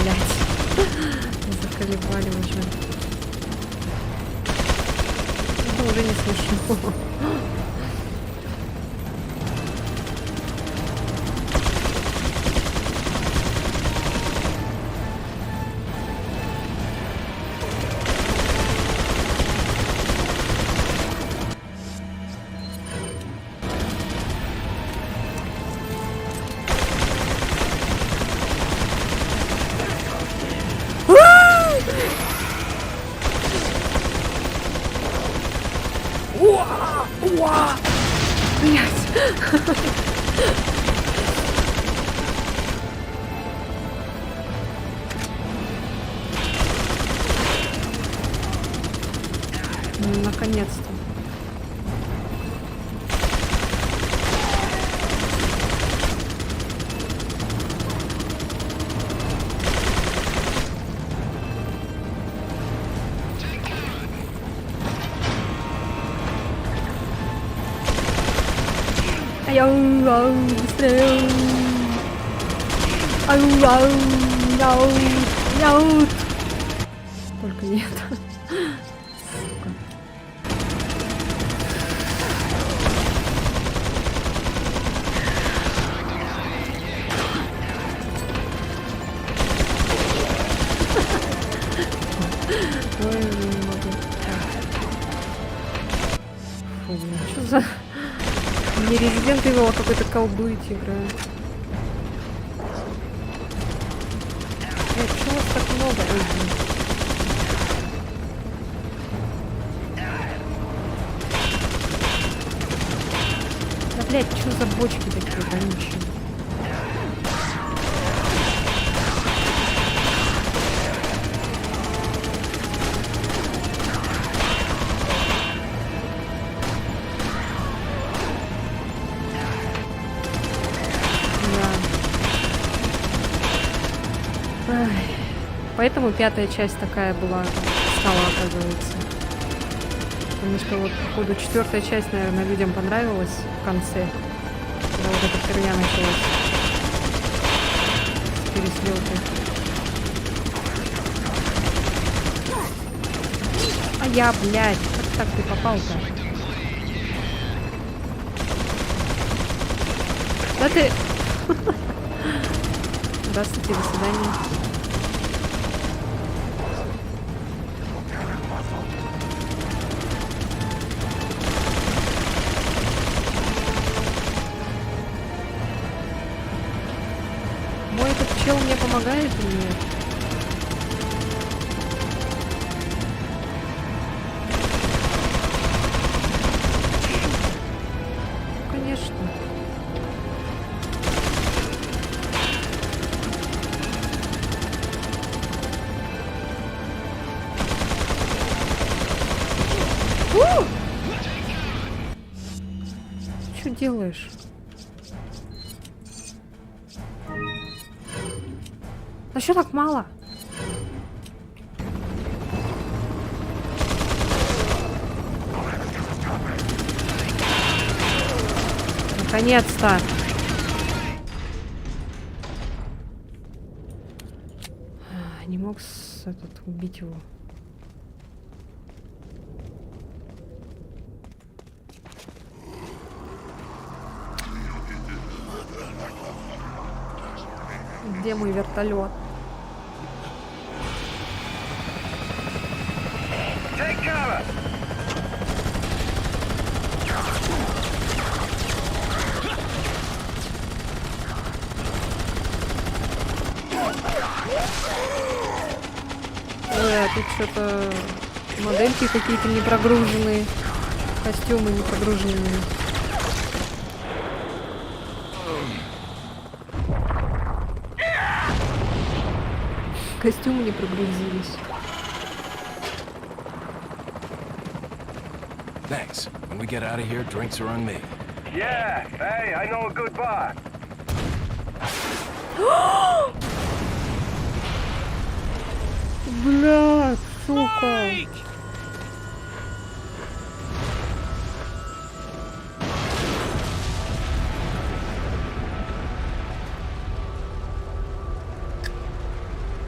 Блять. Заколебали уже. Это уже не смешно. Ну, наконец-то. Ау, быстрее. Ау. Только нет. Сука. Ой, не могу. Фу, блин, что за... Не Resident Evil, а какой-то колдуете играю. Чего вас так много? Ой, блин. Да, блядь, что за бочки такие вонючие? Поэтому пятая часть такая была, стала, оказывается. Потому что вот, походу, четвертая часть, наверное, людям понравилась в конце. Когда вот эта херня началась. С переслётой. А я, блядь, как так ты попал-то? Да ты... Здравствуйте, до свидания. Мой этот чел мне помогает или нет? Конечно. Что делаешь? А что так мало? Наконец-то! Не мог убить его. Где мой вертолет? Take cover! Тут что-то модельки какие-то не прогруженные, костюмы не прогруженные. Костюмы не прогрузились. Thanks. When we get out of here, drinks are on me. Yeah, hey, I know a good bar. Бля, сука.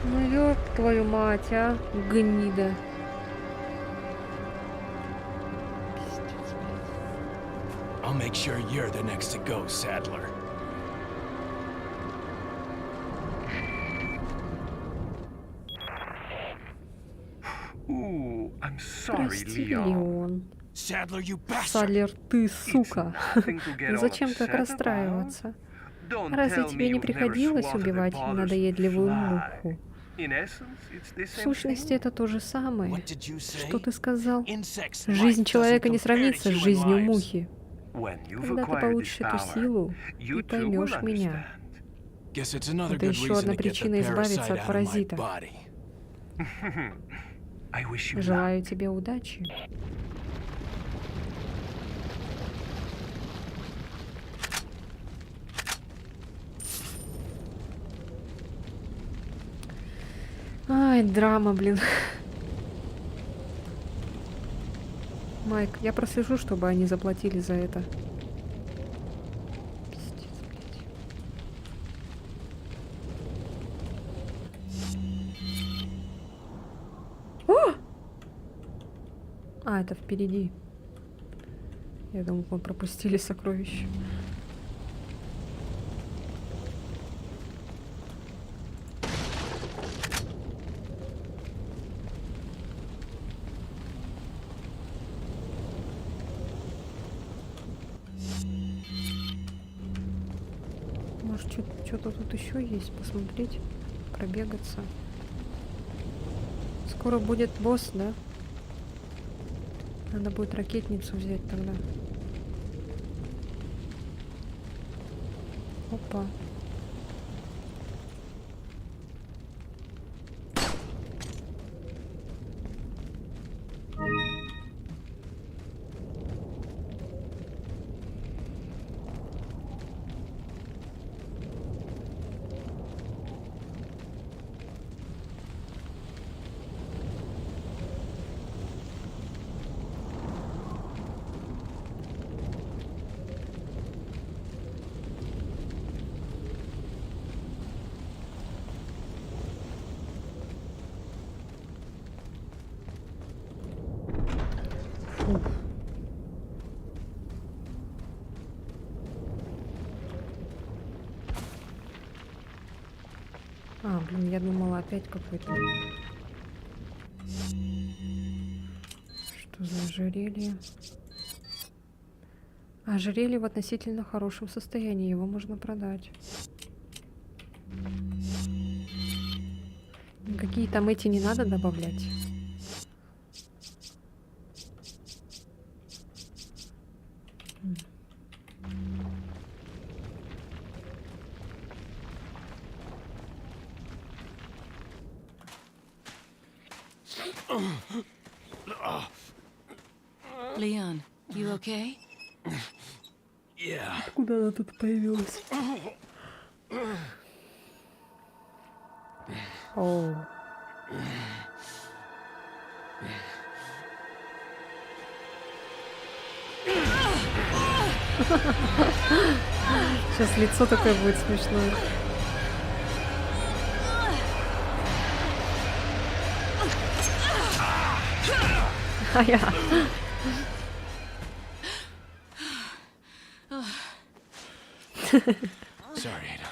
Ну ёб твою мать, а, гнида. I'll make sure you're the next to go, Sadler. Ooh, I'm sorry, Прости, Leon. Леон. Sadler, you bastard! Салер, ты, сука. nothing to get Ну all зачем так upset расстраиваться? Don't Разве tell тебе me не you've never приходилось swatted a убивать bothersome надоедливую fly. муху? In essence, it's the В same сущности, thing. это то же самое. What did you say? Что ты сказал? Insects' Жизнь life человека doesn't не compare to сравнится с human жизнью lives. мухи. When you've Когда ты acquired получишь this эту power, силу, you ты too will поймешь меня. understand. Guess it's another Это good еще reason одна to get the причина избавиться parasite от out of my паразита. body. I wish you luck. Желаю тебе удачи. Ай, драма, блин. Майк, я прослежу, чтобы они заплатили за это. Пиздец, блядь. О! А, это впереди. Я думал, мы пропустили сокровище. Может, что-то тут еще есть? Посмотреть, пробегаться. Скоро будет босс, да? Надо будет ракетницу взять тогда. Опа. Фух. А, блин, я думала опять какой-то. Что за ожерелье? Ожерелье в относительно хорошем состоянии, его можно продать. Какие там эти не надо добавлять? Leon, you okay? Yeah. Откуда она тут появилась? Оу. Сейчас лицо такое будет смешное. А я. Sorry, Ada.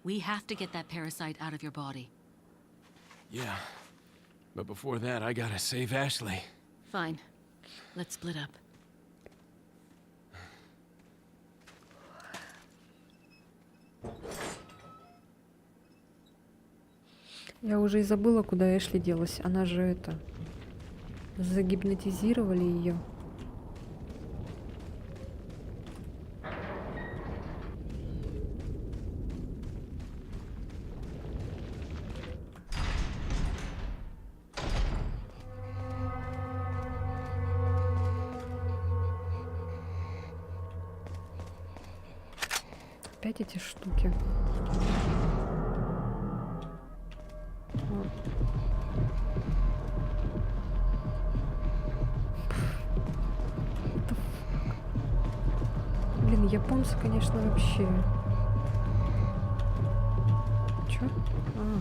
We have to get that parasite out of your body. Yeah. But before that, I gotta save Ashley. Fine. Let's split up. Я уже и забыла, куда Эшли делась. Она же это... Загипнотизировали ее. Опять эти штуки. Блин, японцы, конечно, вообще. Чё? А.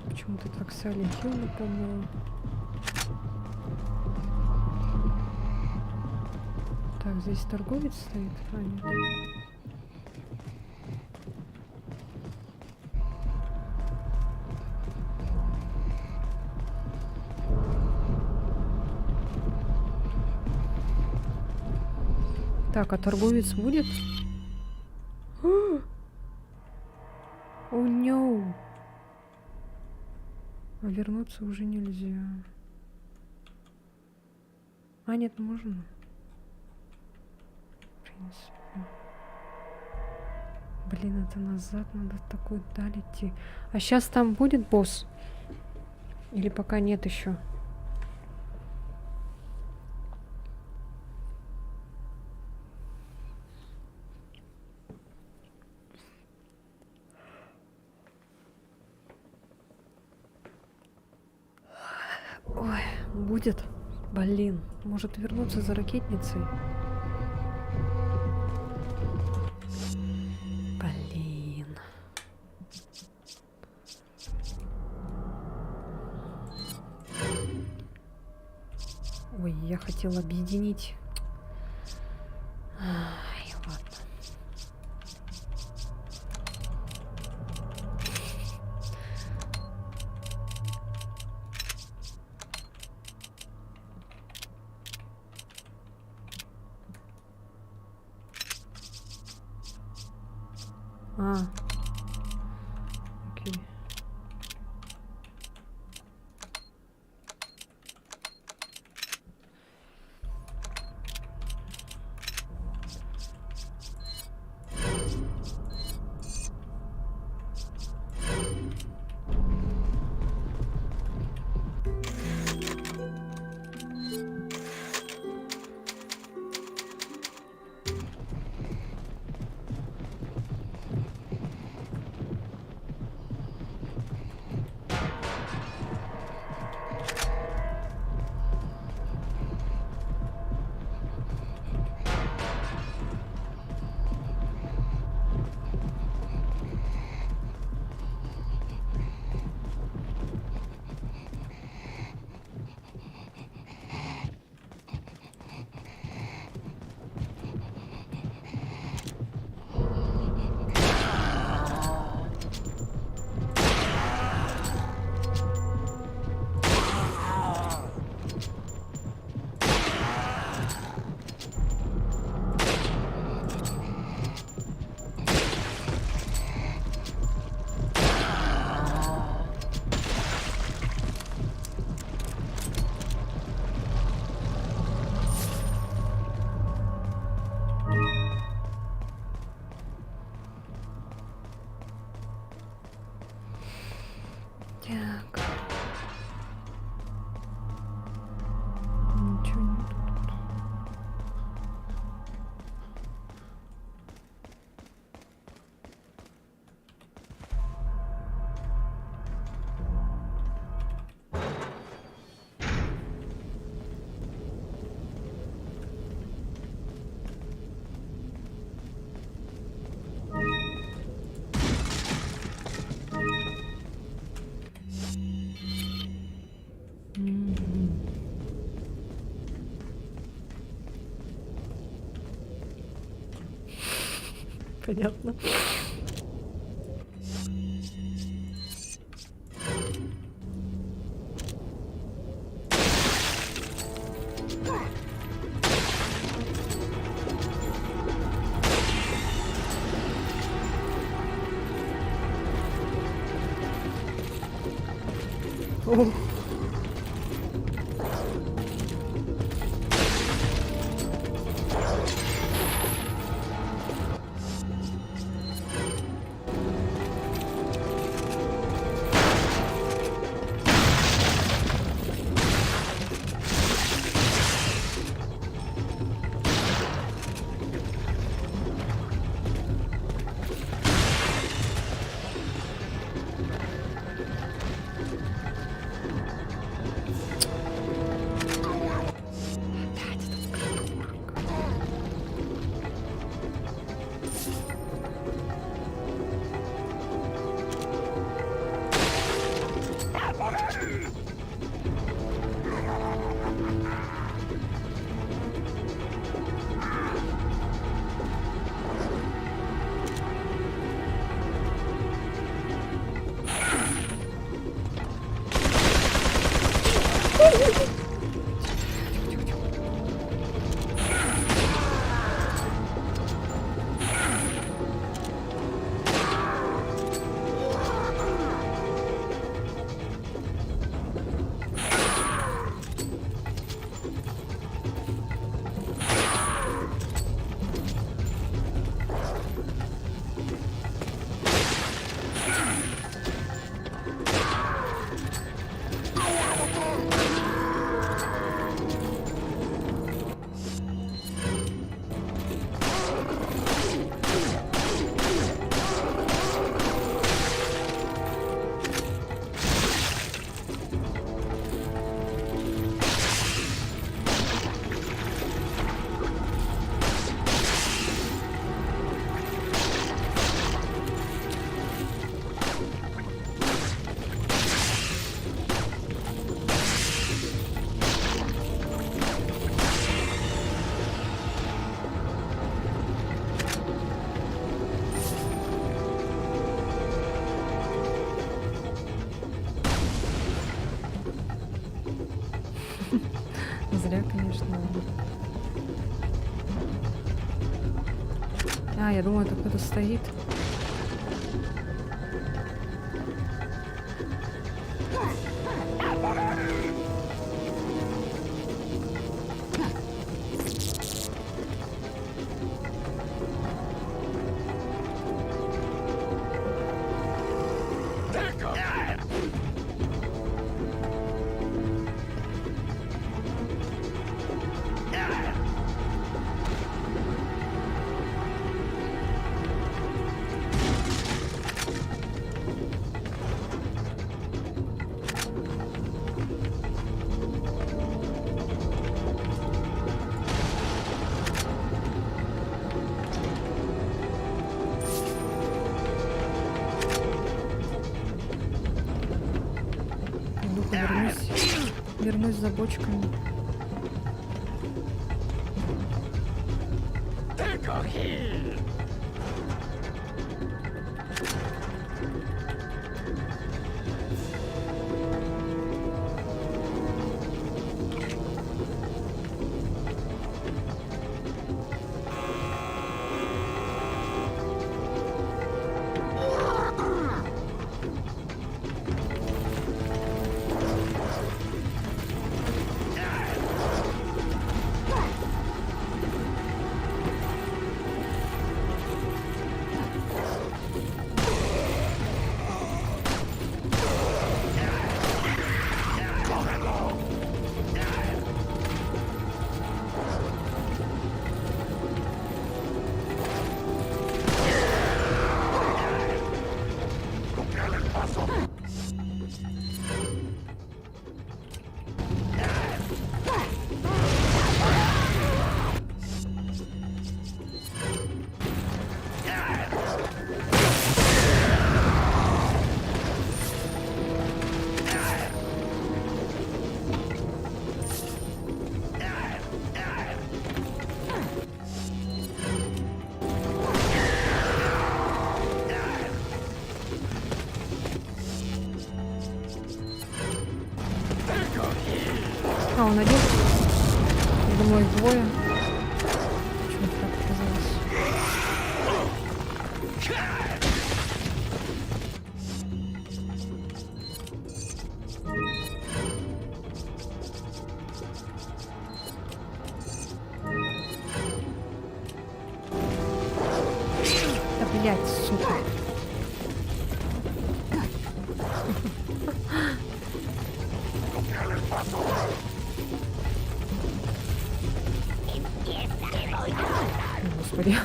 Почему-то так Silent Hill напомнила. Так, здесь торговец стоит? А, нет. Так, а торговец будет? О, no. А вернуться уже нельзя. А, нет, можно. В принципе. Блин, это назад надо такой даль идти. А сейчас там будет босс? Или пока нет еще? Ой, будет. Блин, может вернуться за ракетницей? Блин. Ой, я хотела объединить. Ай, ладно. А. Окей. Так. Ничего нету тут. Понятно. О. Зря, конечно. А, я думаю, это кто-то стоит. Вернусь за бочками. А, он один? Я думала, их двое. Почему-то так оказалось. Да, блядь, сука. Господи,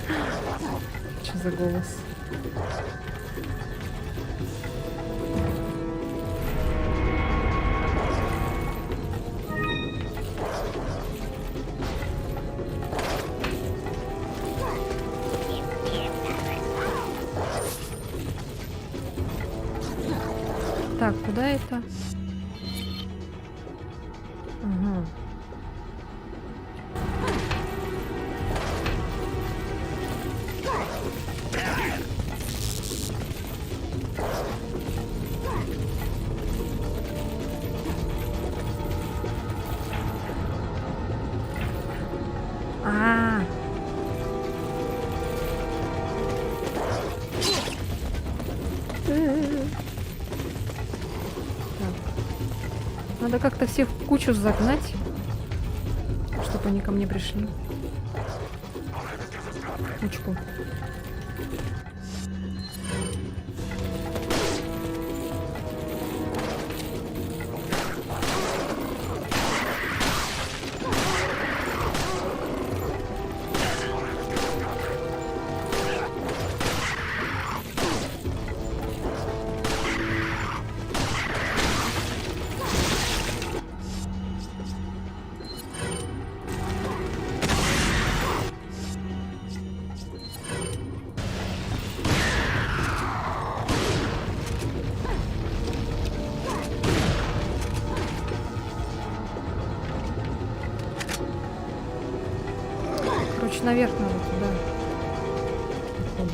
что за голос? Так, куда это? Ага. А. Надо как-то всех в кучу загнать, чтобы они ко мне пришли. Кучку. Короче, наверх надо туда. Походу.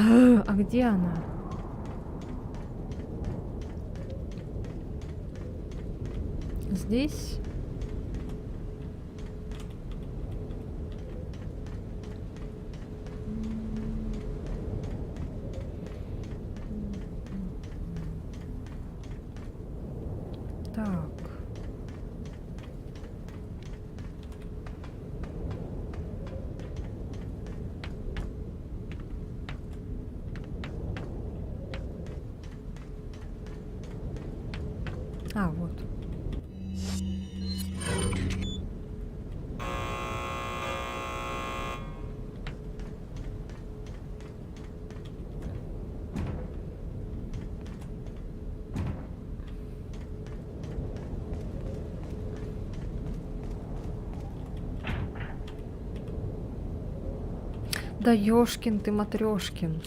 А где она? Здесь? Так. А, вот. Да ёшкин ты, матрёшкин.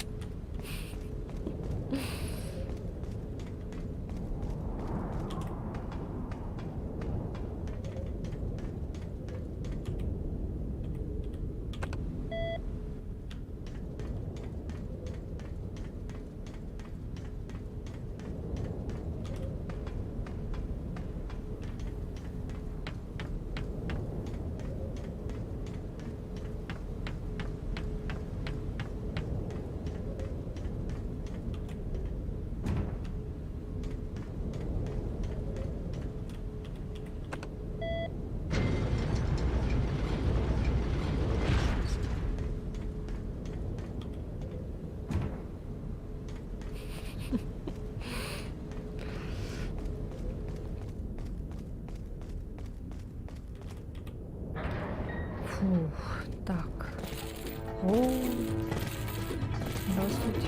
Фух, так. О, здравствуйте.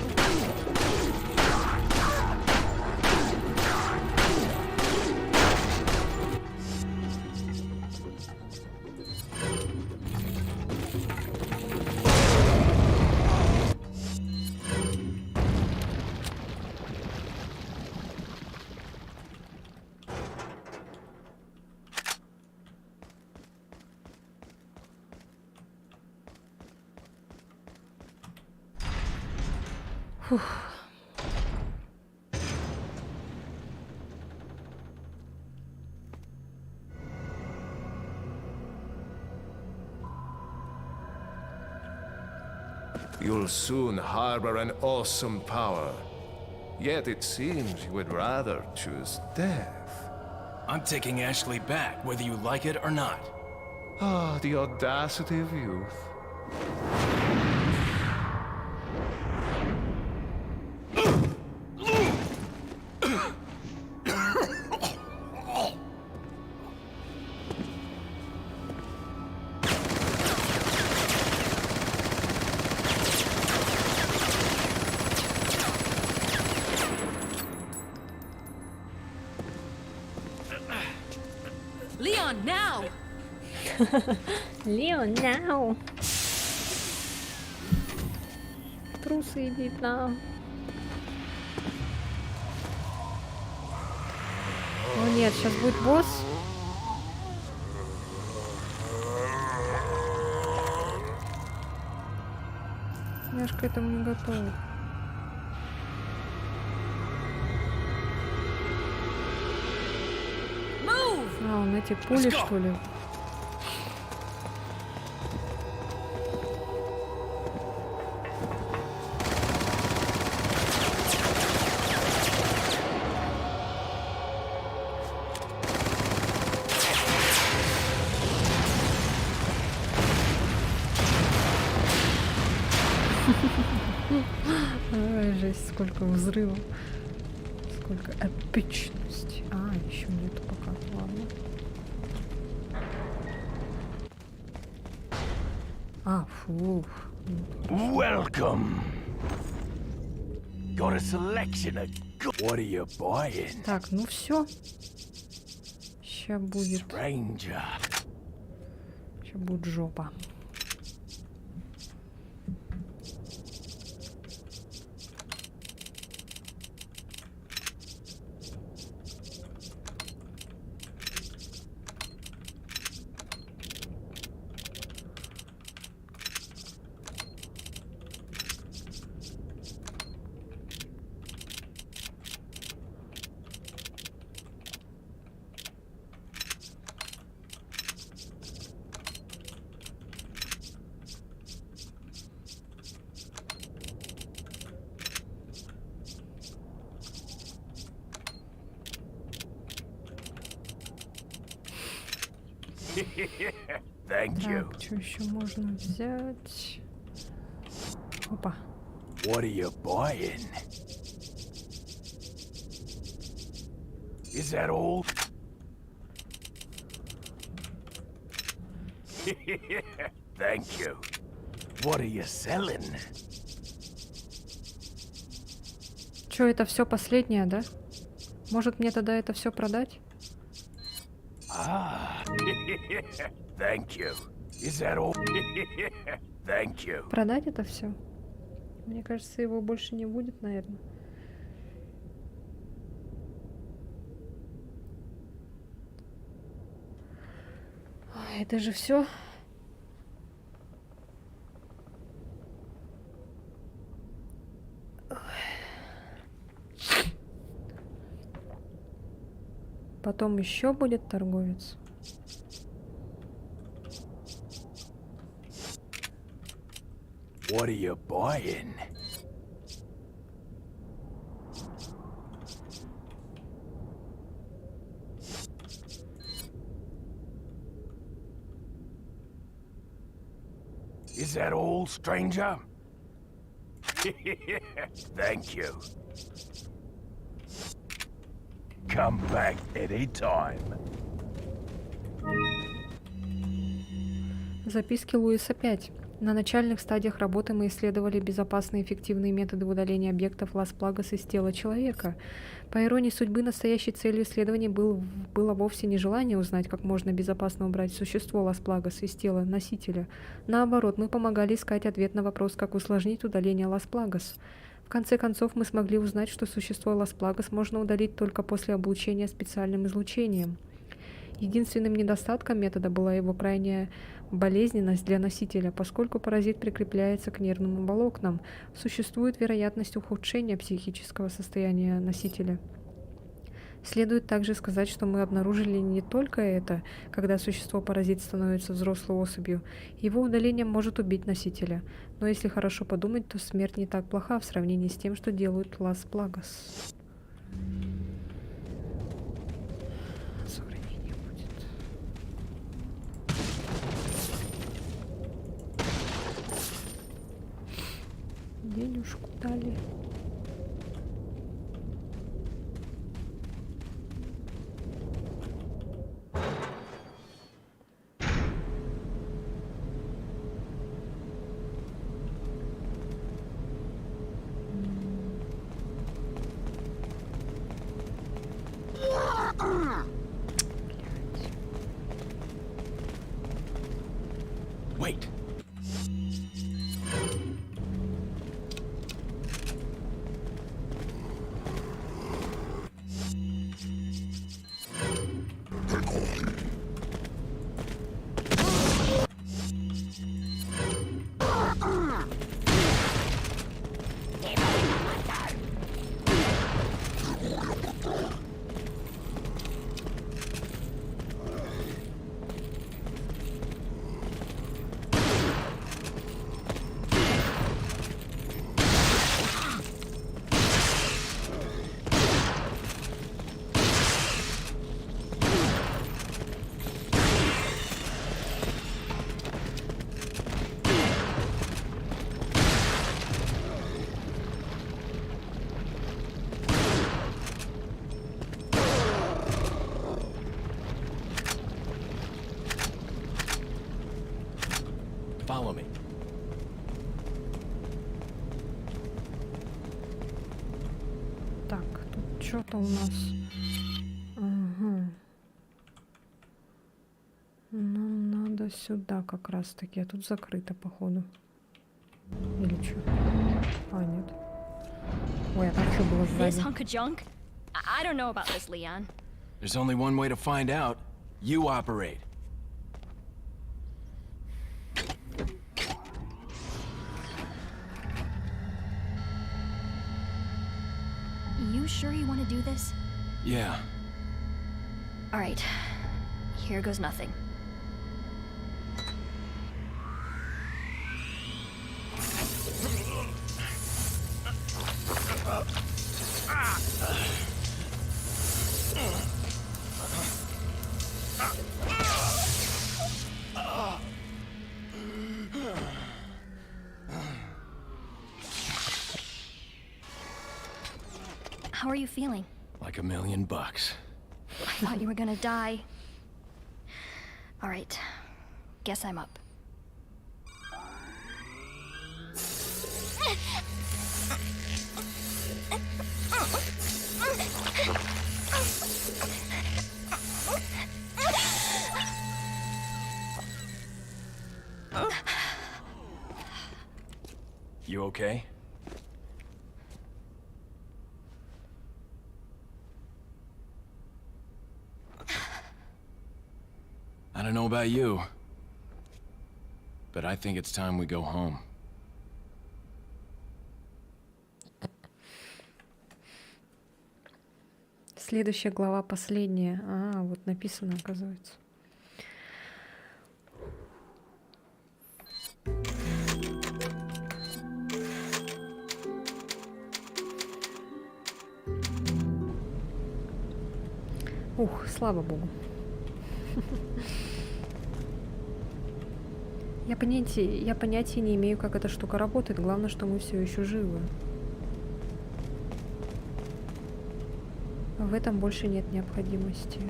You'll soon harbor an awesome power. Yet it seems you would rather choose death. I'm taking Ashley back, whether you like it or not. Ah, the audacity of youth. Leon, now! Леон, now! Трусы иди нам. О нет, сейчас будет босс. Я ж к этому не готов. А, он эти пули, что ли? Ой, жесть, сколько взрывов. Сколько эпичности. А, еще нету пока. Ладно. А, фух. Welcome. Got a selection of what are you buying? Так, ну все. Сейчас будет. Ranger. Сейчас будет жопа. Thank you. Так, что еще можно взять? Опа. What are you buying? Is that all? Thank you. What are you selling? Что, это все последнее, да? Может мне тогда это все продать? Ah. Thank you. Is that all? Thank you. Продать это все? Мне кажется, его больше не будет, наверное. Это же все. Потом еще будет торговец. What are you buying? Is that all, stranger? Thank you. Come back anytime. Записки Луиса 5. На начальных стадиях работы мы исследовали безопасные и эффективные методы удаления объектов Лас-Плагас из тела человека. По иронии судьбы, настоящей целью исследования было вовсе не желание узнать, как можно безопасно убрать существо Лас-Плагас из тела носителя. Наоборот, мы помогали искать ответ на вопрос, как усложнить удаление Лас-Плагас. В конце концов, мы смогли узнать, что существо Лас-Плагас можно удалить только после облучения специальным излучением. Единственным недостатком метода была его крайняя болезненность для носителя, поскольку паразит прикрепляется к нервным волокнам. Существует вероятность ухудшения психического состояния носителя. Следует также сказать, что мы обнаружили не только это, когда существо-паразит становится взрослой особью. Его удаление может убить носителя. Но если хорошо подумать, то смерть не так плоха в сравнении с тем, что делают Лас-Плагас. Денежку дали. Wait. Follow me. Так, тут что-то у нас. Ага. Нам надо сюда как раз таки. А тут закрыто, походу. Или что? А, нет. Ой, а там что было This сзади? hunk of junk? I don't know about this, Leon. There's only one way to find out. You operate. You sure you want to do this? Yeah. All right. Here goes nothing. How are you feeling? Like $1,000,000. I thought you were gonna die. All right. Guess I'm up. You okay? I don't know about you, but I think it's time we go home. Следующая глава, последняя. А, вот написано, оказывается. Ух, слава богу. Я понятия не имею, как эта штука работает. Главное, что мы все еще живы. В этом больше нет необходимости.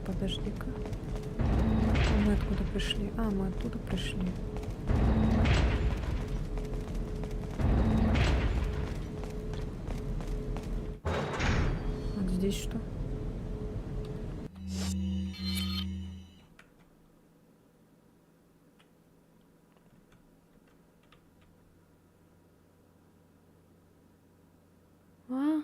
Подожди-ка. А мы откуда пришли? А, мы оттуда пришли. Вот здесь что? А?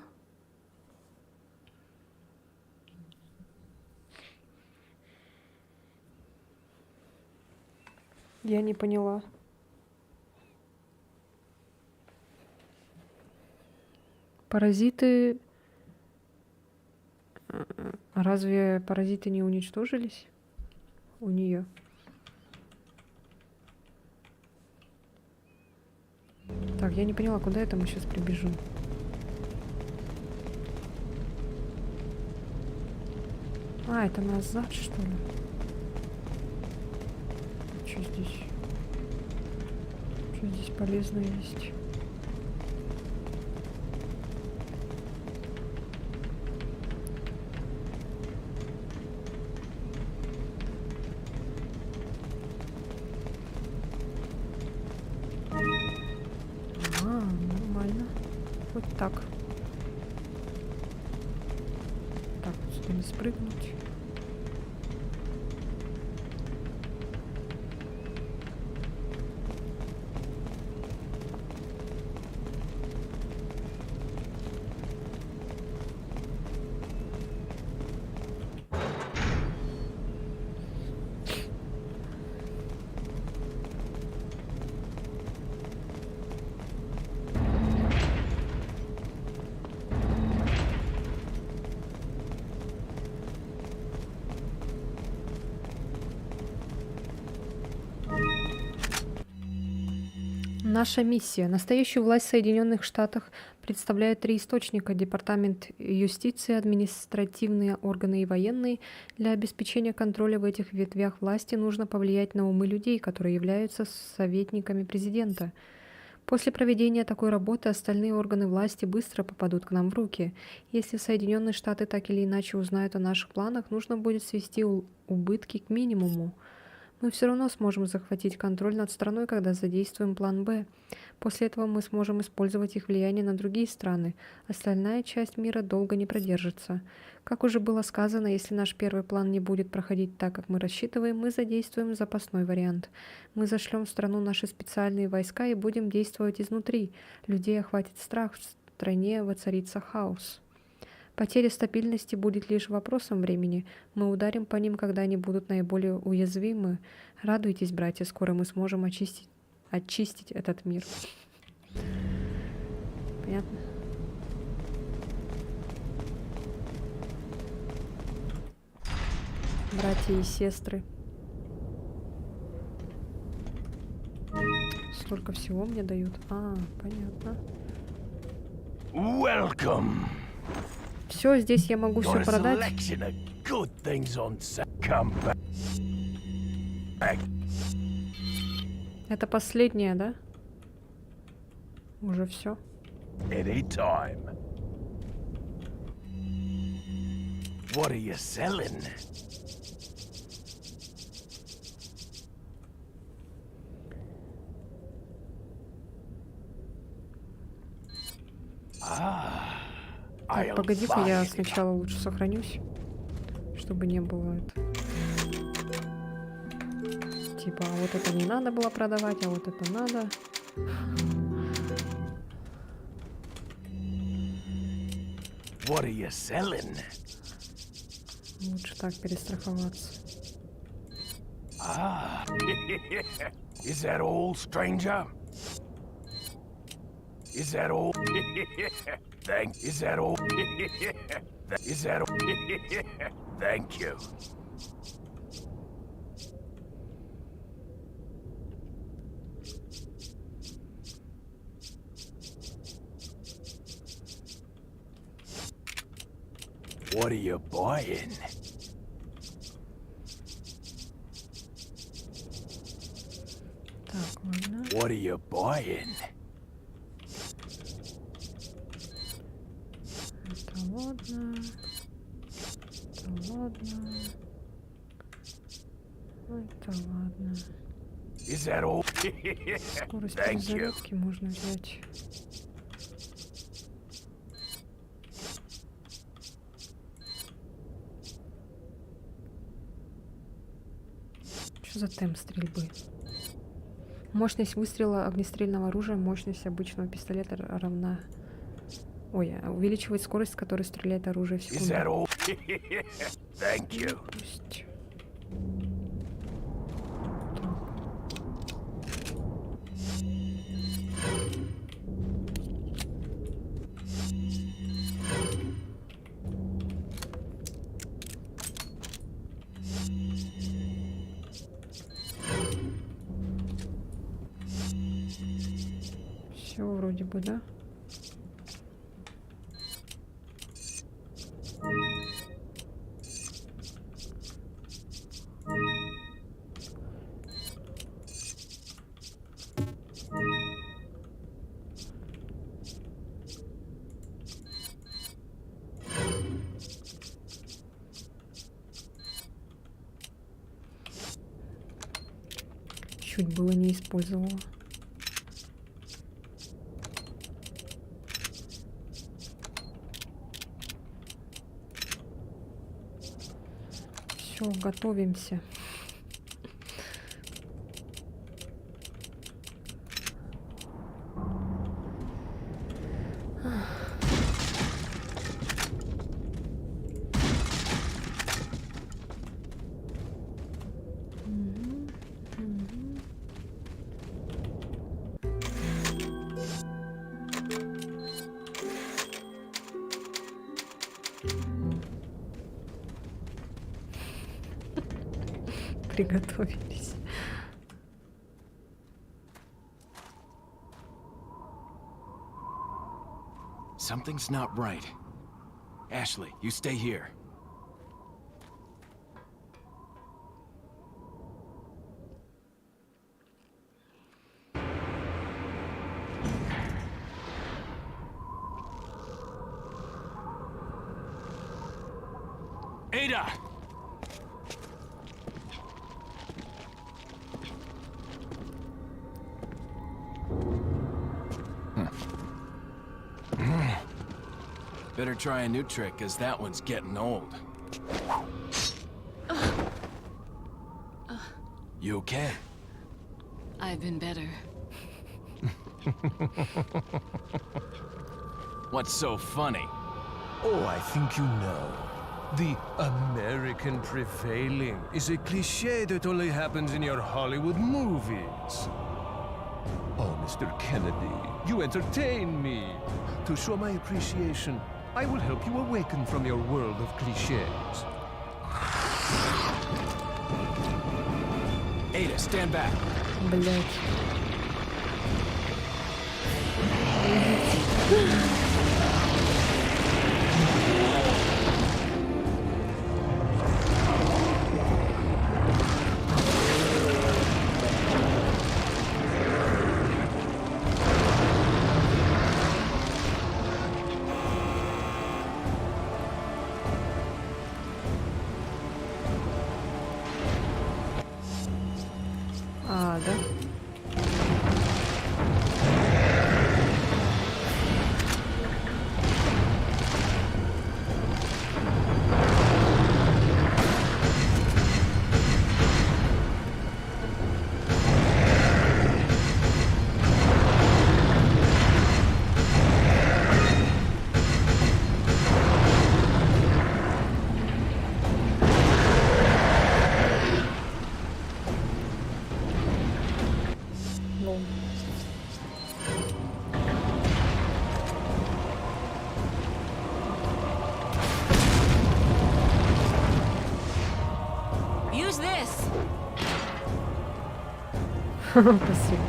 Я не поняла. Паразиты... Разве паразиты не уничтожились у нее? Так, я не поняла, куда это мы сейчас прибежим. А, это назад, что ли? Что здесь? Что здесь полезное есть? Нормально. Вот так. Так, вот сюда не спрыгнуть. Наша миссия. Настоящую власть в Соединенных Штатах представляют 3 источника: Департамент юстиции, административные органы и военные. Для обеспечения контроля в этих ветвях власти нужно повлиять на умы людей, которые являются советниками президента. После проведения такой работы остальные органы власти быстро попадут к нам в руки. Если Соединенные Штаты так или иначе узнают о наших планах, нужно будет свести убытки к минимуму. Мы все равно сможем захватить контроль над страной, когда задействуем план «Б». После этого мы сможем использовать их влияние на другие страны. Остальная часть мира долго не продержится. Как уже было сказано, если наш первый план не будет проходить так, как мы рассчитываем, мы задействуем запасной вариант. Мы зашлем в страну наши специальные войска и будем действовать изнутри. Людей охватит страх, в стране воцарится хаос. Потеря стабильности будет лишь вопросом времени. Мы ударим по ним, когда они будут наиболее уязвимы. Радуйтесь, братья, скоро мы сможем очистить этот мир. Понятно? Братья и сестры. Столько всего мне дают. А, понятно. Welcome. Все, здесь я могу все Got a продать. selection of good things on sale. Come back. Это последнее, да? Уже все. Anytime. What are you selling? Так, погоди-ка, я сначала лучше сохранюсь, чтобы не было это. Типа, а вот это не надо было продавать, а вот это надо. What are you selling? Лучше так перестраховаться. Is that all, stranger? Is that all? Is that all? Is that all? Thank you. What are you buying? Так, ладно. What are you buying? Это ладно. Это ладно. Это ладно. Is that all? Скорость Thank you. перезарядки можно взять. Что за темп стрельбы? Мощность выстрела огнестрельного оружия, мощность обычного пистолета равна... Ой, увеличивает скорость, с которой стреляет оружие в Is that секунду. all? Thank you. Пусть. Все вроде бы, да? Чуть было не использовала. Все, готовимся. Приготовились. Something's not right. Ashley, you stay here. Ada! Better try a new trick, cause that one's getting old. You okay? I've been better. What's so funny? Oh, I think you know. The American prevailing is a cliché that only happens in your Hollywood movies. Oh, Mr. Kennedy, you entertain me. To show my appreciation, I will help you awaken from your world of clichés. Ada, stand back. Блять. Спасибо.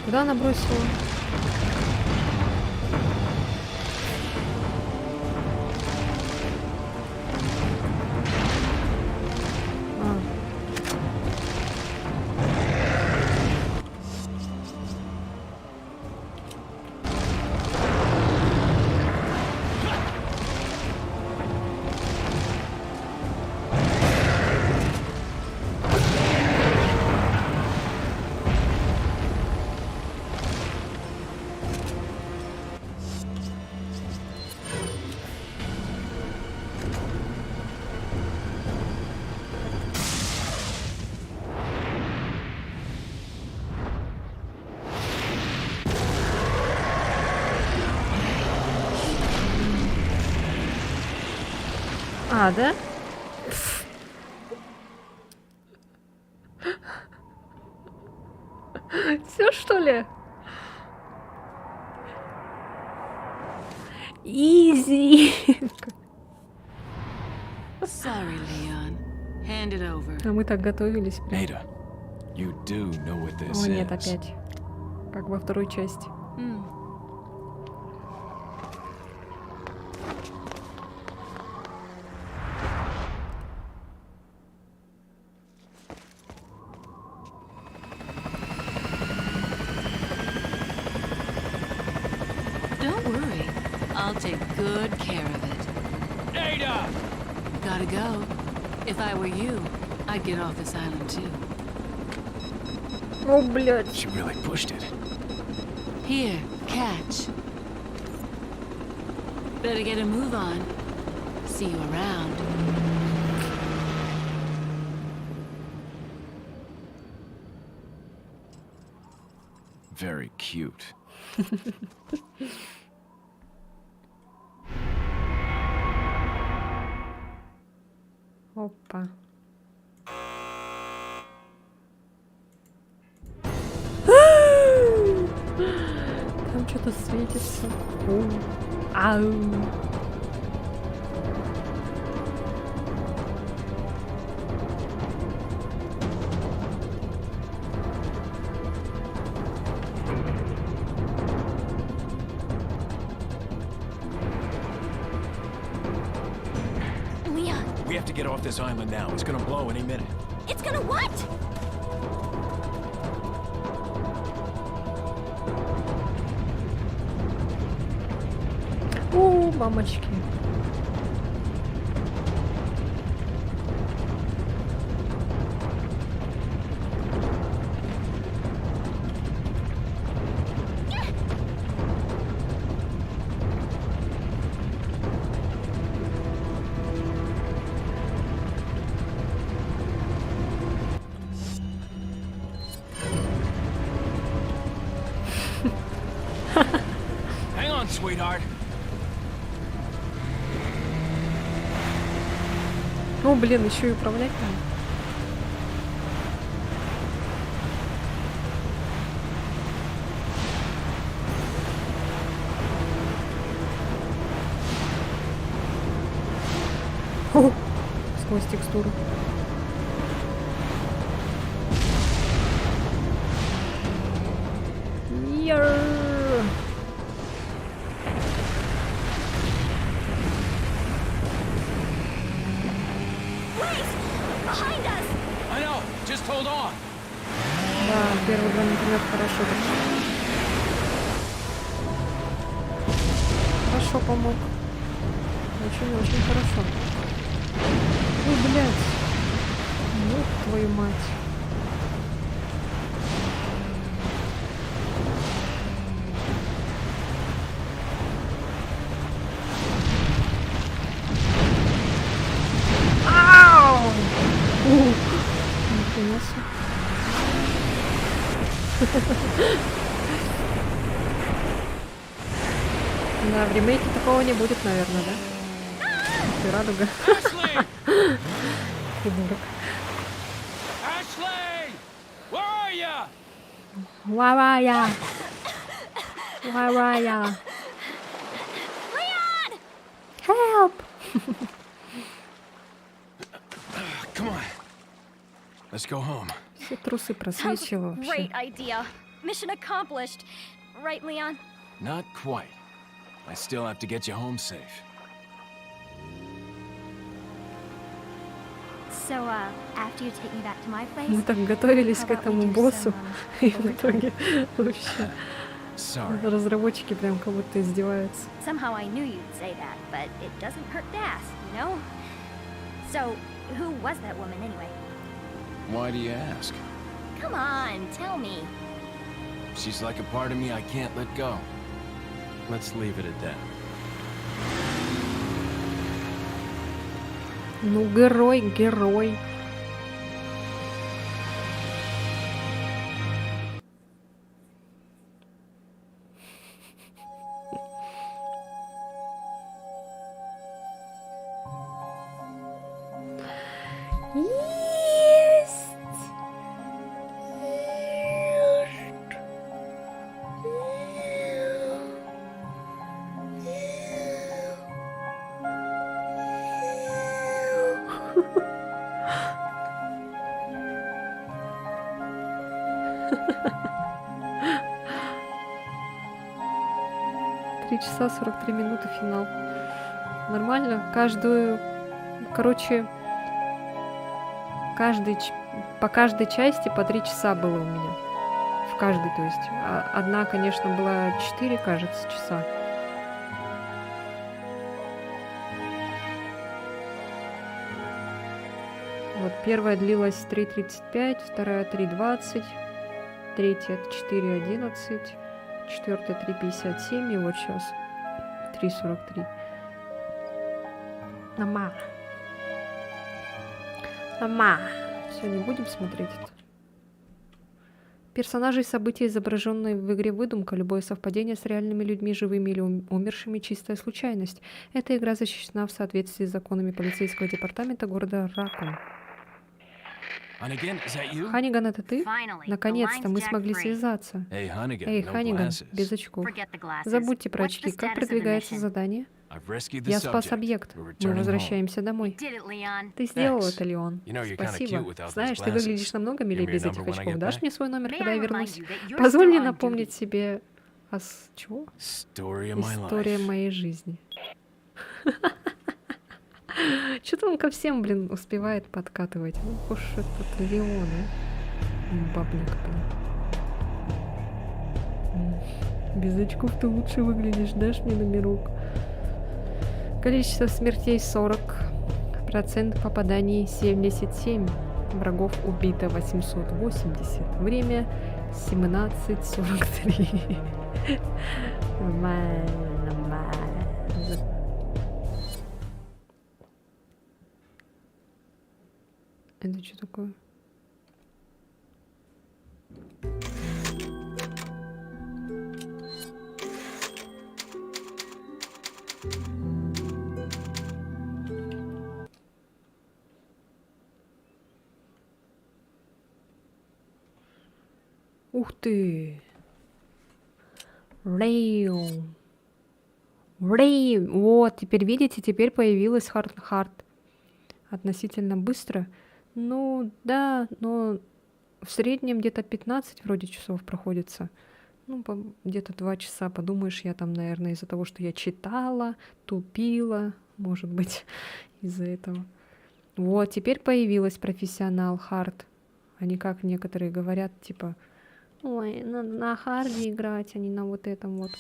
Куда она бросила? А. А, да? Все, что ли? Изи. Sorry, Leon. Hand it over. А мы так готовились. Прям. Ada, you do know what this О, нет, is. опять. Как во второй части. Hmm. Don't worry. I'll take good care of it. Ada! Gotta go. If I were you, I'd get off this island too. О, блядь. She really pushed it. Here, catch. Better get a move on. See you around. Very cute. Опа. Там что-то светится. О. Ау. Leon, We have to get off this island now. It's gonna blow any minute. it's gonna what? О, мамочки. Hang on, sweetheart. О, блин, еще и управлять надо. О, сквозь текстуру. Яр. Behind us! I know. Just hold on. Да, первый два, например, хорошо пришел. Хорошо помог. Очень-очень хорошо. Ой, блядь. Ну, твою мать. Ау! Нихуя себе. Да, в ремейке такого не будет, наверное, да? Ты радуга. Ashley! Придурок. Ashley! Where are ya? Варая! Варая! Leon! Help! Let's go home. Все трусы Sounds просвечивала like a вообще. great idea. Mission accomplished. Right, Leon? Not quite. I still have to get you home safe. So, after you take me back to my place, Мы так готовились how к about we этому do боссу, some, и в итоге вообще Sorry. разработчики прям как будто издеваются. Somehow I knew you'd say that, but it doesn't hurt to ask, you know? So, who was that woman anyway? Why do you ask? Come on, tell me. She's like a part of me I can't let go. Let's leave it at that. Ну, герой, герой. Три часа 43 минуты финал. Нормально. Короче, по каждой части по 3 часа было у меня. В каждой, то есть. Одна, конечно, была 4, кажется, часа. Вот первая длилась 3:35, вторая 3:20, третья 4:11, четвертая 3:57 и вот сейчас 3:43. Мама. Все, не будем смотреть это. Персонажи и события, изображенные в игре выдумка, любое совпадение с реальными людьми, живыми или умершими, чистая случайность. Эта игра защищена в соответствии с законами полицейского департамента города Ракун. Hannigan, is that you? Ханиган, это ты? Finally, Наконец-то мы the line's смогли jack-free. связаться. Hey, Hannigan, Эй, no Ханиган, glasses. без очков. Forget the glasses. Забудьте про What's очки. the Как status of the продвигается mission? задание? I've rescued the Я спас subject. объект. We're Мы returning home. возвращаемся домой. Did it, Leon. Ты сделал Thanks. это, Леон. You know you're kinda cute Спасибо. without those Знаешь, ты glasses. выглядишь намного милее Give me без your этих number when I очков. get Дашь back? мне свой номер, May когда I я remind вернусь? you that you're Позволь мне still on напомнить duty. себе... Чего? Story of my История life. моей жизни. Что-то он ко всем, блин, успевает подкатывать. Ну, уж этот Леон, а? Бабник, блин. Без очков ты лучше выглядишь, дашь мне номерок? Количество смертей 40. Процент попаданий 77. Врагов убито 880. Время 17:43. Нормально, нормально. Это что такое? Ух ты! Рейл. Вот, теперь видите, теперь появилась Харт. Относительно быстро. Ну, да, но в среднем где-то 15 вроде часов проходится. Ну, где-то 2 часа. Подумаешь, я там, наверное, из-за того, что я читала, тупила, может быть, из-за этого. Вот, теперь появилась профессионал Харт. А не как некоторые говорят, типа, ой, на харде играть, а не на вот этом вот.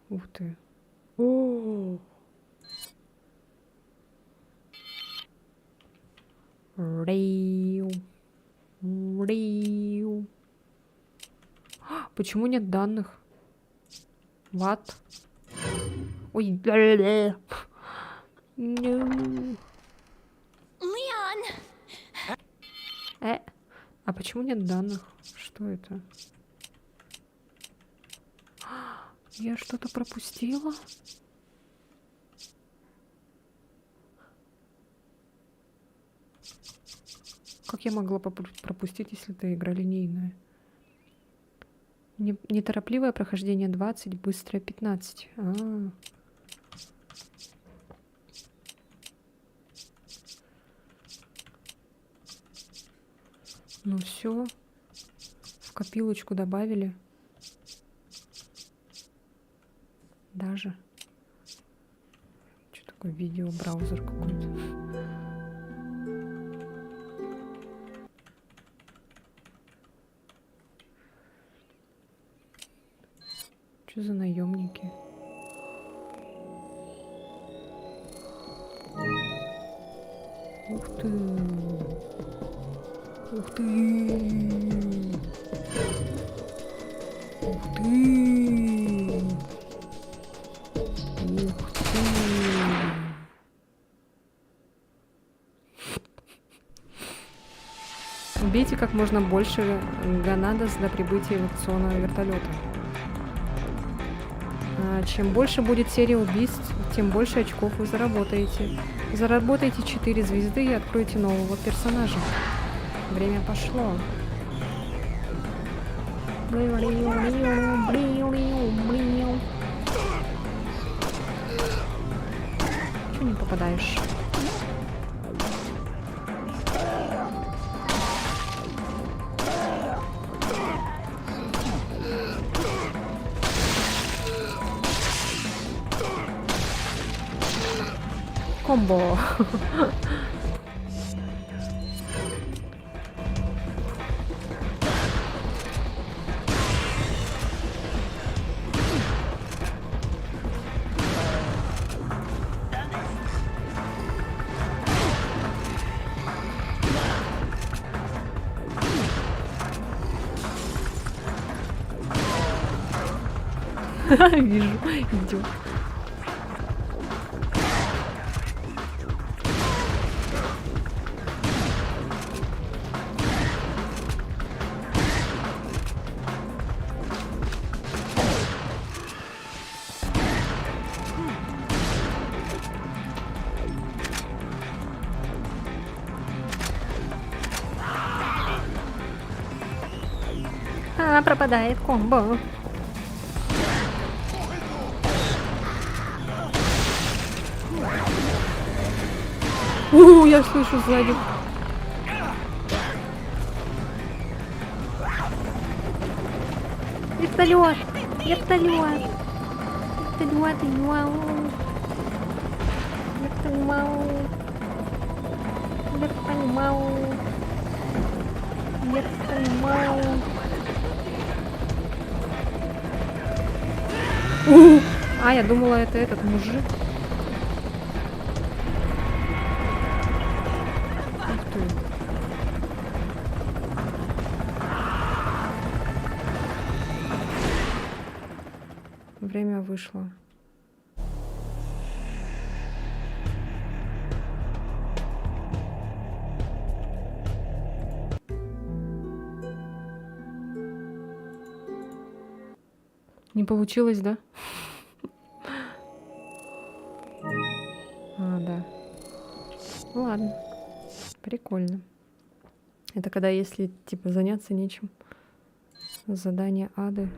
Ух ты. О! Рейл. Почему нет данных? What? Ой, No. Leon! А почему нет данных? Что это? Я что-то пропустила? Как я могла пропустить, если это игра линейная? Неторопливое прохождение 20, быстрое 15. Ну все. В копилочку добавили. Даже. Что такое видеобраузер какой-то? Что за наемники? Ух ты! Ух ты! Ух ты! Ух ты! Убейте как можно больше Ганадос до прибытия эвакуационного вертолета. Чем больше будет серия убийств, тем больше очков вы заработаете. Заработайте 4 звезды и откройте нового персонажа. Время пошло. Чего не попадаешь? Комбо. Вижу, идет. Пропадает комбо. Я слышу сзади. Вертолет! Вертолет! Вертолет! Вертолет! Я думала, это этот мужик. Ух ты. Время вышло. Не получилось, да? Да. Ну ладно. Прикольно. Это когда, если, типа, заняться нечем. Задание ады.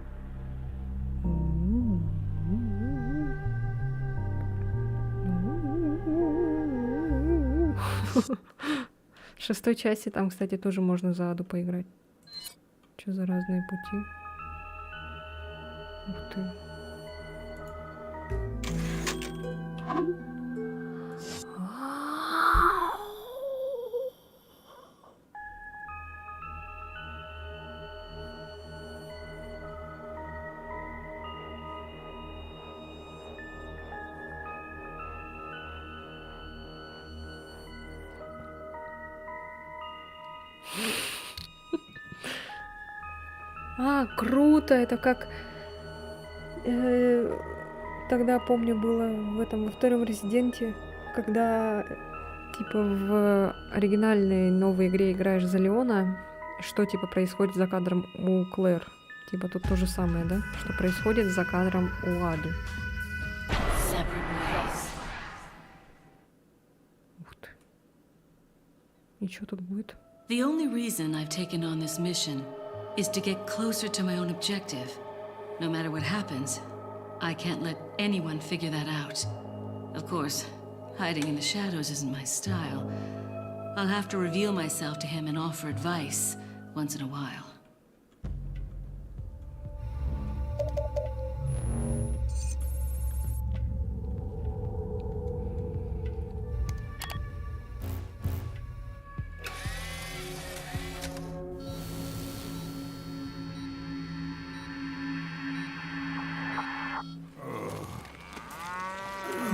В 6-й части там, кстати, тоже можно за аду поиграть. Что за разные пути? Ух ты. Круто! Это как... Тогда, помню, было во втором Резиденте, когда, типа, в оригинальной новой игре играешь за Леона, что, типа, происходит за кадром у Клэр. Типа, тут то же самое, да? Что происходит за кадром у Ады. Ух ты. И что тут будет? The only reason I've taken on this mission is to get closer to my own objective. No matter what happens, I can't let anyone figure that out. Of course, hiding in the shadows isn't my style. I'll have to reveal myself to him and offer advice, once in a while.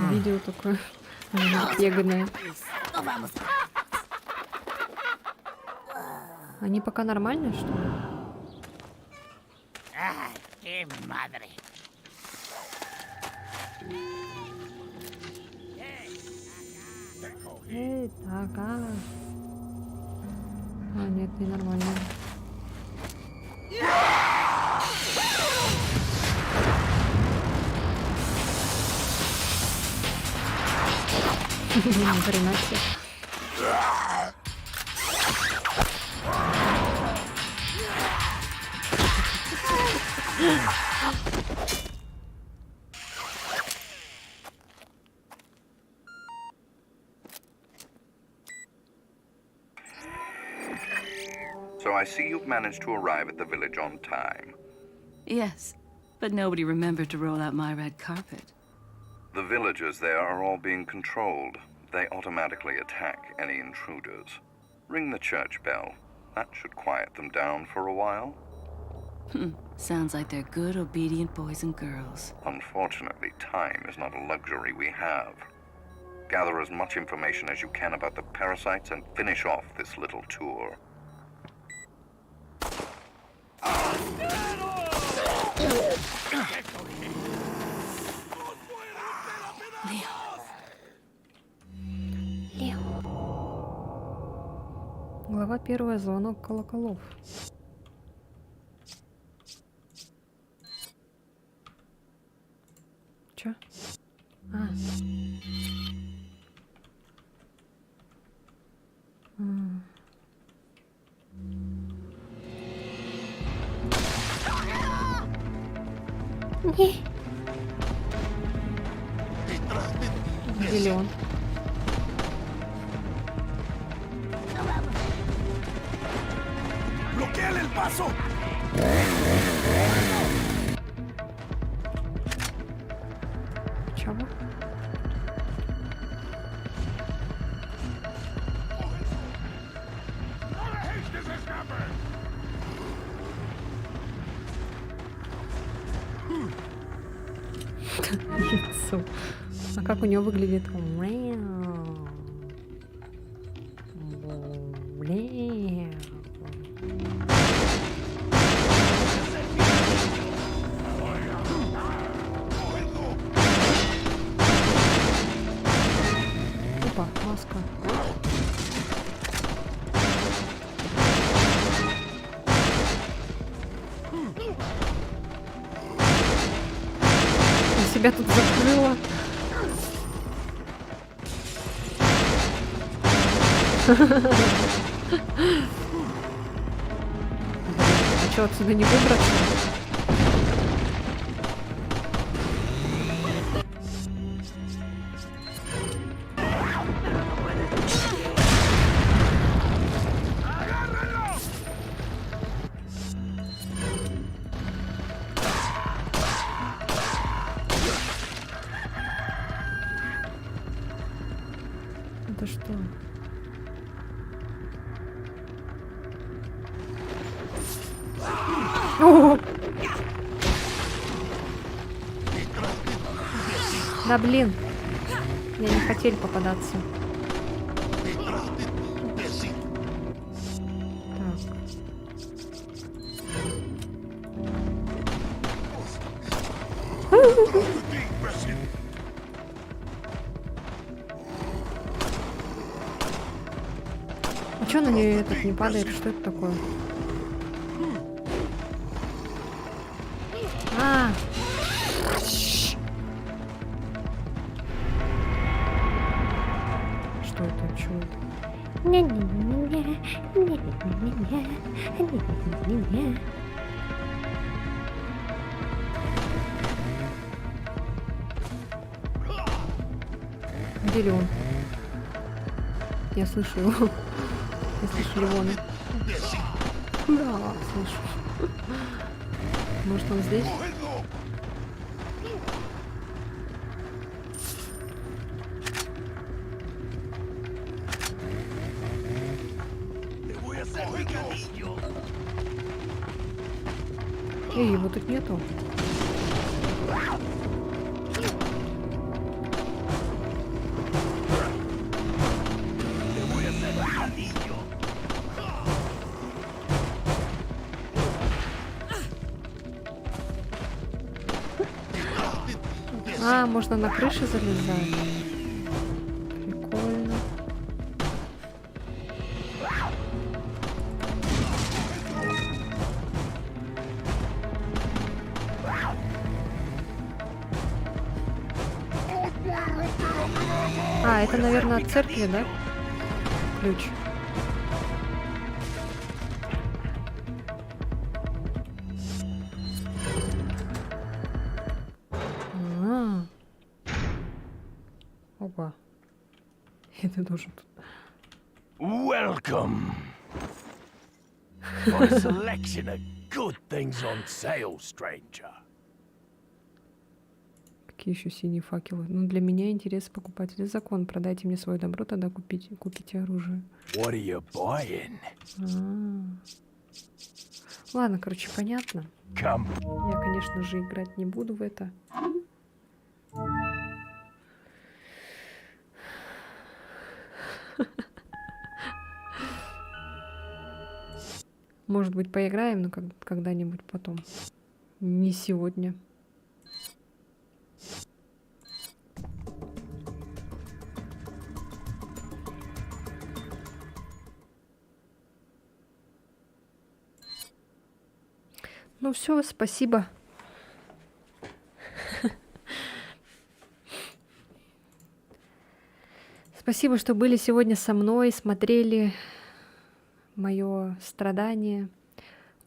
Видео такое беганое. Они пока нормальные, что ли? Эй, так, А, нет, не нормально. Ни хрена себе. So I see you've managed to arrive at the village on time. Yes, but nobody remembered to roll out my red carpet. The villagers there are all being controlled. They automatically attack any intruders. Ring the church bell. That should quiet them down for a while. Sounds like they're good, obedient boys and girls. Unfortunately, time is not a luxury we have. Gather as much information as you can about the parasites and finish off this little tour. Глава 1. Звонок колоколов. Чё? Где он? ¡Bloqueale el paso! Чего? Яйцо. А как у него выглядит? Опа, маска. Я себя тут закрыла. А что, отсюда не выбраться? Это что? О! Да блин, мне не хотели попадаться. А чё на нее этот не падает? Что это такое? А! Что это? Чё это? Где ли он? Я слышу его. Я слышу Леона. Да, слышу. Может, он здесь? Эй, его тут нету. А, можно на крыше залезать. Прикольно. А, это, наверное, от церкви, да? Ключ. А. Опа. Это тоже тут. Welcome. For a selection of good things on sale, stranger. Какие еще синие факелы? Ну, для меня интерес покупателя закон. Продайте мне свое добро, тогда купите оружие. What are you buying? Ладно, короче, понятно. Come. Я, конечно же, играть не буду в это. Может быть, поиграем, но когда-нибудь потом. Не сегодня. Ну все, спасибо. Спасибо, что были сегодня со мной, смотрели мое страдание.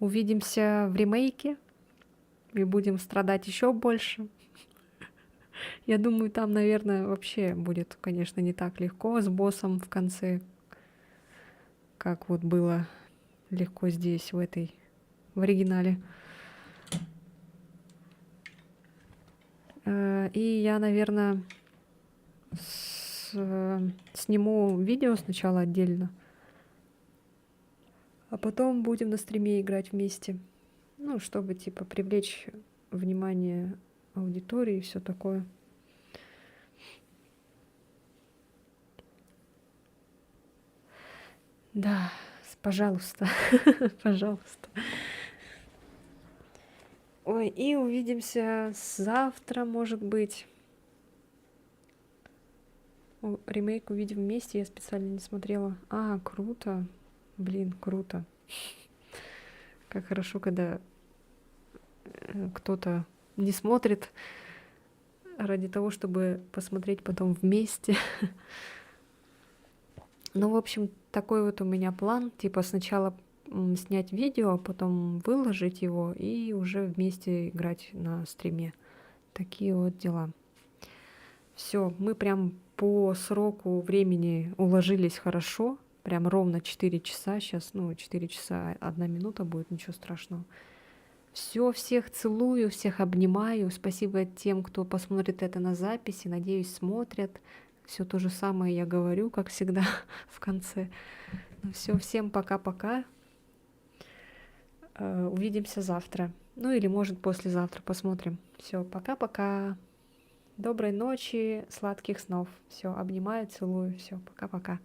Увидимся в ремейке и будем страдать еще больше. Я думаю, там, наверное, вообще будет, конечно, не так легко с боссом в конце, как вот было легко здесь, в оригинале. И я, наверное, сниму видео сначала отдельно, а потом будем на стриме играть вместе. Ну, чтобы, типа, привлечь внимание аудитории и все такое. Да, пожалуйста, пожалуйста. Ой, и увидимся завтра, может быть. Ремейк увидим вместе, я специально не смотрела. А, круто. Блин, круто. Как хорошо, когда кто-то не смотрит ради того, чтобы посмотреть потом вместе. Ну, в общем, такой вот у меня план. Типа сначала снять видео, а потом выложить его и уже вместе играть на стриме. Такие вот дела. Все, мы прям по сроку времени уложились хорошо. Прям ровно 4 часа. Сейчас, 4 часа 1 минута будет, ничего страшного. Все, всех целую, всех обнимаю. Спасибо тем, кто посмотрит это на записи. Надеюсь, смотрят. Все то же самое я говорю, как всегда, в конце. Ну все, всем пока-пока. Увидимся завтра. Ну или может послезавтра, посмотрим. Все, пока-пока. Доброй ночи, сладких снов. Все, обнимаю, целую. Все, пока-пока.